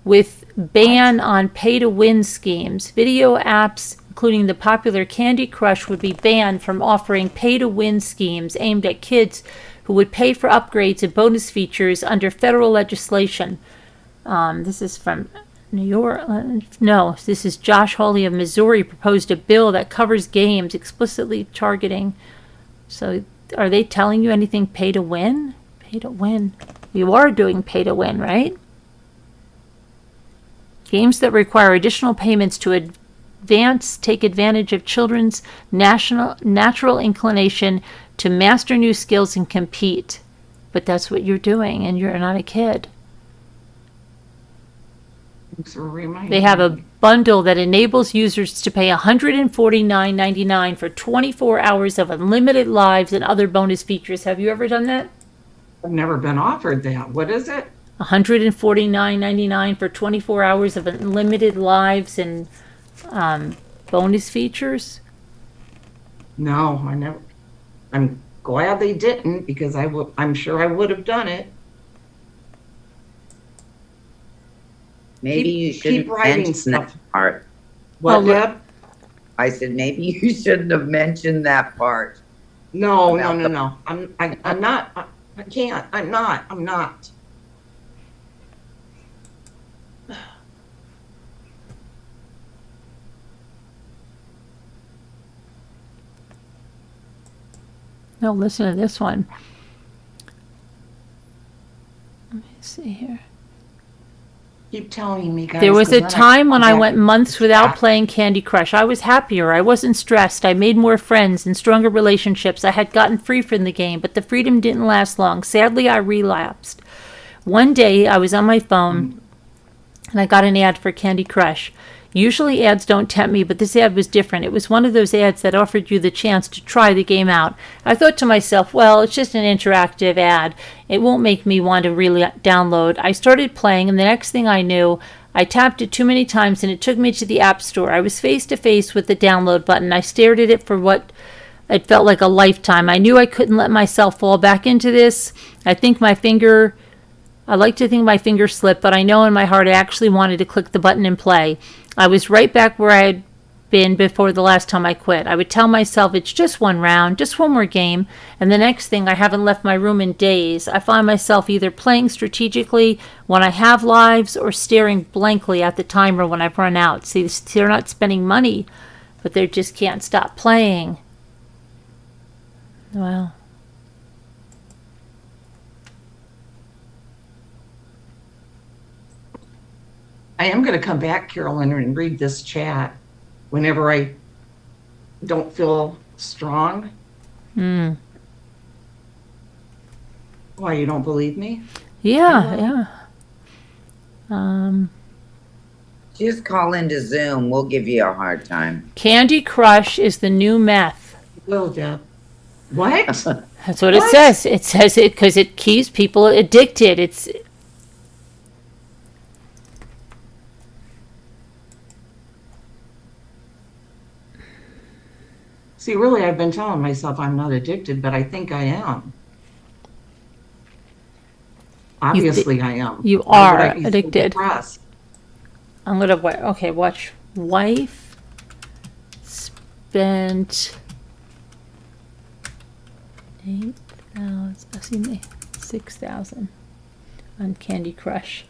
A: with ban on pay-to-win schemes. Video apps, including the popular Candy Crush, would be banned from offering pay-to-win schemes aimed at kids who would pay for upgrades and bonus features under federal legislation. This is from New York. No, this is Josh Hawley of Missouri proposed a bill that covers games explicitly targeting. So are they telling you anything pay to win? Pay to win. You are doing pay to win, right? Games that require additional payments to take advantage of children's natural inclination to master new skills and compete. But that's what you're doing, and you're not a kid.
E: Thanks for reminding
A: They have a
E: me.
A: bundle that enables users to pay $149.99 for 24 hours of unlimited lives and other bonus features. Have you ever done that?
E: I've never been offered that. What is it?
A: $149.99 for 24 hours of unlimited lives and bonus features.
E: No, I never. I'm glad they didn't because I'm sure I would have done it.
F: Maybe you shouldn't
E: keep writing
F: mention that
E: stuff.
F: part.
E: What,
A: look-
E: Deb?
F: I said, maybe you shouldn't have mentioned that part.
E: No,
F: About
E: no, no, no. I'm not. I can't. I'm not.
A: No, listen to this one. Let me see here.
E: Keep telling me, guys.
A: There was
E: 'cause
A: a
E: then
A: time when I
E: come
A: went
E: back
A: months
E: and
A: without
E: chat.
A: playing Candy Crush. I was happier. I wasn't stressed. I made more friends and stronger relationships. I had gotten free from the game, but the freedom didn't last long. Sadly, I relapsed. One day, I was on my phone and I got an ad for Candy Crush. Usually ads don't tempt me, but this ad was different. It was one of those ads that offered you the chance to try the game out. I thought to myself, well, it's just an interactive ad. It won't make me want to really download. I started playing, and the next thing I knew, I tapped it too many times and it took me to the App Store. I was face to face with the download button. I stared at it for what it felt like a lifetime. I knew I couldn't let myself fall back into this. I like to think my finger slipped, but I know in my heart I actually wanted to click the button and play. I was right back where I had been before the last time I quit. I would tell myself it's just one round, just one more game, and the next thing I haven't left my room in days. I find myself either playing strategically when I have lives or staring blankly at the timer when I've run out. See, they're not spending money, but they just can't stop playing. Well.
E: I am going to come back, Carolyn, and read this chat whenever I don't feel strong.
A: Mm.
E: Why, you don't believe me?
A: Yeah.
F: Just call into Zoom. We'll give you a hard time.
A: Candy Crush is the new meth.
E: Will, Deb. What?
A: That's what it
E: What?
A: says. It says it because it keeps people addicted. It's
E: See, really, I've been telling myself I'm not addicted, but I think I am. Obviously, I am.
A: you
E: Why would
A: are
E: I be so
A: addicted.
E: depressed?
A: I'm gonna watch. Wife spent 6,000 on Candy Crush.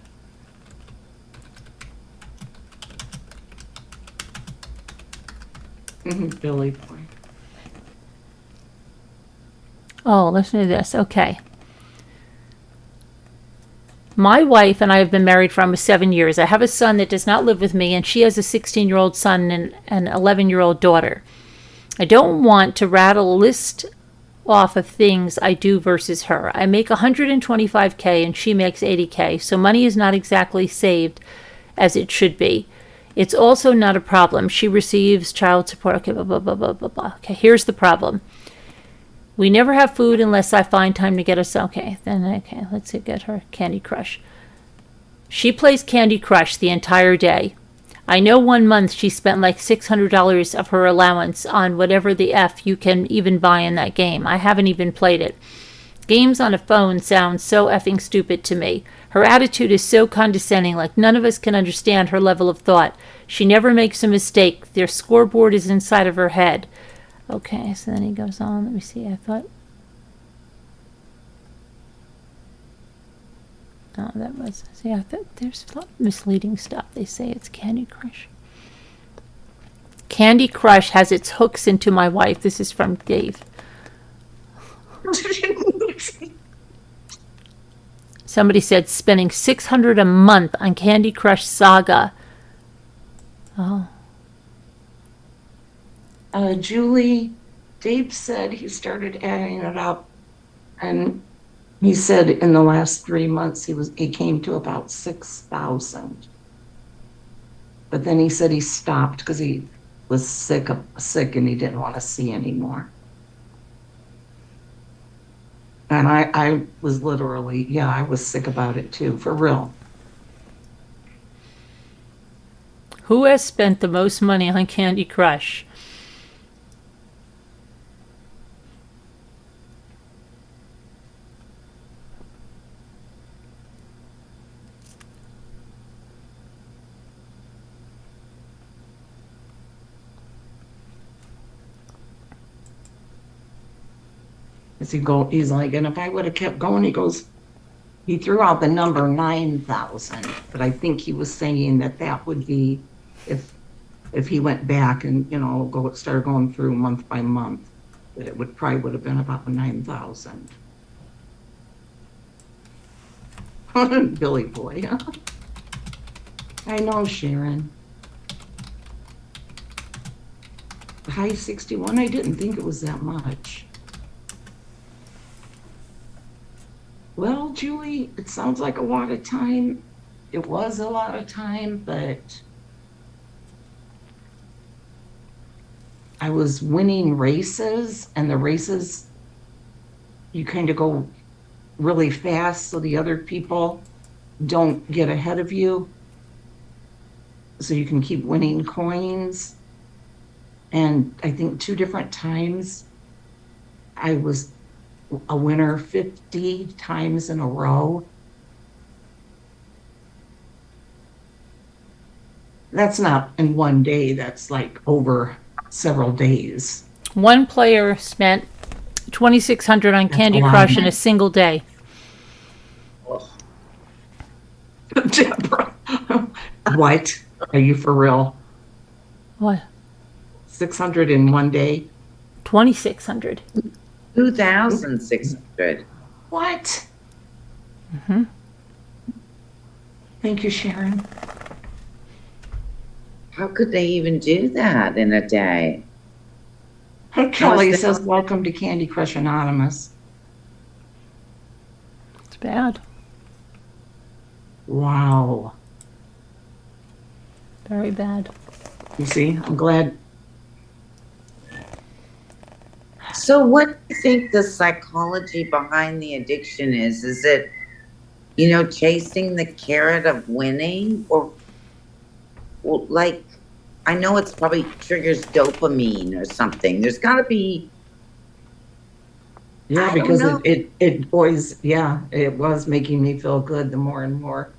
E: Billy boy.
A: Oh, listen to this. Okay. My wife and I have been married for almost 7 years. I have a son that does not live with me, and she has a 16-year-old son and an 11-year-old daughter. I don't want to rattle a list off of things I do versus her. I make $125K and she makes $80K, so money is not exactly saved as it should be. It's also not a problem. She receives child support. Okay, blah, blah, blah, blah, blah, blah. Okay, here's the problem. We never have food unless I find time to get us. Okay, let's get her Candy Crush. She plays Candy Crush the entire day. I know 1 month she spent like $600 of her allowance on whatever the F you can even buy in that game. I haven't even played it. Games on a phone sound so effing stupid to me. Her attitude is so condescending, like none of us can understand her level of thought. She never makes a mistake. Their scoreboard is inside of her head. Okay, so then he goes on. Let me see. I thought. No, that was, yeah, there's a lot of misleading stuff. They say it's Candy Crush. Candy Crush has its hooks into my wife. This is from Dave. Somebody said spending $600 a month on Candy Crush Saga. Oh.
E: Julie, Dave said he started adding it up, and he said in the last 3 months he came to about 6,000. But then he said he stopped because he was sick and he didn't want to see anymore. And I was literally, I was sick about it too, for real.
A: Who has spent the most money on Candy Crush?
E: He's like, and if I would have kept going, he threw out the number 9,000, but I think he was saying that would be if he went back and, started going through month by month, that it would have been about 9,000. Billy boy, huh? I know, Sharon. High 61, I didn't think it was that much. Well, Julie, it sounds like a lot of time. It was a lot of time, but I was winning races, and the races, you kind of go really fast so the other people don't get ahead of you. So you can keep winning coins. And I think 2 different times I was a winner 50 times in a row. That's not in one day, that's like over several days.
A: One player spent $2,600 on Candy Crush in a single day.
E: Deborah, what? Are you for real?
A: What?
E: 600 in one day?
A: 2,600.
F: 2,600.
E: What?
A: Mm-hmm.
E: Thank you, Sharon.
F: How could they even do that in a day?
E: Kelly says, welcome to Candy Crush Anonymous.
A: It's bad.
E: Wow.
A: Very bad.
E: You see, I'm glad.
F: So what do you think the psychology behind the addiction is? Is it, chasing the carrot of winning? Or, well, like, I know it's probably triggers dopamine or something. There's got to be.
E: Yeah, because it was making me feel good the more and more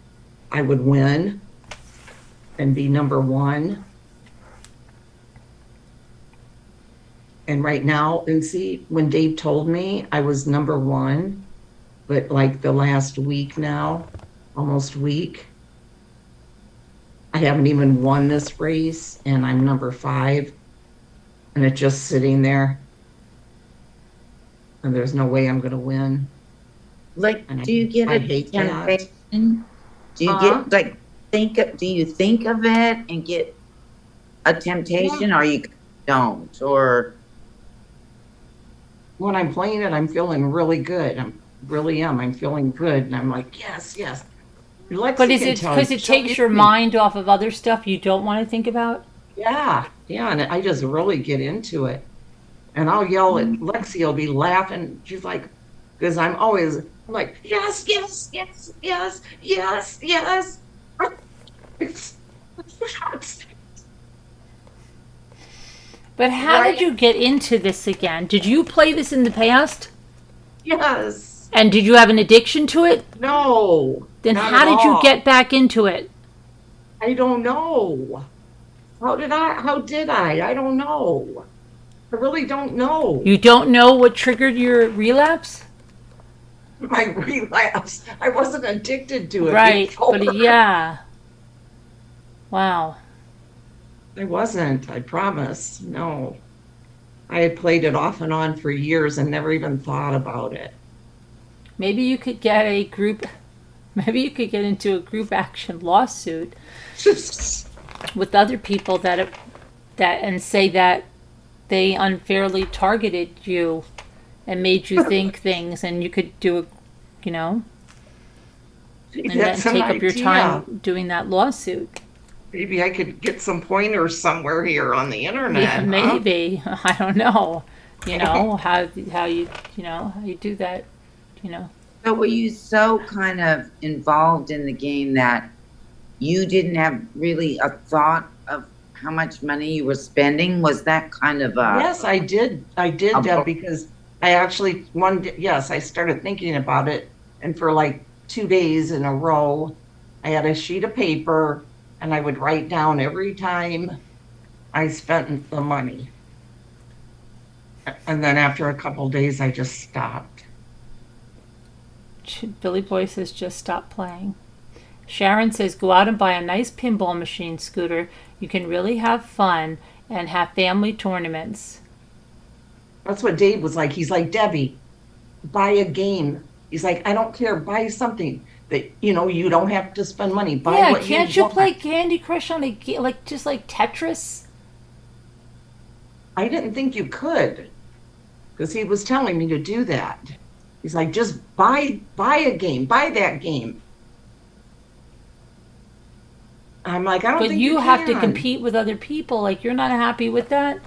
E: I would win and be number one. And right now, and see, when Dave told me I was number one, but like the last week now, almost week, I haven't even won this race and I'm number 5 and it's just sitting there and there's no way I'm going to win.
F: Like,
E: And
F: do you get
E: I
F: a
E: hate that.
F: temptation? Do you get, like, do you think of it and get a temptation, or you don't? Or
E: When I'm playing it, I'm feeling really good. I'm feeling good. And I'm like, yes.
A: But is it because it takes your mind off of other stuff you don't want to think about?
E: Yeah. And I just really get into it. And I'll yell at Lexi, will be laughing. She's like, because I'm like, yes.
A: But how did you get into this again? Did you play this in the past?
E: Yes.
A: And did you have an addiction to it?
E: No.
A: Then how did you get back into it?
E: I don't know. How did I? I don't know. I really don't know.
A: You don't know what triggered your relapse?
E: my relapse. I wasn't addicted to it
A: Right,
E: before.
A: but yeah. Wow.
E: I wasn't, I promise. No. I had played it off and on for years and never even thought about it.
A: Maybe you could get a group, maybe you could get into a group action lawsuit with other people and say that they unfairly targeted you and made you think things, and you could do a, you know, and then
E: That's an
A: take up your
E: idea.
A: time doing that lawsuit.
E: Maybe I could get some pointers somewhere here on the internet.
A: Yeah,
E: huh?
A: maybe. I don't know. You know, how you know, how you do that, you know.
F: So were you so kind of involved in the game that you didn't have really a thought of how much money you were spending? Was that kind of a...
E: Yes, I did. I did, Deb, because I actually yes, I started thinking about it, and for like 2 days in a row, I had a sheet of paper and I would write down every time I spent the money. And then after a couple days, I just stopped.
A: Billy Boy says just stop playing. Sharon says go out and buy a nice pinball machine, Scooter. You can really have fun and have family tournaments.
E: That's what Dave was like. He's like, Debbie, buy a game. He's like, I don't care, buy something that, you know, you don't have to spend money. Buy
A: Yeah,
E: what
A: can't
E: you
A: you play
E: want.
A: Candy Crush on a like just like Tetris?
E: I didn't think you could, because he was telling me to do that. He's like, just buy a game, buy that game. I'm like, I don't
A: But
E: think
A: you
E: you
A: have to
E: can.
A: compete with other people. Like you're not happy with that.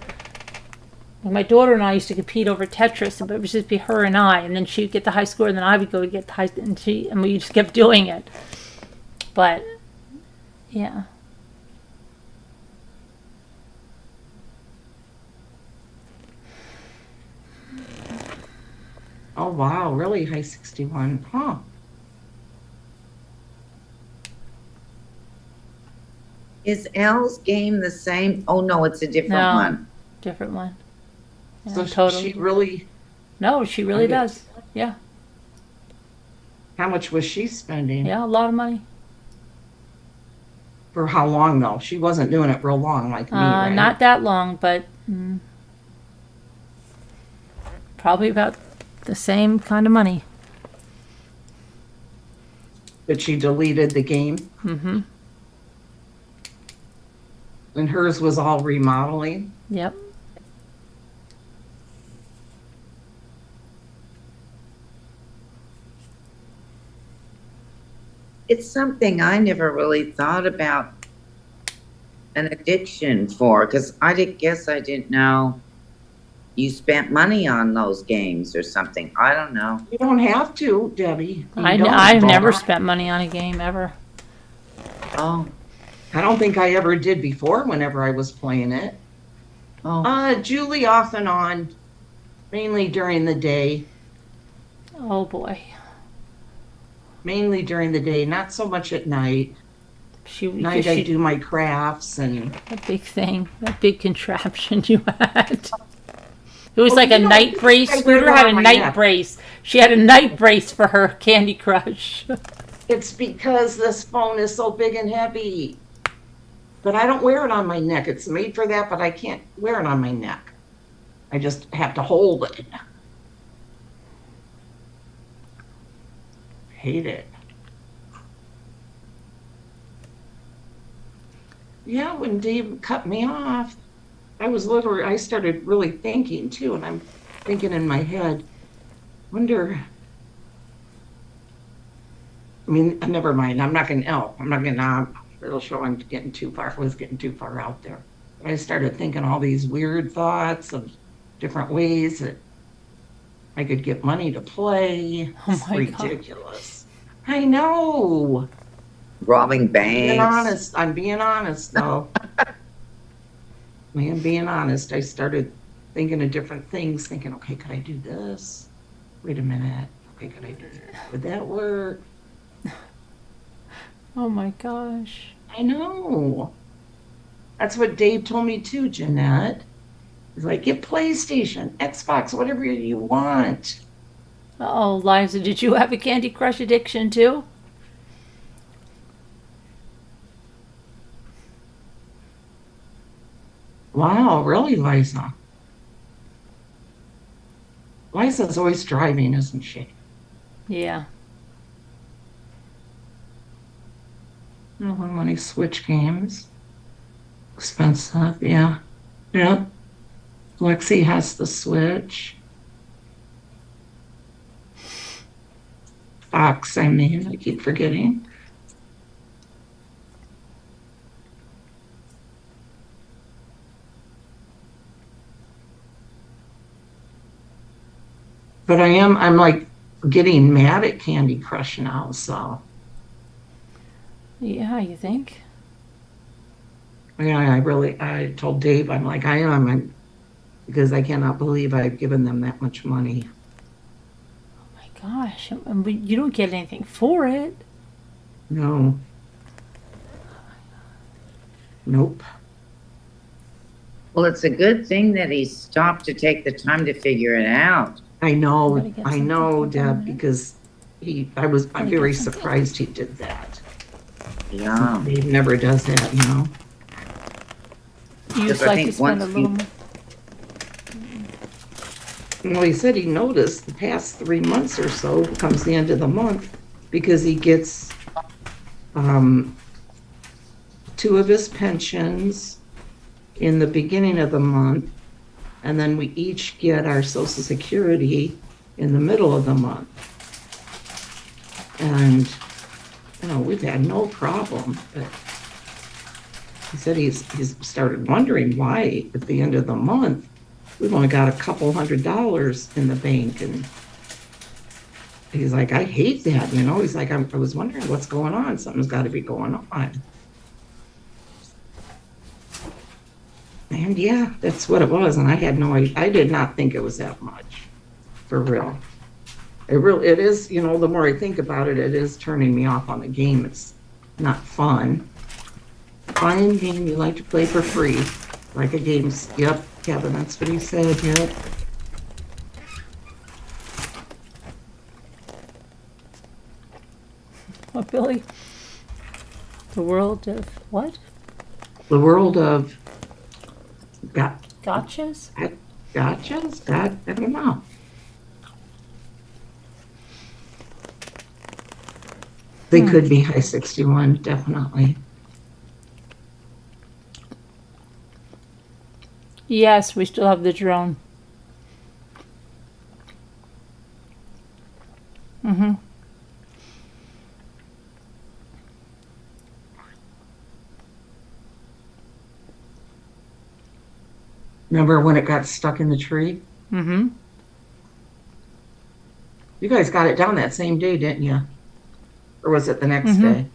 A: Like my daughter and I used to compete over Tetris, but it would just be her and I, and then she'd get the high score, and then I would go to get the high, and we just kept doing it. But yeah.
E: Oh wow, really? High 61. Huh.
F: Is Elle's game the same? Oh, no, it's a different
A: No.
F: one.
A: Different one. Yeah,
E: So
A: totally.
E: she really,
A: No, she really
E: Okay.
A: does. Yeah.
E: how much was she spending?
A: Yeah, a lot of money.
E: For how long though? She wasn't doing it real long like me, right?
A: Not that long, but probably about the same kind of money.
E: But she deleted the game.
A: Mm-hmm.
E: And hers was all remodeling.
A: Yep.
F: It's something I never really thought about an addiction for, because guess I didn't know you spent money on those games or something. I don't know.
E: You don't have to, Debbie. You don't,
A: I've never
E: Laura.
A: spent money on a game ever.
F: Oh,
E: I don't think I ever did before whenever I was playing it.
F: oh,
E: Julie off and on, mainly during the day.
A: Oh boy.
E: Mainly during the day, not so much at night. Night I
A: She
E: do my crafts and
A: that big thing, that big contraption you had. It was
E: Well,
A: like
E: you
A: a
E: know,
A: night brace.
E: I wear
A: Scooter
E: it
A: had
E: on
A: a
E: my
A: night
E: neck.
A: brace. She had a night brace for her Candy Crush.
E: it's because this phone is so big and heavy. But I don't wear it on my neck. It's made for that, but I can't wear it on my neck. I just have to hold it. Hate it. Yeah, when Dave cut me off, I started really thinking too, and I'm thinking in my head, I mean, never mind. I'm not gonna, it'll show I'm getting too far, was getting too far out there. But I started thinking all these weird thoughts of different ways that I could get money to play.
A: Oh
E: It's
A: my God.
E: ridiculous. I know.
F: robbing banks.
E: I'm being honest though. I am being honest. I started thinking of different things, thinking, okay, could I do this? Wait a minute. Okay, could I do that? Would that work?
A: Oh my gosh.
E: I know. That's what Dave told me too, Jeanette. He's like, get PlayStation, Xbox, whatever you want.
A: Oh, Liza, did you have a Candy Crush addiction too?
E: Wow, really, Liza? Liza's always driving, isn't she?
A: Yeah.
E: No money Switch games. Expensive, yeah. Yeah. Lexi has the Switch. Fox, I mean, I keep forgetting. But I'm like getting mad at Candy Crush now, so.
A: Yeah, you think?
E: Yeah, I told Dave, I'm like, I am, because I cannot believe I've given them that much money.
A: Oh my gosh. You don't get anything for it.
E: No. Nope.
F: Well, it's a good thing that he stopped to take the time to figure it out.
E: I know,
A: Gotta get something
E: Deb,
A: from it.
E: because I'm
A: Gotta
E: very
A: get something.
E: surprised he did that.
F: Yeah.
E: Dave never does that, you know?
A: You just
F: I
A: like
F: think
A: to spend a
F: once
A: little
F: you-
A: more.
E: Well, he said he noticed the past 3 months or so comes the end of the month because he gets 2 of his pensions in the beginning of the month, and then we each get our Social Security in the middle of the month. And, we've had no problem, but he said he's started wondering why at the end of the month, we've only got a couple $100 in the bank, and he's like, I hate that, he's like, I was wondering what's going on. Something's got to be going on. And yeah, that's what it was. And I had no idea. I did not think it was that much, for real. It is, the more I think about it, it is turning me off on the game. It's not fun. Fun game you like to play for free, like a game. Yep, Kevin, that's what he said. Yep.
A: What, Billy? The world of what?
E: The world of
A: Gotchas?
E: gotchas. I don't know. They could be high 61, definitely.
A: Yes, we still have the drone. Mm-hmm.
E: Remember when it got stuck in the tree?
A: Mm-hmm.
E: You guys got it down that same day, didn't you? Or was it the next
A: Mhm.
E: day?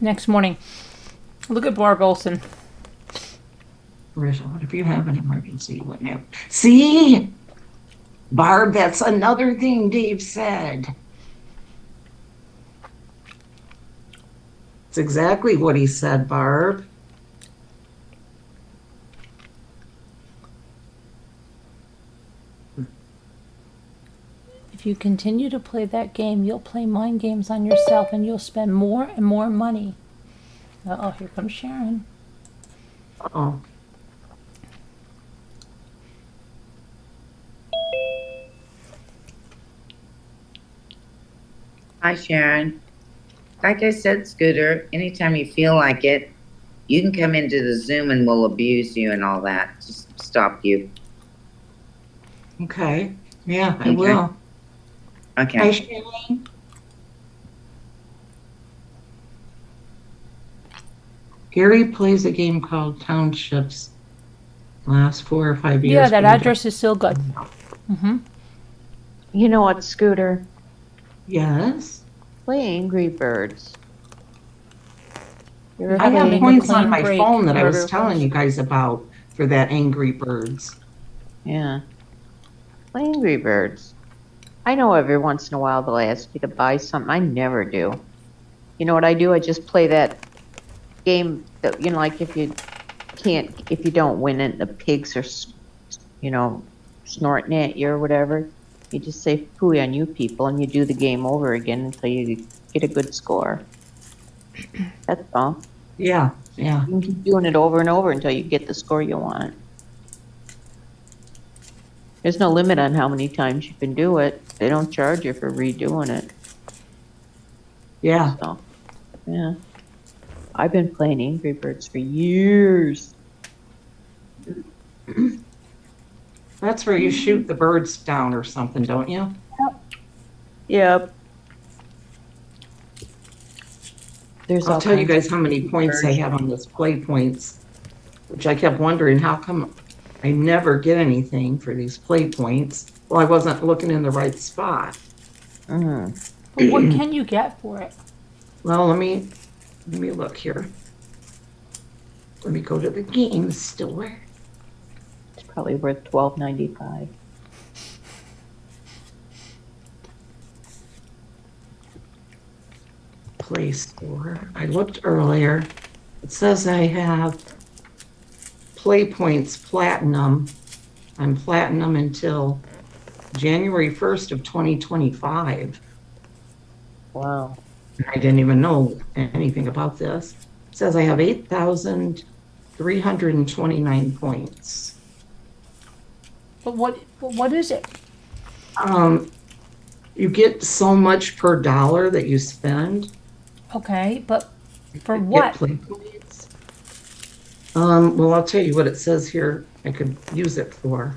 A: Next morning. Look at Barb Olson.
E: Rachel, what if you have an emergency? You wouldn't have. See? Barb, that's another thing Dave said. It's exactly what he said, Barb.
A: If you continue to play that game, you'll play mind games on yourself and you'll spend more and more money. Uh-oh, here comes Sharon.
E: Uh-oh.
F: Hi, Sharon. Like I said, Scooter, anytime you feel like it, you can come into the Zoom and we'll abuse you and all that. Just stop you.
E: Okay. Yeah, I
F: Okay.
E: will. Hi,
F: Okay.
E: Sharon. Gary plays a game called Townships. Last 4 or 5 years.
A: Yeah, that
E: but he
A: address is still good. Mm-hmm.
G: You know what, Scooter?
E: Yes.
G: Play Angry Birds. You're
E: I have
A: Having a
E: points on
A: clean
E: my
A: break,
E: phone that I was
A: murder
E: telling you
A: first.
E: guys about for that Angry Birds.
G: Yeah. Play Angry Birds. I know every once in a while they'll ask you to buy something. I never do. You know what I do? I just play that game that, like if you don't win it, the pigs are, snorting at you or whatever. You just say "phooey" on you people, and you do the game over again until you get a good score. That's all.
E: Yeah.
G: You can keep doing it over and over until you get the score you want. There's no limit on how many times you can do it. They don't charge you for redoing it.
E: Yeah.
G: So, yeah. I've been playing Angry Birds for years.
E: That's where you shoot the birds down or something, don't you?
G: Yep. There's
E: I'll
G: all
E: tell you
G: kinds
E: guys how many points I have on this play points, which I kept wondering, how come I never get anything for these play points? Well, I wasn't looking in the right spot.
G: Mhm.
A: But what can you get for it?
E: Well, let me look here. Let me go to the game store.
G: It's probably worth $12.95.
E: Play store. I looked earlier. It says I have play points platinum. I'm platinum until January 1st of 2025.
G: Wow.
E: I didn't even know anything about this. It says I have 8,329 points.
A: But what is it?
E: You get so much per dollar that you spend.
A: Okay, but for
E: You get
A: what?
E: play points. Well, I'll tell you what it says here. I could use it for.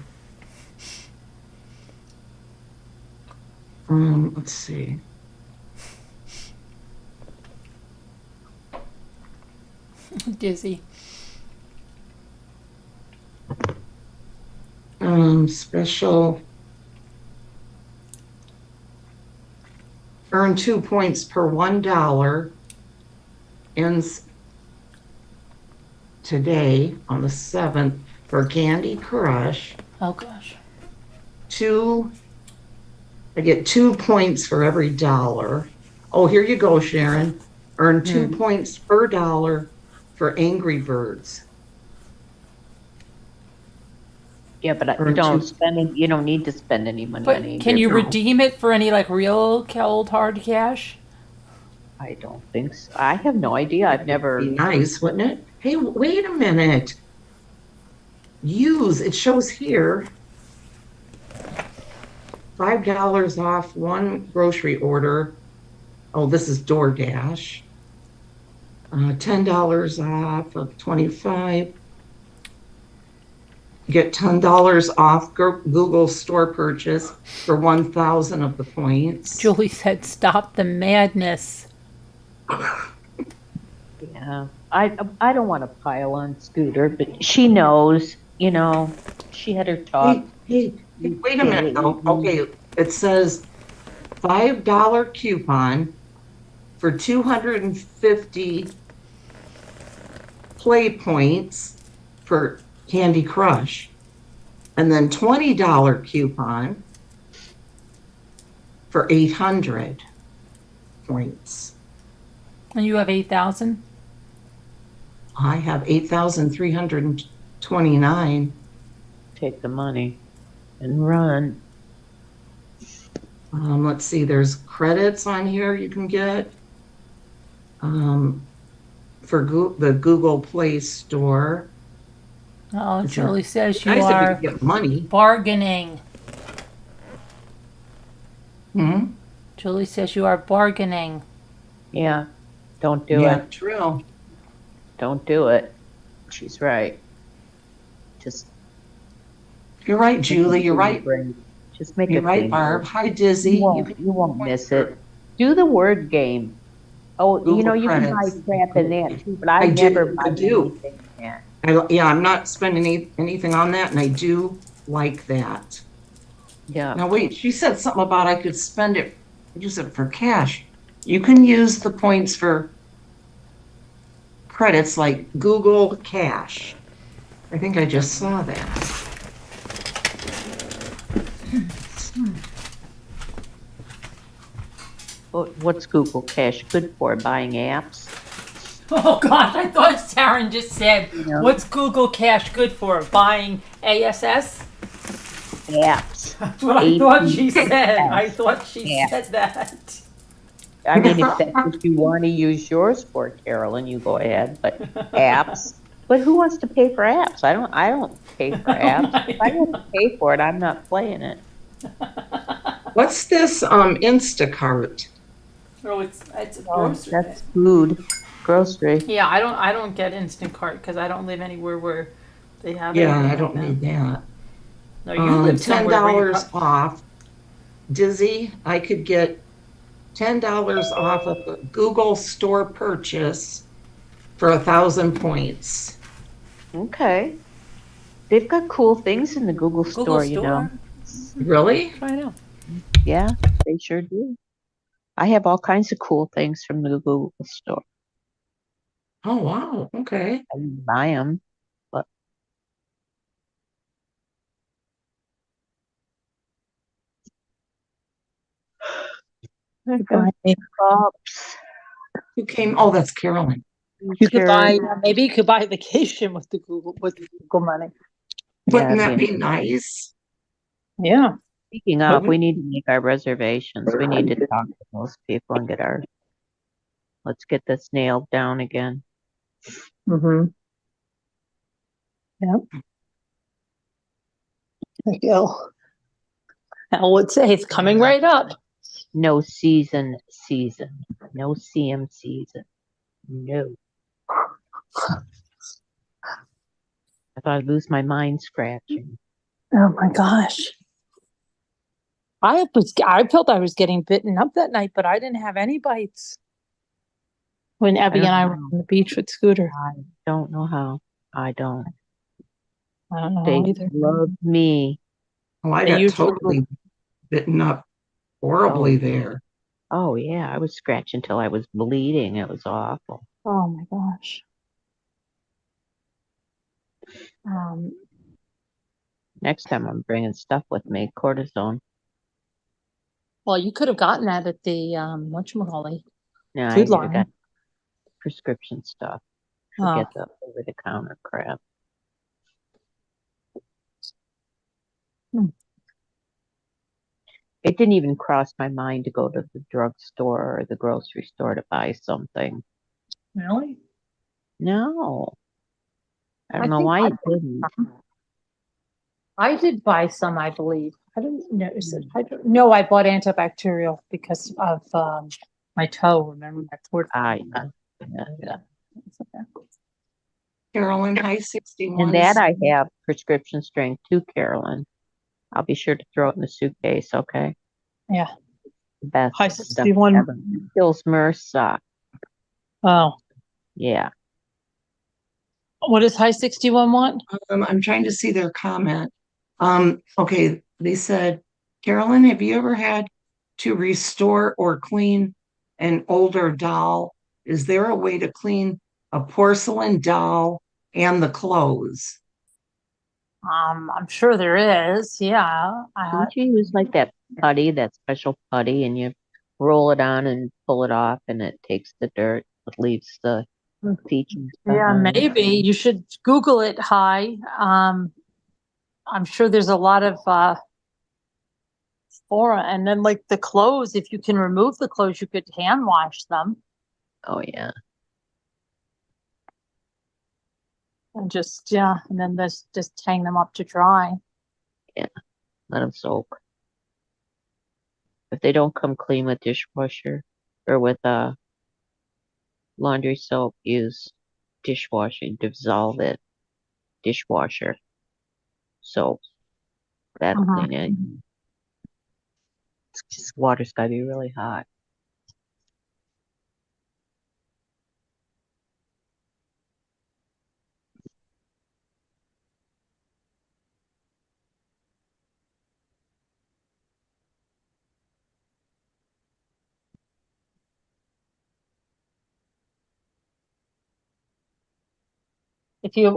E: Let's see.
A: Dizzy.
E: Special. Earn 2 points per $1. Ends today on the 7th for Candy Crush.
A: Oh gosh.
E: I get 2 points for every dollar. Oh, here you go, Sharon. Earn 2 points per dollar for Angry Birds.
G: Yeah, but
E: Or
G: don't
E: two-
G: spend it. You don't need to spend any money
A: But
G: on Angry
A: can you
E: No.
A: redeem it for any like real cold hard cash?
G: I don't think so. I have no idea. I've never.
E: Be nice, wouldn't it? Hey, wait a minute. Use, it shows here, $5 off one grocery order. Oh, this is DoorDash. $10 off of 25. You get $10 off Google store purchase for 1,000 of the points.
A: Julie said, "Stop the madness."
G: Yeah, I don't want to pile on Scooter, but she knows. You know, she had her talk.
E: Hey, wait a minute though. Okay, it says $5 coupon for 250 play points for Candy Crush, and then $20 coupon for 800 points.
A: And you have 8,000?
E: I have 8,329.
G: Take the money and run.
E: Let's see, there's credits on here you can get for the Google Play Store.
A: Oh,
E: It's
A: Julie says you
E: Nice if
A: are
E: you can get money.
A: bargaining.
E: Hmm?
A: Julie says you are bargaining.
G: Yeah, don't do
E: Yeah,
G: it.
E: true.
G: Don't do it. She's right. Just
E: You're right, Julie. You're right.
G: Just make
E: You're
G: it.
E: right, Barb. Hi, Dizzy.
G: You won't miss it. Do the word game. Oh,
E: Google
G: you know, you can buy
E: credits.
G: crap in that too, but
E: I
G: I
E: do-
G: never
E: I
G: buy
E: do.
G: anything in that.
E: Yeah, I'm not spending anything on that, and I do like that.
G: Yeah.
E: Now, wait, she said something about I could use it for cash. You can use the points for credits like Google Cash. I think I just saw that.
G: What's Google Cash good for? Buying apps?
A: Oh gosh, I thought Taryn just said,
G: Yeah.
A: "What's Google Cash good for? Buying ASS?"
G: apps.
A: That's what I thought she
G: APPs.
A: said. I thought she
G: Yeah.
A: said that.
G: I mean, if that's what you want to use yours for, Carolyn, you go ahead, but apps. But who wants to pay for apps? I don't pay for apps. If I have to pay for it, I'm not playing it.
E: What's this Instacart?
A: Oh, it's a
G: Oh,
A: grocery.
G: that's food, grocery.
A: Yeah, I don't get Instacart because I don't live anywhere where they have
E: Yeah,
A: anything
E: I don't
A: like
E: need that.
A: No, you live
E: $10
A: somewhere where you
E: off. Dizzy, I could get $10 off of a Google store purchase for 1,000 points.
G: Okay. They've got cool things in the Google store, you know.
E: Really?
A: Try it out.
G: Yeah, they sure do. I have all kinds of cool things from the Google store.
E: Oh, wow. Okay.
G: I didn't buy them, but I got cups.
E: Who came? Oh, that's Carolyn.
A: You could buy
G: T-shirts.
A: maybe you could buy a vacation with the Google money.
E: Wouldn't
G: Yeah,
E: that be nice?
A: Yeah.
G: speaking of, we need to make our reservations. We need to talk to those people and get our. Let's get this nailed down again.
A: Mm-hmm. Yep. There you go. I would say it's coming right up.
G: No season. No CM season. No. I thought I'd lose my mind scratching.
A: Oh my gosh. I felt I was getting bitten up that night, but I didn't have any bites. When Abby and I were on the beach with Scooter.
G: I don't know how. I don't.
A: I don't know
G: They
A: either.
G: love me.
E: Oh, I
A: They
E: got
A: usually
E: totally bitten up horribly there.
G: Oh yeah, I was scratching till I was bleeding. It was awful.
A: Oh my gosh.
G: Next time I'm bringing stuff with me, cortisone.
A: Well, you could have gotten that at the whatchamacallit,
G: No, I
A: Food
G: need to
A: Lion.
G: get prescription stuff.
A: Oh.
G: Forget the over-the-counter crap. It didn't even cross my mind to go to the drugstore or the grocery store to buy something.
A: Really?
G: No. I don't know
A: think
G: why it didn't.
A: I did buy some, I believe. I didn't notice it. I don't know. I bought antibacterial because of my toe. Remember my foot?
G: Yeah.
E: Carolyn, high 61.
G: And that I have prescription strength too, Carolyn. I'll be sure to throw it in the suitcase, okay?
A: Yeah.
G: The best
A: High
G: stuff
A: 61.
G: ever. Kills MRSA.
A: Oh.
G: Yeah.
A: What does high 61 want?
E: I'm trying to see their comment. Okay, they said, Carolyn, have you ever had to restore or clean an older doll? Is there a way to clean a porcelain doll and the clothes?
A: I'm sure there is. Yeah.
G: Don't you use like that putty, that special putty, and you roll it on and pull it off, and it takes the dirt, it leaves the features
A: Yeah,
G: behind.
A: maybe you should Google it. Hi. I'm sure there's a lot of fora, and then like the clothes, if you can remove the clothes, you could hand wash them
G: Oh yeah.
A: and and then just hang them up to dry.
G: Yeah. Let them soak. If they don't come clean with dishwasher or with laundry soap, use dishwashing, dissolve it, dishwasher soap. That'll clean it. It's just water's gotta be really hot.
A: If you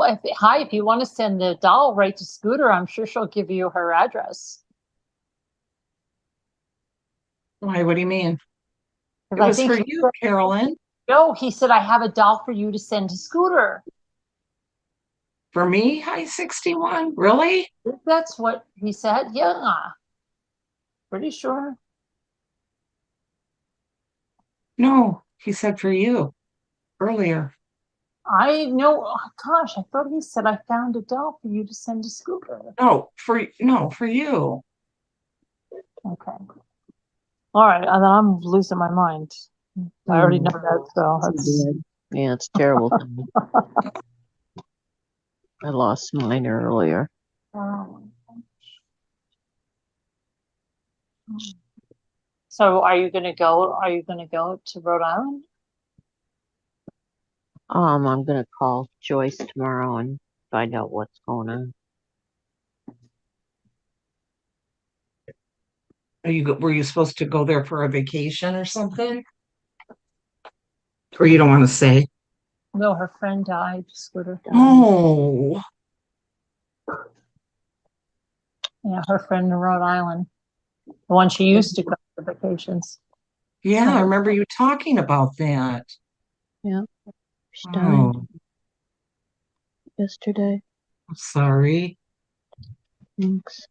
A: want to send the doll right to Scooter, I'm sure she'll give you her address.
E: Why, what do you mean? It
A: 'Cause I
E: was
A: think
E: for you, Carolyn.
A: No, he said I have a doll for you to send to Scooter.
E: For me, high 61? Really?
A: That's what he said. Yeah. Pretty sure.
E: No, he said for you earlier.
A: I know. Oh, gosh, I thought he said I found Adele for you to send to Scooter.
E: No, for you.
A: Okay. All right. And then I'm losing my mind. I already know that, so that's.
G: Yeah, it's terrible. I lost mine earlier.
A: So are you gonna go? Are you gonna go to Rhode Island?
G: I'm gonna call Joyce tomorrow and find out what's going on.
E: Were you supposed to go there for a vacation or something? Or you don't want to say?
A: No, her friend died. Scooter.
E: Oh,
A: Yeah, her friend in Rhode Island, the one she used to go for vacations.
E: yeah, I remember you talking about that.
G: Yeah, she died
E: Oh,
G: yesterday.
E: I'm sorry.
G: Thanks.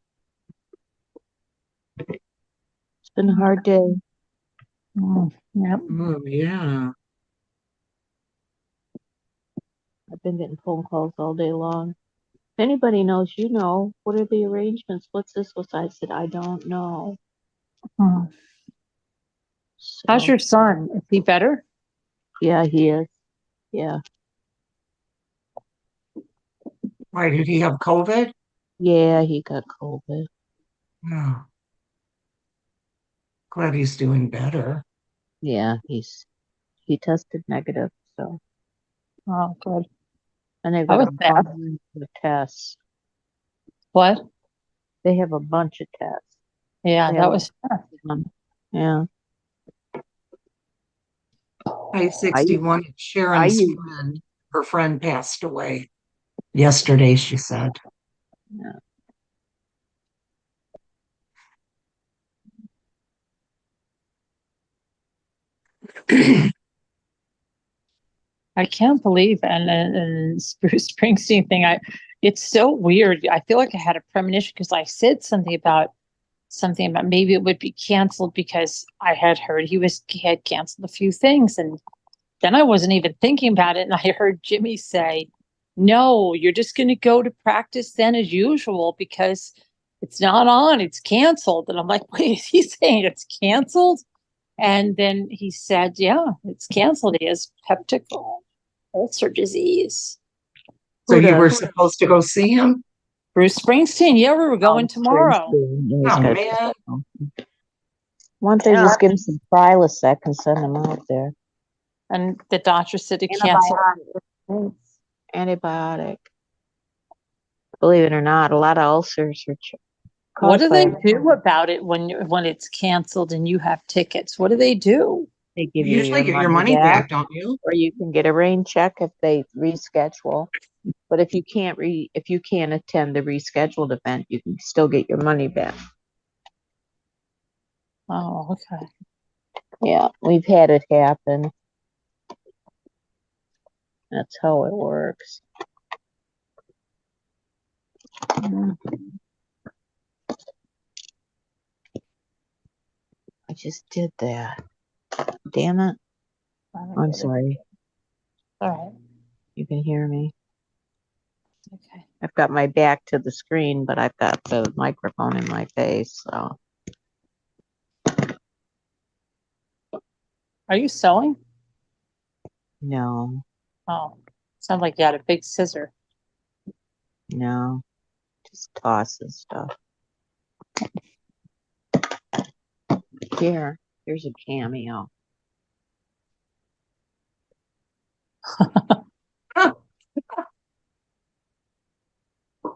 G: It's been a hard day.
A: Yep.
E: Oh, yeah.
G: I've been getting phone calls all day long. If anybody knows, you know, what are the arrangements? What's this? What's I said, I don't know.
A: Hmm. How's
G: So,
A: your son? Is he better?
G: yeah, he is. Yeah.
E: Why did he have COVID?
G: Yeah, he got COVID.
E: Oh, glad he's doing better.
G: Yeah, he tested negative, so
A: Oh, good.
G: and they've
A: I
G: got
A: was
G: a
A: sad.
G: bunch of tests.
A: What?
G: They have a bunch of tests.
A: Yeah,
G: They
A: that
G: have
A: was.
G: yeah.
E: High
G: I
E: 61,
G: I
E: Sharon's
G: use
E: friend. Her friend passed away yesterday, she said.
G: yeah.
A: I can't believe and Bruce Springsteen thing. It's so weird. I feel like I had a premonition because I said something about maybe it would be canceled because I had heard he had canceled a few things, and then I wasn't even thinking about it, and I heard Jimmy say, "No, you're just going to go to practice then as usual because it's not on, it's canceled." And I'm like, "Wait, is he saying it's canceled?" And then he said, "Yeah, it's canceled. He has peptic ulcer disease."
E: So
G: Who
E: you were
G: does?
E: supposed to go see him?
A: Bruce Springsteen. Yeah, we were going tomorrow.
G: Springsteen. Yeah, he's
E: Oh,
G: got
E: man.
G: why don't they
A: Yeah.
G: just give him some Prilosec and send him out there?
A: And the doctor said to cancel.
G: Antibiotic. Believe it or not, a lot of ulcers are
A: What
G: caused
A: do
G: by
A: they do about it when it's canceled and you have tickets? What do they do?
G: they
E: You
G: give you
E: usually
G: your
E: get your
G: money
E: money
G: back,
E: back, don't you?
G: or you can get a rain check if they reschedule. But if you can't attend the rescheduled event, you can still get your money back.
A: Oh, okay.
G: Yeah, we've had it happen. That's how it works. I just did that. Damn it. I'm sorry.
A: All right.
G: You can hear me.
A: Okay.
G: I've got my back to the screen, but I've got the microphone in my face, so.
A: Are you sewing?
G: No,
A: Oh, sounds like you had a big scissor.
G: no, just tossing stuff. Here's a cameo.
E: Huh.
A: Is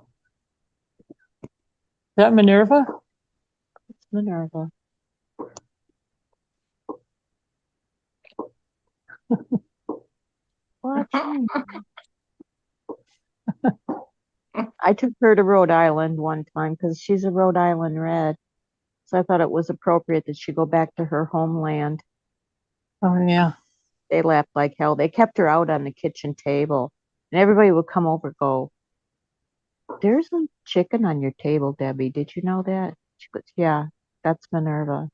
A: that Minerva?
G: It's Minerva. Watch me. I took her to Rhode Island one time because she's a Rhode Island Red. So I thought it was appropriate that she go back to her homeland.
A: Oh, yeah.
G: They laughed like hell. They kept her out on the kitchen table. And everybody would come over and go, There's a chicken on your table, Debbie. Did you know that? She goes, yeah, that's Minerva.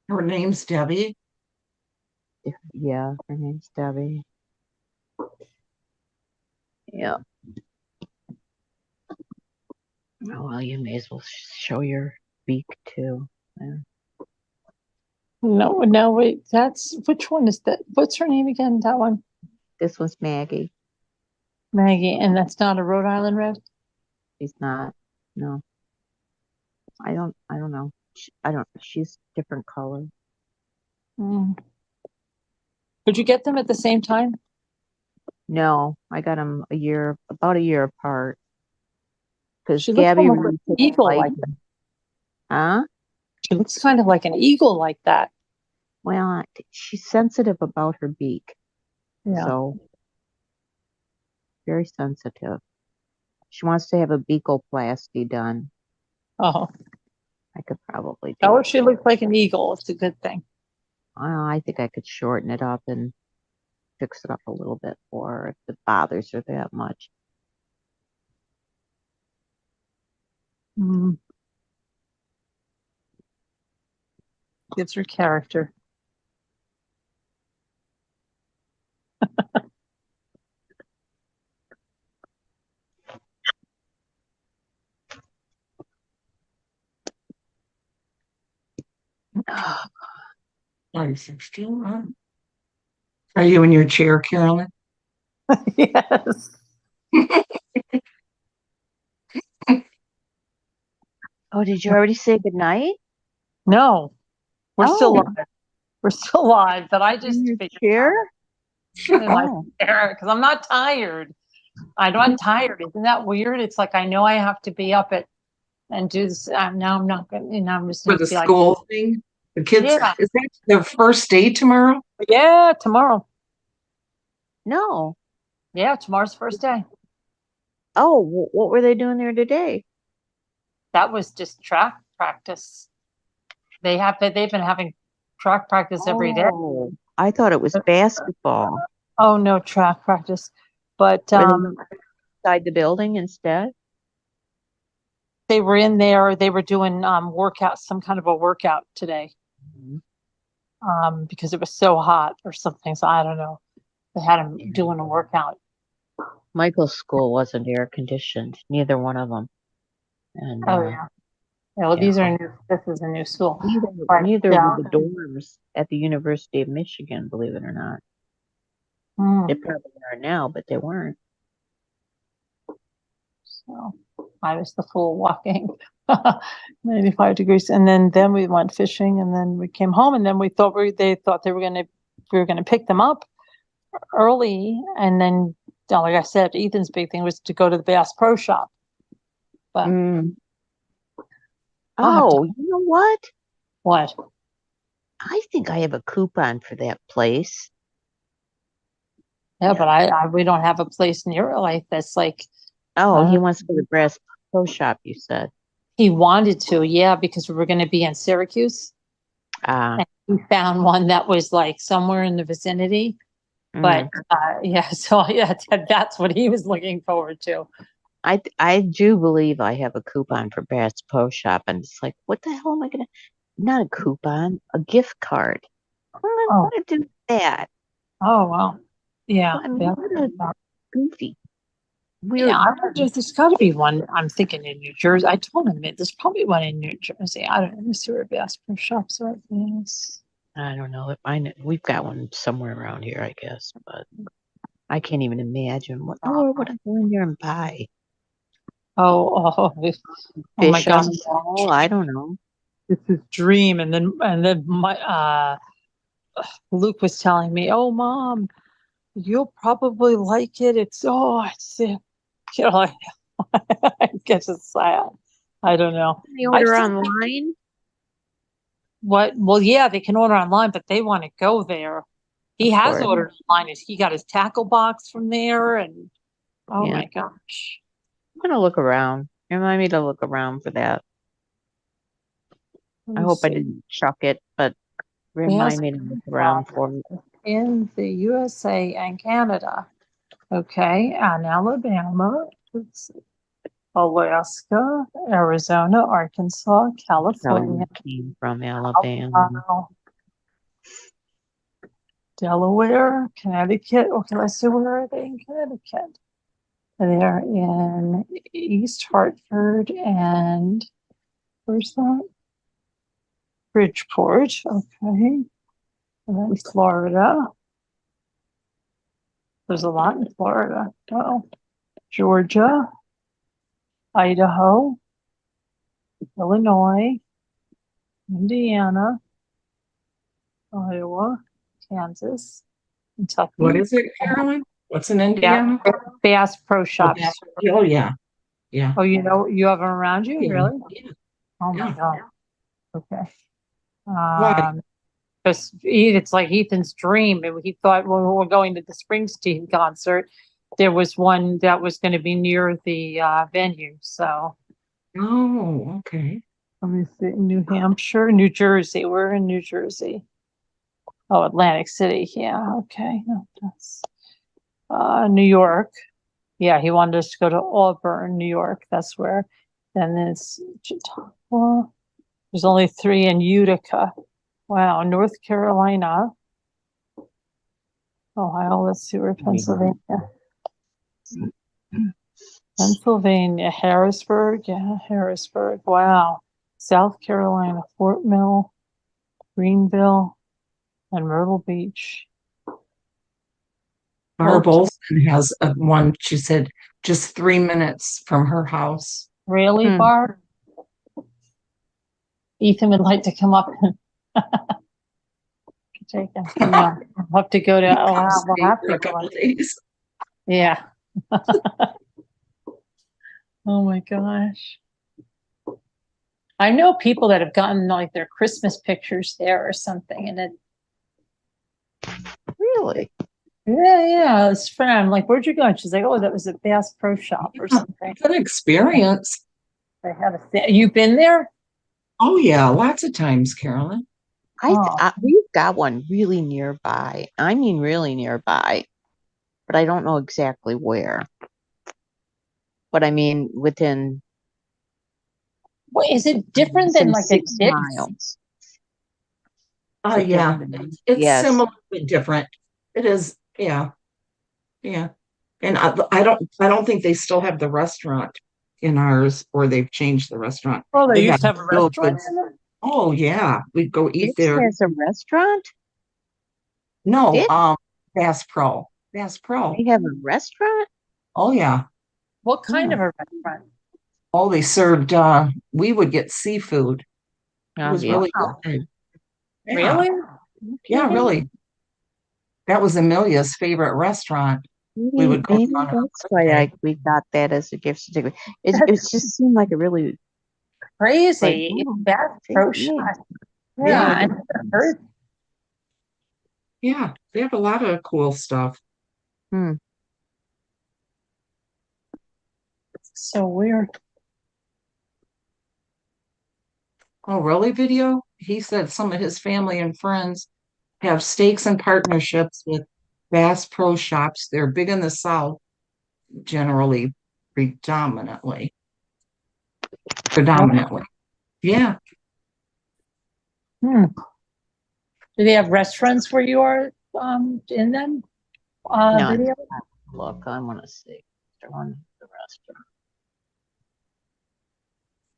E: Her name's Debbie.
G: Yeah, her name's Debbie. Yeah. Oh, well, you may as well show your beak too. Yeah.
A: No, wait, that's, which one is that? What's her name again? That one?
G: This one's Maggie.
A: Maggie, and that's not a Rhode Island Red?
G: She's not. No, I don't know. She's different color.
A: Mm. Could you get them at the same time?
G: No, I got them about a year apart. Because
A: She looks
G: Gabby
A: almost like
G: really
A: an
G: didn't
A: eagle
G: like
A: like
G: them. Huh?
A: She looks kind of like an eagle like that.
G: Well, she's sensitive about her beak.
A: Yeah.
G: So, very sensitive. She wants to have a beakoplasty done.
A: Oh,
G: I could probably do
A: oh,
G: it.
A: she looks like an eagle. It's a good thing.
G: I think I could shorten it up and fix it up a little bit for her if it bothers her that much.
A: Mm. Gives her character.
E: Still on. Are you in your chair, Carolyn?
A: Yes.
G: Oh, did you already say goodnight?
A: No, we're still
G: Oh,
A: live. We're still live, but I just
G: in your
A: figured
G: chair?
A: in my
G: Oh,
A: chair because I'm not tired. I'm not tired. Isn't that weird? It's like I know I have to be up at and do this. Now I'm not going. I'm just
E: For
A: going to
E: the
A: be like,
E: school thing? The kids,
A: yeah,
E: is that their first day tomorrow?
A: yeah, tomorrow.
G: no.
A: Yeah, tomorrow's the first day.
G: Oh, what were they doing there today?
A: That was just track practice. They've been having track practice every day.
G: Oh, I thought it was basketball.
A: Oh no, track practice. But
G: Were they inside the building instead?
A: they were in there, they were doing workout, some kind of a workout today. Because it was so hot or something. So I don't know. They had them doing a workout.
G: Michael's school wasn't air conditioned, neither one of them. And
A: Oh yeah. Yeah, well,
G: yeah.
A: this is a new school.
G: Neither were the dorms at the University of Michigan, believe it or not. They probably are now, but they weren't.
A: So I was the fool walking 95 degrees. And then we went fishing and then we came home and then they thought we were gonna pick them up early. And then like I said, Ethan's big thing was to go to the Bass Pro Shop. But
G: Oh, you know what?
A: what?
G: I think I have a coupon for that place.
A: Yeah, but we don't have a place near life that's like.
G: Oh, he wants to go to Brass Pro Shop, you said.
A: He wanted to, yeah, because we were going to be in Syracuse. And he found one that was like somewhere in the vicinity. But yeah, so yeah, that's what he was looking forward to.
G: I do believe I have a coupon for Bass Pro Shop, and it's like, what the hell am I gonna? Not a coupon, a gift card. What am I gonna do with that?
A: Oh wow, yeah,
G: I mean, what a goofy, weird.
A: Yeah, there's got to be one. I'm thinking in New Jersey. I told him there's probably one in New Jersey. I don't know. Let me see where Bass Pro Shops are. Yes.
G: I don't know. We've got one somewhere around here, I guess, but I can't even imagine what I go in there and buy.
A: Oh my
G: Fish on
A: God!
G: the wall? I don't know.
A: This is dream. And then my Luke was telling me, "Oh, Mom, you'll probably like it. It's you know, I guess it's sad. I don't know.
G: Can they order online?
A: What? Well, yeah, they can order online, but they want to go there. He has ordered online. He got his tackle box from there, and oh my gosh.
G: I'm gonna look around. Remind me to look around for that. I hope I didn't chuck it, but remind me to look around for it.
A: In the USA and Canada. Okay, and Alabama. let's see. Alaska, Arizona, Arkansas, California,
G: Came from Alabama.
A: Delaware, Connecticut. Okay, let's see, where are they in Connecticut? They're in East Hartford and where's that? Bridgeport. Okay. And then Florida. There's a lot in Florida. Oh, Georgia, Idaho, Illinois, Indiana, Iowa, Kansas, Kentucky.
E: What is it, Carolyn? What's in Indiana?
A: Bass Pro Shops.
E: Oh, yeah. Yeah.
A: Oh, you know, you have them around you?
E: Yeah.
A: Really?
E: Yeah.
A: Oh my
E: Yeah.
A: God. Okay.
E: Why?
A: Because it's like Ethan's dream. And he thought when we were going to the Springsteen concert, there was one that was going to be near the venue. So
E: Oh, okay.
A: let me see. New Hampshire, New Jersey. We're in New Jersey. Oh, Atlantic City. Yeah. Okay. No, that's New York. Yeah, he wanted us to go to Auburn, New York. That's where. Then there's Chautauqua. There's only 3 in Utica. Wow, North Carolina. Ohio, let's see where Pennsylvania. Pennsylvania, Harrisburg. Yeah, Harrisburg. Wow. South Carolina, Fort Mill, Greenville, and Myrtle Beach.
E: Barb Olson has one, she said, just 3 minutes from her house.
A: Really, Barb? Ethan would like to come up and take him. Yeah, I'll have to go to. Oh, we'll have to go. Yeah. Oh my gosh. I know people that have gotten like their Christmas pictures there or something, and it.
G: Really?
A: Yeah. His friend, like, where'd you go? And she's like, oh, that was at Bass Pro Shop or something.
E: Good experience.
A: They have you've been there?
E: Oh yeah, lots of times, Carolyn.
G: We've got one really nearby. I mean, really nearby, but I don't know exactly where. But I mean, within.
A: What is it different than like
G: 6 miles?
E: Yeah, it's
G: Yes.
E: similar but different. It is, yeah. And I don't think they still have the restaurant in ours, or they've changed the restaurant.
A: Oh, they
E: They
A: used to
E: have
A: have a
E: real
A: restaurant
E: good-
A: in there?
E: Oh yeah, we'd go eat
G: This
E: there.
G: has a restaurant?
E: No,
G: Did-
E: Bass Pro.
G: They have a restaurant?
E: Oh yeah.
A: What kind of a restaurant?
E: Oh, they served. We would get seafood. It was really
A: Wow.
E: good. Yeah.
A: Really?
E: Yeah, really. That was Amelia's favorite restaurant. We would go
G: Maybe
E: on her
G: that's why
E: birthday.
G: we got that as a gift certificate. It just seemed like a really
A: Crazy.
G: Like, oh,
A: Bass Pro
G: yeah.
A: Shop.
E: Yeah.
A: Yeah, I never heard.
E: Yeah, they have a lot of cool stuff.
A: So weird.
E: Oh, really, video? He said some of his family and friends have stakes and partnerships with Bass Pro Shops. They're big in the South, generally, predominantly. Yeah.
A: Do they have restaurants where you are in them?
G: No.
A: Video?
G: Look, I want to see. The restaurant.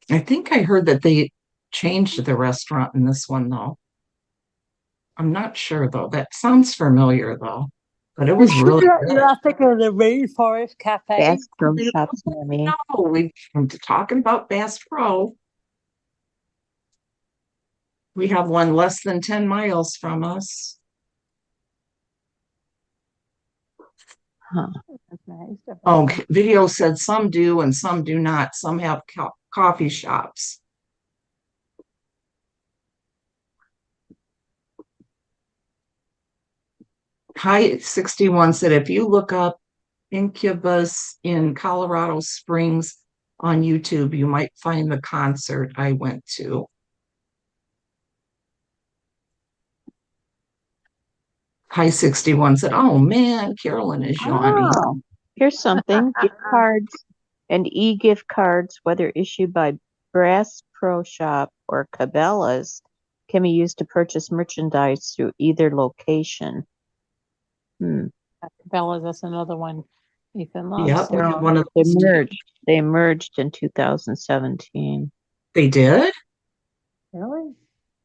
E: I think I heard that they changed the restaurant in this one, though. I'm not sure, though. That sounds familiar, though. But it was really good.
A: You're not thinking of the Rainforest Cafe?
G: Bass Pro Shops near me.
E: No, we're talking about Bass Pro. We have one less than 10 miles from us.
G: Huh.
E: Oh, video said some do and some do not. Some have coffee shops. High 61 said, if you look up Incubus in Colorado Springs on YouTube, you might find the concert I went to. High 61 said, oh man, Carolyn is yawning.
G: Oh, here's something. Gift cards And e-gift cards, whether issued by Brass Pro Shop or Cabela's, can be used to purchase merchandise through either location.
A: Cabela's, that's another one Ethan loves.
E: Yep, we have one of
G: They
E: those too.
G: merged. They merged in 2017.
E: They did?
A: Really?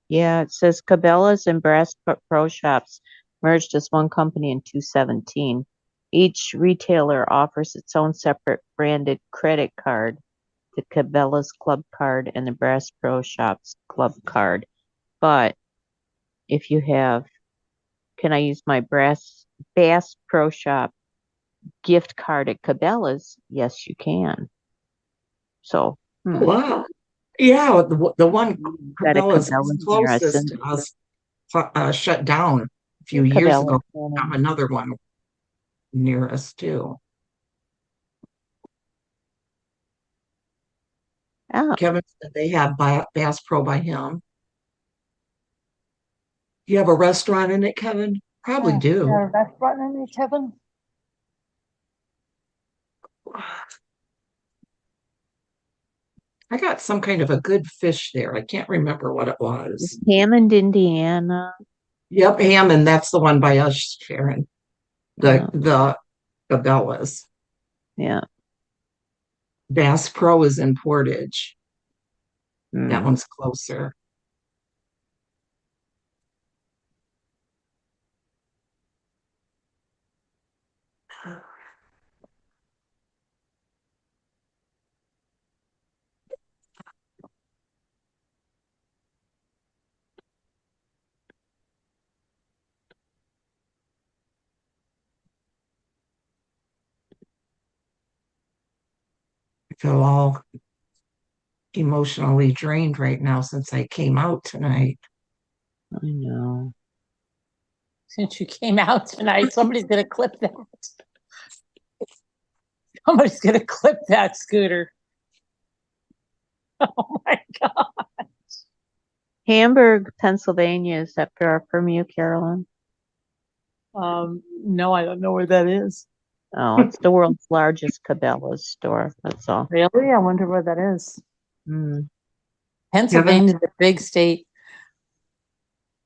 G: Yeah, it says Cabela's and Brass Pro Shops merged as one company in 2017. Each retailer offers its own separate branded credit card, the Cabela's Club Card and the Brass Pro Shops Club Card. But if you have, can I use my Bass Pro Shop gift card at Cabela's? Yes, you can. So,
E: Wow. Yeah, the one
G: got a
E: Cabela's
G: Cabela's near us.
E: closest to us shut down a few years
G: Cabela's.
E: ago. Have another one near us too.
G: Oh,
E: Kevin said they have Bass Pro by him. You have a restaurant in it, Kevin? Probably do.
A: A restaurant in it, Kevin?
E: I got some kind of a good fish there. I can't remember what it was.
G: Hammond, Indiana.
E: Yep, Hammond, that's the one by us, Sharon. The Cabela's.
G: Yeah.
E: Bass Pro is in Portage. That
G: Mm.
E: one's closer. I feel all emotionally drained right now since I came out tonight.
G: I know.
A: Since you came out tonight, somebody's gonna clip that. Somebody's gonna clip that, Scooter. Oh my God.
G: Hamburg, Pennsylvania. Is that far from you, Carolyn?
A: No, I don't know where that is.
G: Oh, it's the world's largest Cabela's store. That's all.
A: Really? I wonder where that is.
G: Mm,
A: Pennsylvania's a big state.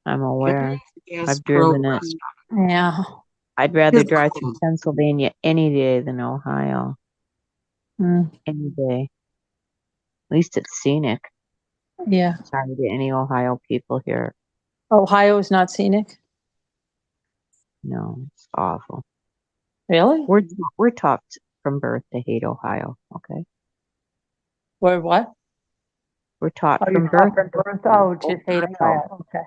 G: I'm aware.
E: Bass
G: I've
E: Pro
G: driven it.
E: restaurant.
A: Yeah.
G: I'd rather
E: It's
G: drive
E: close.
G: through Pennsylvania any day than Ohio.
A: Mm,
G: Any day. At least it's scenic.
A: yeah.
G: Sorry to any Ohio people here.
A: Ohio is not scenic.
G: No, it's awful.
A: Really?
G: We're taught from birth to hate Ohio. Okay,
A: Where what?
G: we're taught
A: Oh,
G: from
A: you're
G: birth.
A: from birth. Oh, just hate
G: Ohio.
A: Ohio. Okay.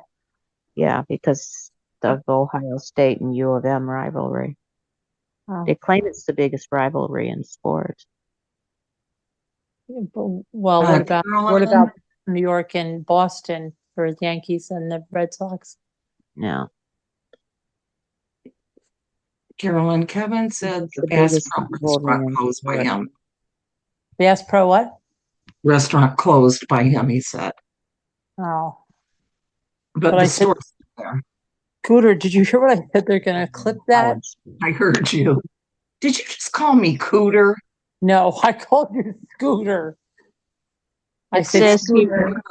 G: Yeah, because of the Ohio State and U of M rivalry.
A: Oh.
G: They claim it's the biggest rivalry in sports.
A: Well, what
E: Carolyn?
A: about New York and Boston for the Yankees and the Red Sox?
G: No,
E: Carolyn, Kevin said
G: it's
E: the
G: the
E: Bass
G: biggest
E: Pro
G: rivalry
E: restaurant
G: in
E: closed by
G: sports.
E: him.
A: Bass Pro what?
E: Restaurant closed by him, he said.
A: Oh.
E: But
A: But
E: the
A: I said,
E: store's there.
A: Cooter, did you hear what I said? They're gonna clip that?
E: I heard you. Did you just call me Cooter?
A: No, I called you Scooter. I
G: It
A: said
G: says
A: Scooter.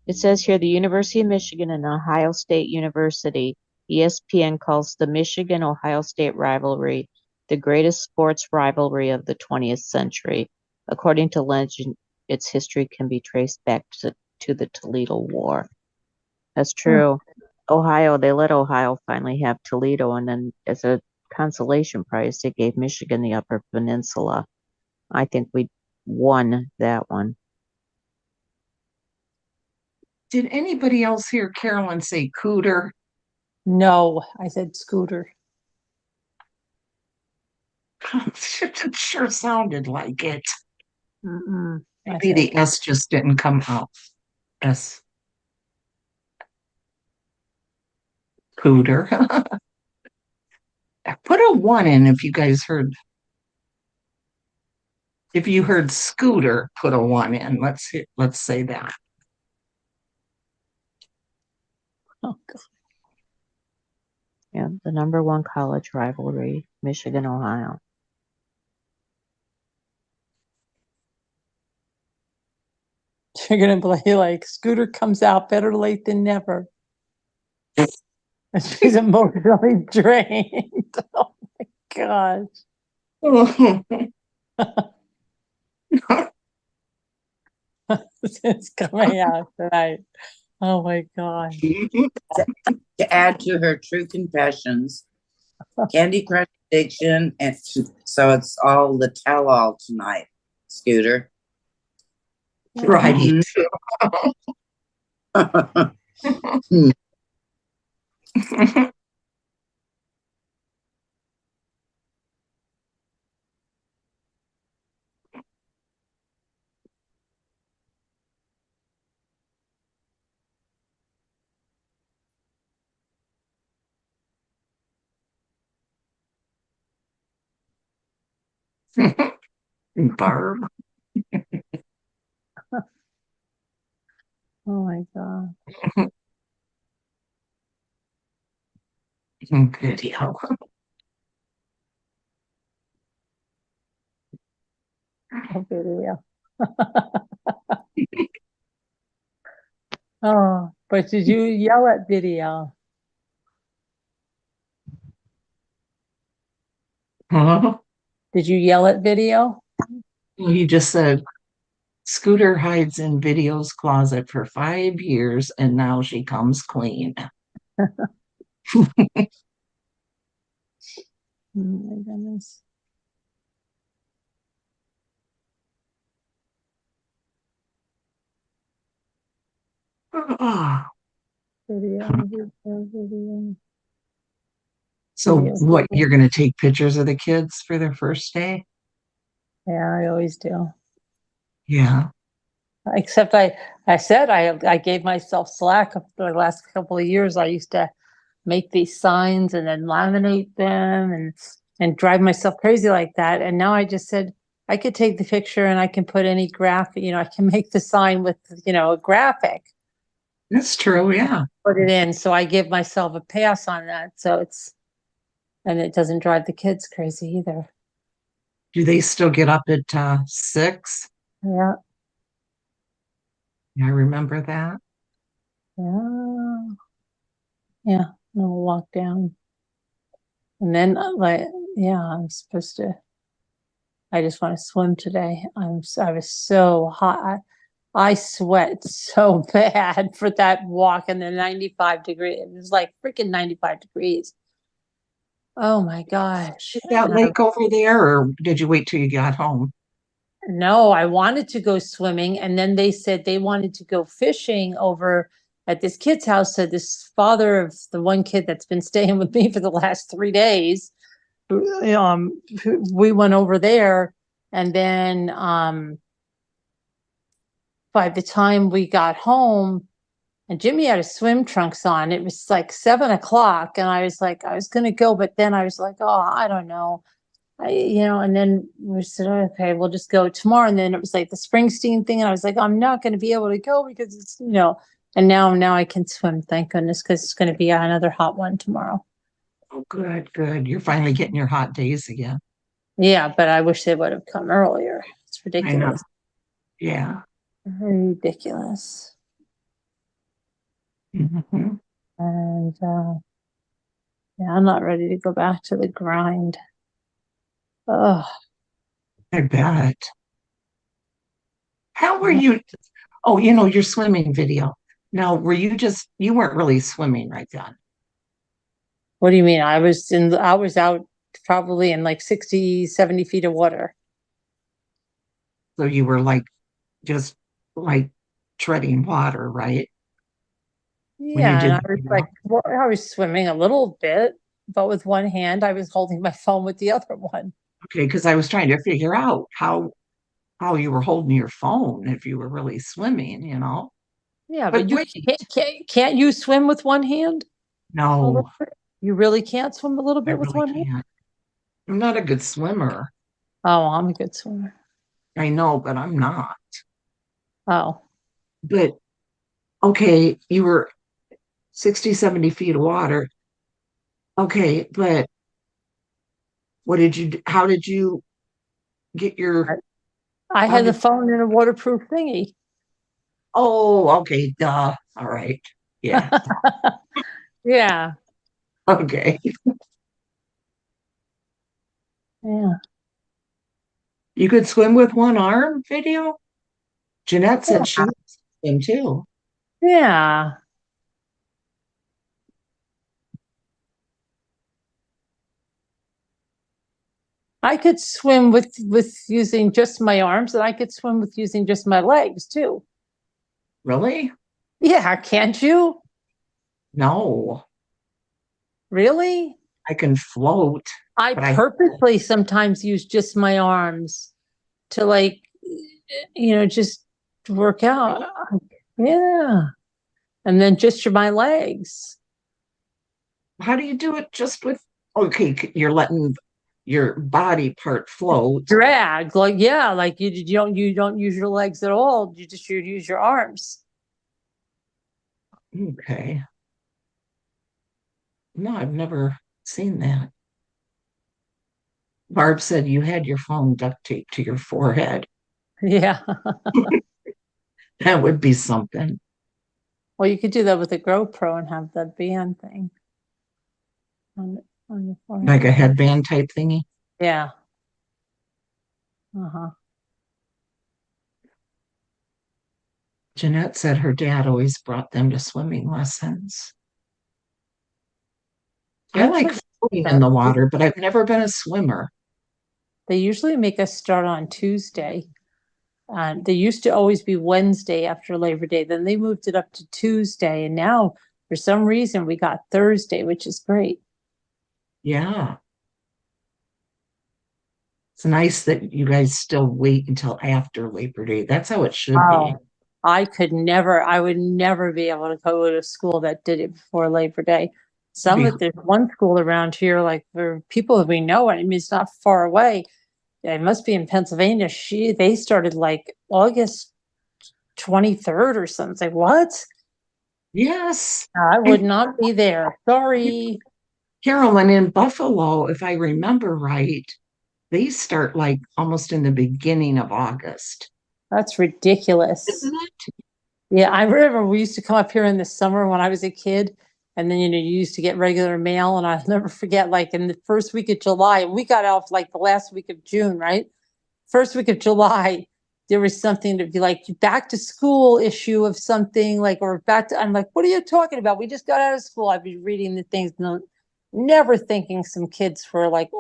G: It says here the University of Michigan and Ohio State University, ESPN calls the Michigan-Ohio State rivalry the greatest sports rivalry of the 20th century. According to legend, its history can be traced back to the Toledo War. That's true. Ohio, they let Ohio finally have Toledo, and then as a consolation prize, they gave Michigan the Upper Peninsula. I think we won that one.
E: Did anybody else hear Carolyn say Cooter?
A: No, I said Scooter.
E: It sure sounded like it.
A: Mm-mm.
E: Maybe the S just didn't come out. S. Cooter. Put a 1 in if you guys heard. If you heard Scooter, put a 1 in. Let's say that.
A: Oh, God.
G: Yeah, the number one college rivalry, Michigan, Ohio.
A: You're gonna play like Scooter comes out better late than never. And she's emotionally drained. Oh my gosh. It's coming out tonight. Oh my gosh.
F: To add to her true confessions, Candy Crush addiction, and so it's all the tell-all tonight, Scooter.
E: Right. Barb.
A: Oh my god.
E: Video.
A: Oh, video. Oh, but did you yell at video?
E: Huh?
A: Did you yell at video?
E: He just said Scooter hides in Video's closet for 5 years and now she comes clean.
A: Oh my goodness.
E: Ah.
A: Video, video.
E: So
A: Video.
E: what, you're going to take pictures of the kids for their first day?
A: Yeah, I always do.
E: Yeah.
A: Except I said I gave myself slack for the last couple of years. I used to make these signs and then laminate them and drive myself crazy like that. And now I just said I could take the picture and I can put any graphic, I can make the sign with, a graphic,
E: That's true. Yeah.
A: put it in. So I give myself a pass on that. So and it doesn't drive the kids crazy either.
E: Do they still get up at 6?
A: Yeah.
E: I remember that.
A: Yeah. Yeah. And we'll walk down. And then I'm supposed to, I just want to swim today. I was so hot. I sweat so bad for that walk in the 95 degree. It was like freaking 95 degrees. Oh my gosh.
E: Is that lake over there, or did you wait till you got home?
A: No, I wanted to go swimming, and then they said they wanted to go fishing over at this kid's house. So this father of the one kid that's been staying with me for the last 3 days, we went over there, and then by the time we got home, and Jimmy had his swim trunks on, it was like 7 o'clock, and I was like, I was gonna go, but then I was like, oh, I don't know. And then we said, okay, we'll just go tomorrow. And then it was like the Springsteen thing. And I was like, I'm not going to be able to go because it's, and now I can swim. Thank goodness. Cause it's going to be another hot one tomorrow.
E: Oh, good, good. You're finally getting your hot days again.
A: Yeah. But I wish they would have come earlier. It's ridiculous.
E: Yeah.
A: Ridiculous.
E: Mm-hmm.
A: And, yeah, I'm not ready to go back to the grind. Oh,
E: I bet. How were you? Oh, your swimming video. Now, you weren't really swimming right then.
A: what do you mean? I was out probably in like 60, 70 feet of water.
E: So you were just like treading water, right?
A: Yeah, and I was like, well, I was swimming a little bit, but with one hand, I was holding my phone with the other one.
E: Okay, because I was trying to figure out how you were holding your phone if you were really swimming,
A: Yeah,
E: But
A: but you
E: wait,
A: can't you swim with one hand? A
E: no,
A: little bit? You really can't swim a little
E: I
A: bit with
E: really
A: one hand?
E: can't. I'm not a good swimmer.
A: Oh, I'm a good swimmer.
E: I know, but I'm not.
A: Oh,
E: But okay, you were 60, 70 feet of water. Okay, but how did you get your,
A: I
E: how
A: had the
E: did,
A: phone in a waterproof thingy.
E: Oh, okay, duh. All right. Yeah.
A: Yeah,
E: Okay.
A: yeah,
E: You could swim with one arm video? Jeanette said she would swim too.
A: yeah. I could swim with using just my arms, and I could swim with using just my legs too.
E: Really?
A: Yeah, can't you?
E: No.
A: Really?
E: I can float,
A: I
E: but I
A: purposely sometimes use just my arms to like, just work out. Yeah. And then just my legs.
E: how do you do it just with okay, you're letting your body part float.
A: Drag. Like, yeah, like you don't use your legs at all. You use your arms.
E: Okay. No, I've never seen that. Barb said you had your phone duct taped to your forehead.
A: Yeah.
E: That would be something.
A: Well, you could do that with a GoPro and have the band thing on your forehead.
E: Like a headband type thingy.
A: Yeah. Uh-huh.
E: Jeanette said her dad always brought them to swimming lessons. I like floating in the water, but I've never been a swimmer.
A: They usually make us start on Tuesday. They used to always be Wednesday after Labor Day. Then they moved it up to Tuesday. And now, for some reason, we got Thursday, which is great.
E: Yeah. It's nice that you guys still wait until after Labor Day. That's how it should be.
A: I would never be able to go to a school that did it before Labor Day. There's one school around here, like for people that we know, I mean, it's not far away. It must be in Pennsylvania. They started like August 23rd or something. It's like, what?
E: Yes.
A: I would not be there. Sorry.
E: Carolyn, in Buffalo, if I remember right, they start like almost in the beginning of August.
A: That's ridiculous.
E: Isn't it?
A: Yeah, I remember we used to come up here in the summer when I was a kid, and then you used to get regular mail, and I'll never forget, like in the first week of July, we got off like the last week of June, right? First week of July, there was something to be like back to school issue of something like, or back to, I'm like, what are you talking about? We just got out of school. I'd be reading the things, never thinking some kids were like,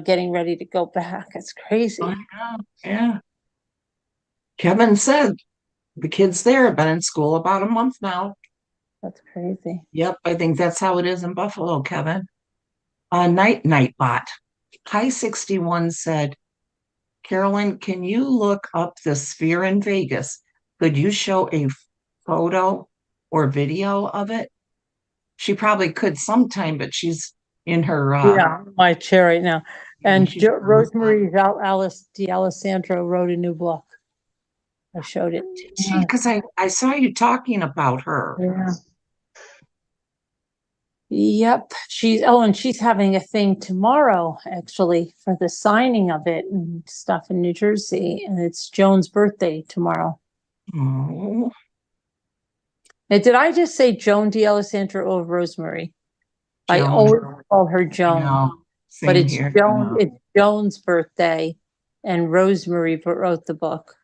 A: getting ready to go back. It's crazy.
E: I know. Yeah. Kevin said the kids there have been in school about a month now.
A: That's crazy.
E: Yep, I think that's how it is in Buffalo, Kevin. Nightbot. High 61 said, Carolyn, can you look up the Sphere in Vegas? Could you show a photo or video of it? She probably could sometime, but she's in her
A: My chair right now. And
E: she's
A: Rosemary Alice D'Alessandro wrote a new book. I showed it.
E: because I saw you talking about her.
A: Yeah. Yep. She's having a thing tomorrow, actually, for the signing of it and stuff in New Jersey. And it's Joan's birthday tomorrow.
E: Oh,
A: Now, did I just say Joan D'Alessandro or Rosemary? I
E: Joan.
A: always call her Joan,
E: No,
A: but it's
E: here.
A: Joan. It's Joan's birthday, and Rosemary wrote the book.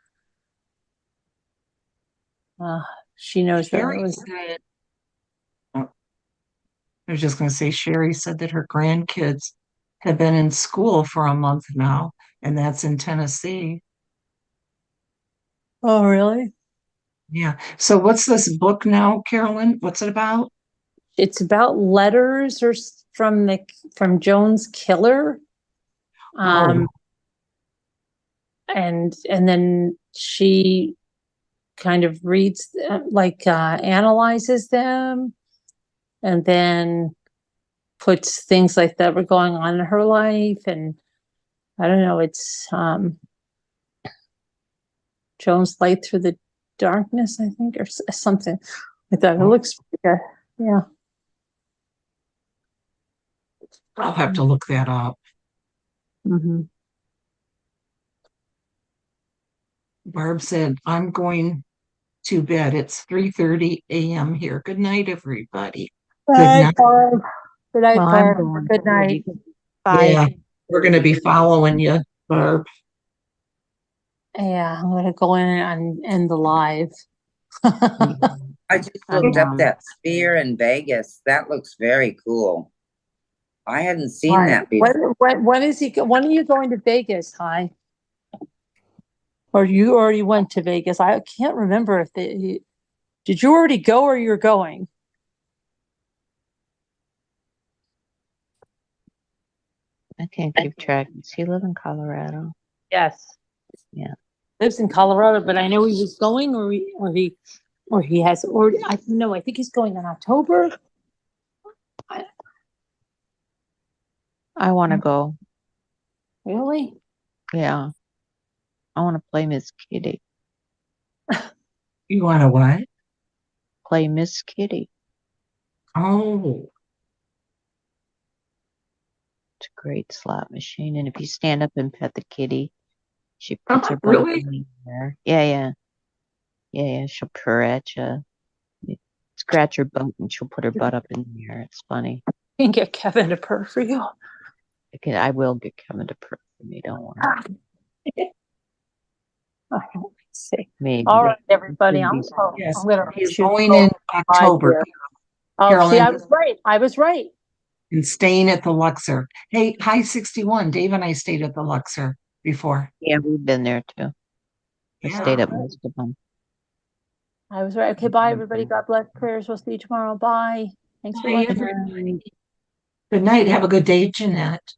A: She knows that.
E: Sherry said, oh, I was just going to say, Sherry said that her grandkids have been in school for a month now, and that's in Tennessee.
A: Oh, really?
E: Yeah. So what's this book now, Carolyn? What's it about?
A: It's about letters from Joan's killer. And then she kind of reads analyzes them, and then puts things like that were going on in her life. And I don't know, it's Joan's Light Through the Darkness, I think, or something like that. It looks pretty good. Yeah.
E: I'll have to look that up.
A: Mm-hmm.
E: Barb said, I'm going too bad. It's 3:30 a.m. here. Good night, everybody.
A: Good
E: Good
A: night,
E: night.
A: Barb. Good night,
G: Well, I'm
A: Barb.
G: going.
A: Good night.
G: Bye.
E: Yeah, we're going to be following you, Barb.
A: Yeah, I'm gonna go in and end the live.
F: I just
G: I'm
F: looked up
G: on.
F: that sphere in Vegas. That looks very cool. I hadn't seen
A: Why?
F: that before.
A: When is he? When are you going to Vegas, Hi? Or you already went to Vegas? I can't remember if did you already go or you're going?
G: I can't keep track. Does he live in Colorado?
A: Yes.
G: Yeah.
A: Lives in Colorado, but I know he was going, or he has already. I no, I think he's going in October.
G: I want to go.
A: Really?
G: Yeah. I want to play Miss Kitty.
E: You want to what?
G: Play Miss Kitty.
E: Oh,
G: It's a great slot machine. And if you stand up and pet the kitty, she puts her butt up
E: really?
G: in the air. Yeah, yeah. Yeah, yeah. She'll purr at you. You scratch her butt and she'll put her butt up in the air. It's funny.
A: You can get Kevin to purr for you.
G: I will get Kevin to purr for me. Don't worry.
A: Let's see.
G: Maybe.
A: All right, everybody. I'm
E: Yes.
A: gonna
E: He's
A: shoot
E: going in
A: live
E: October.
A: here. Oh, see,
E: Carolyn.
A: I was right. I was right.
E: And staying at the Luxor. Hey, High 61. Dave and I stayed at the Luxor before.
G: Yeah, we've been there too. I stayed at most of them.
A: I was right. Okay, bye, everybody. God bless. Prayers. We'll see you tomorrow. Bye. Thanks for
E: Bye,
A: watching.
E: everybody. Good night. Have a good day, Jeanette.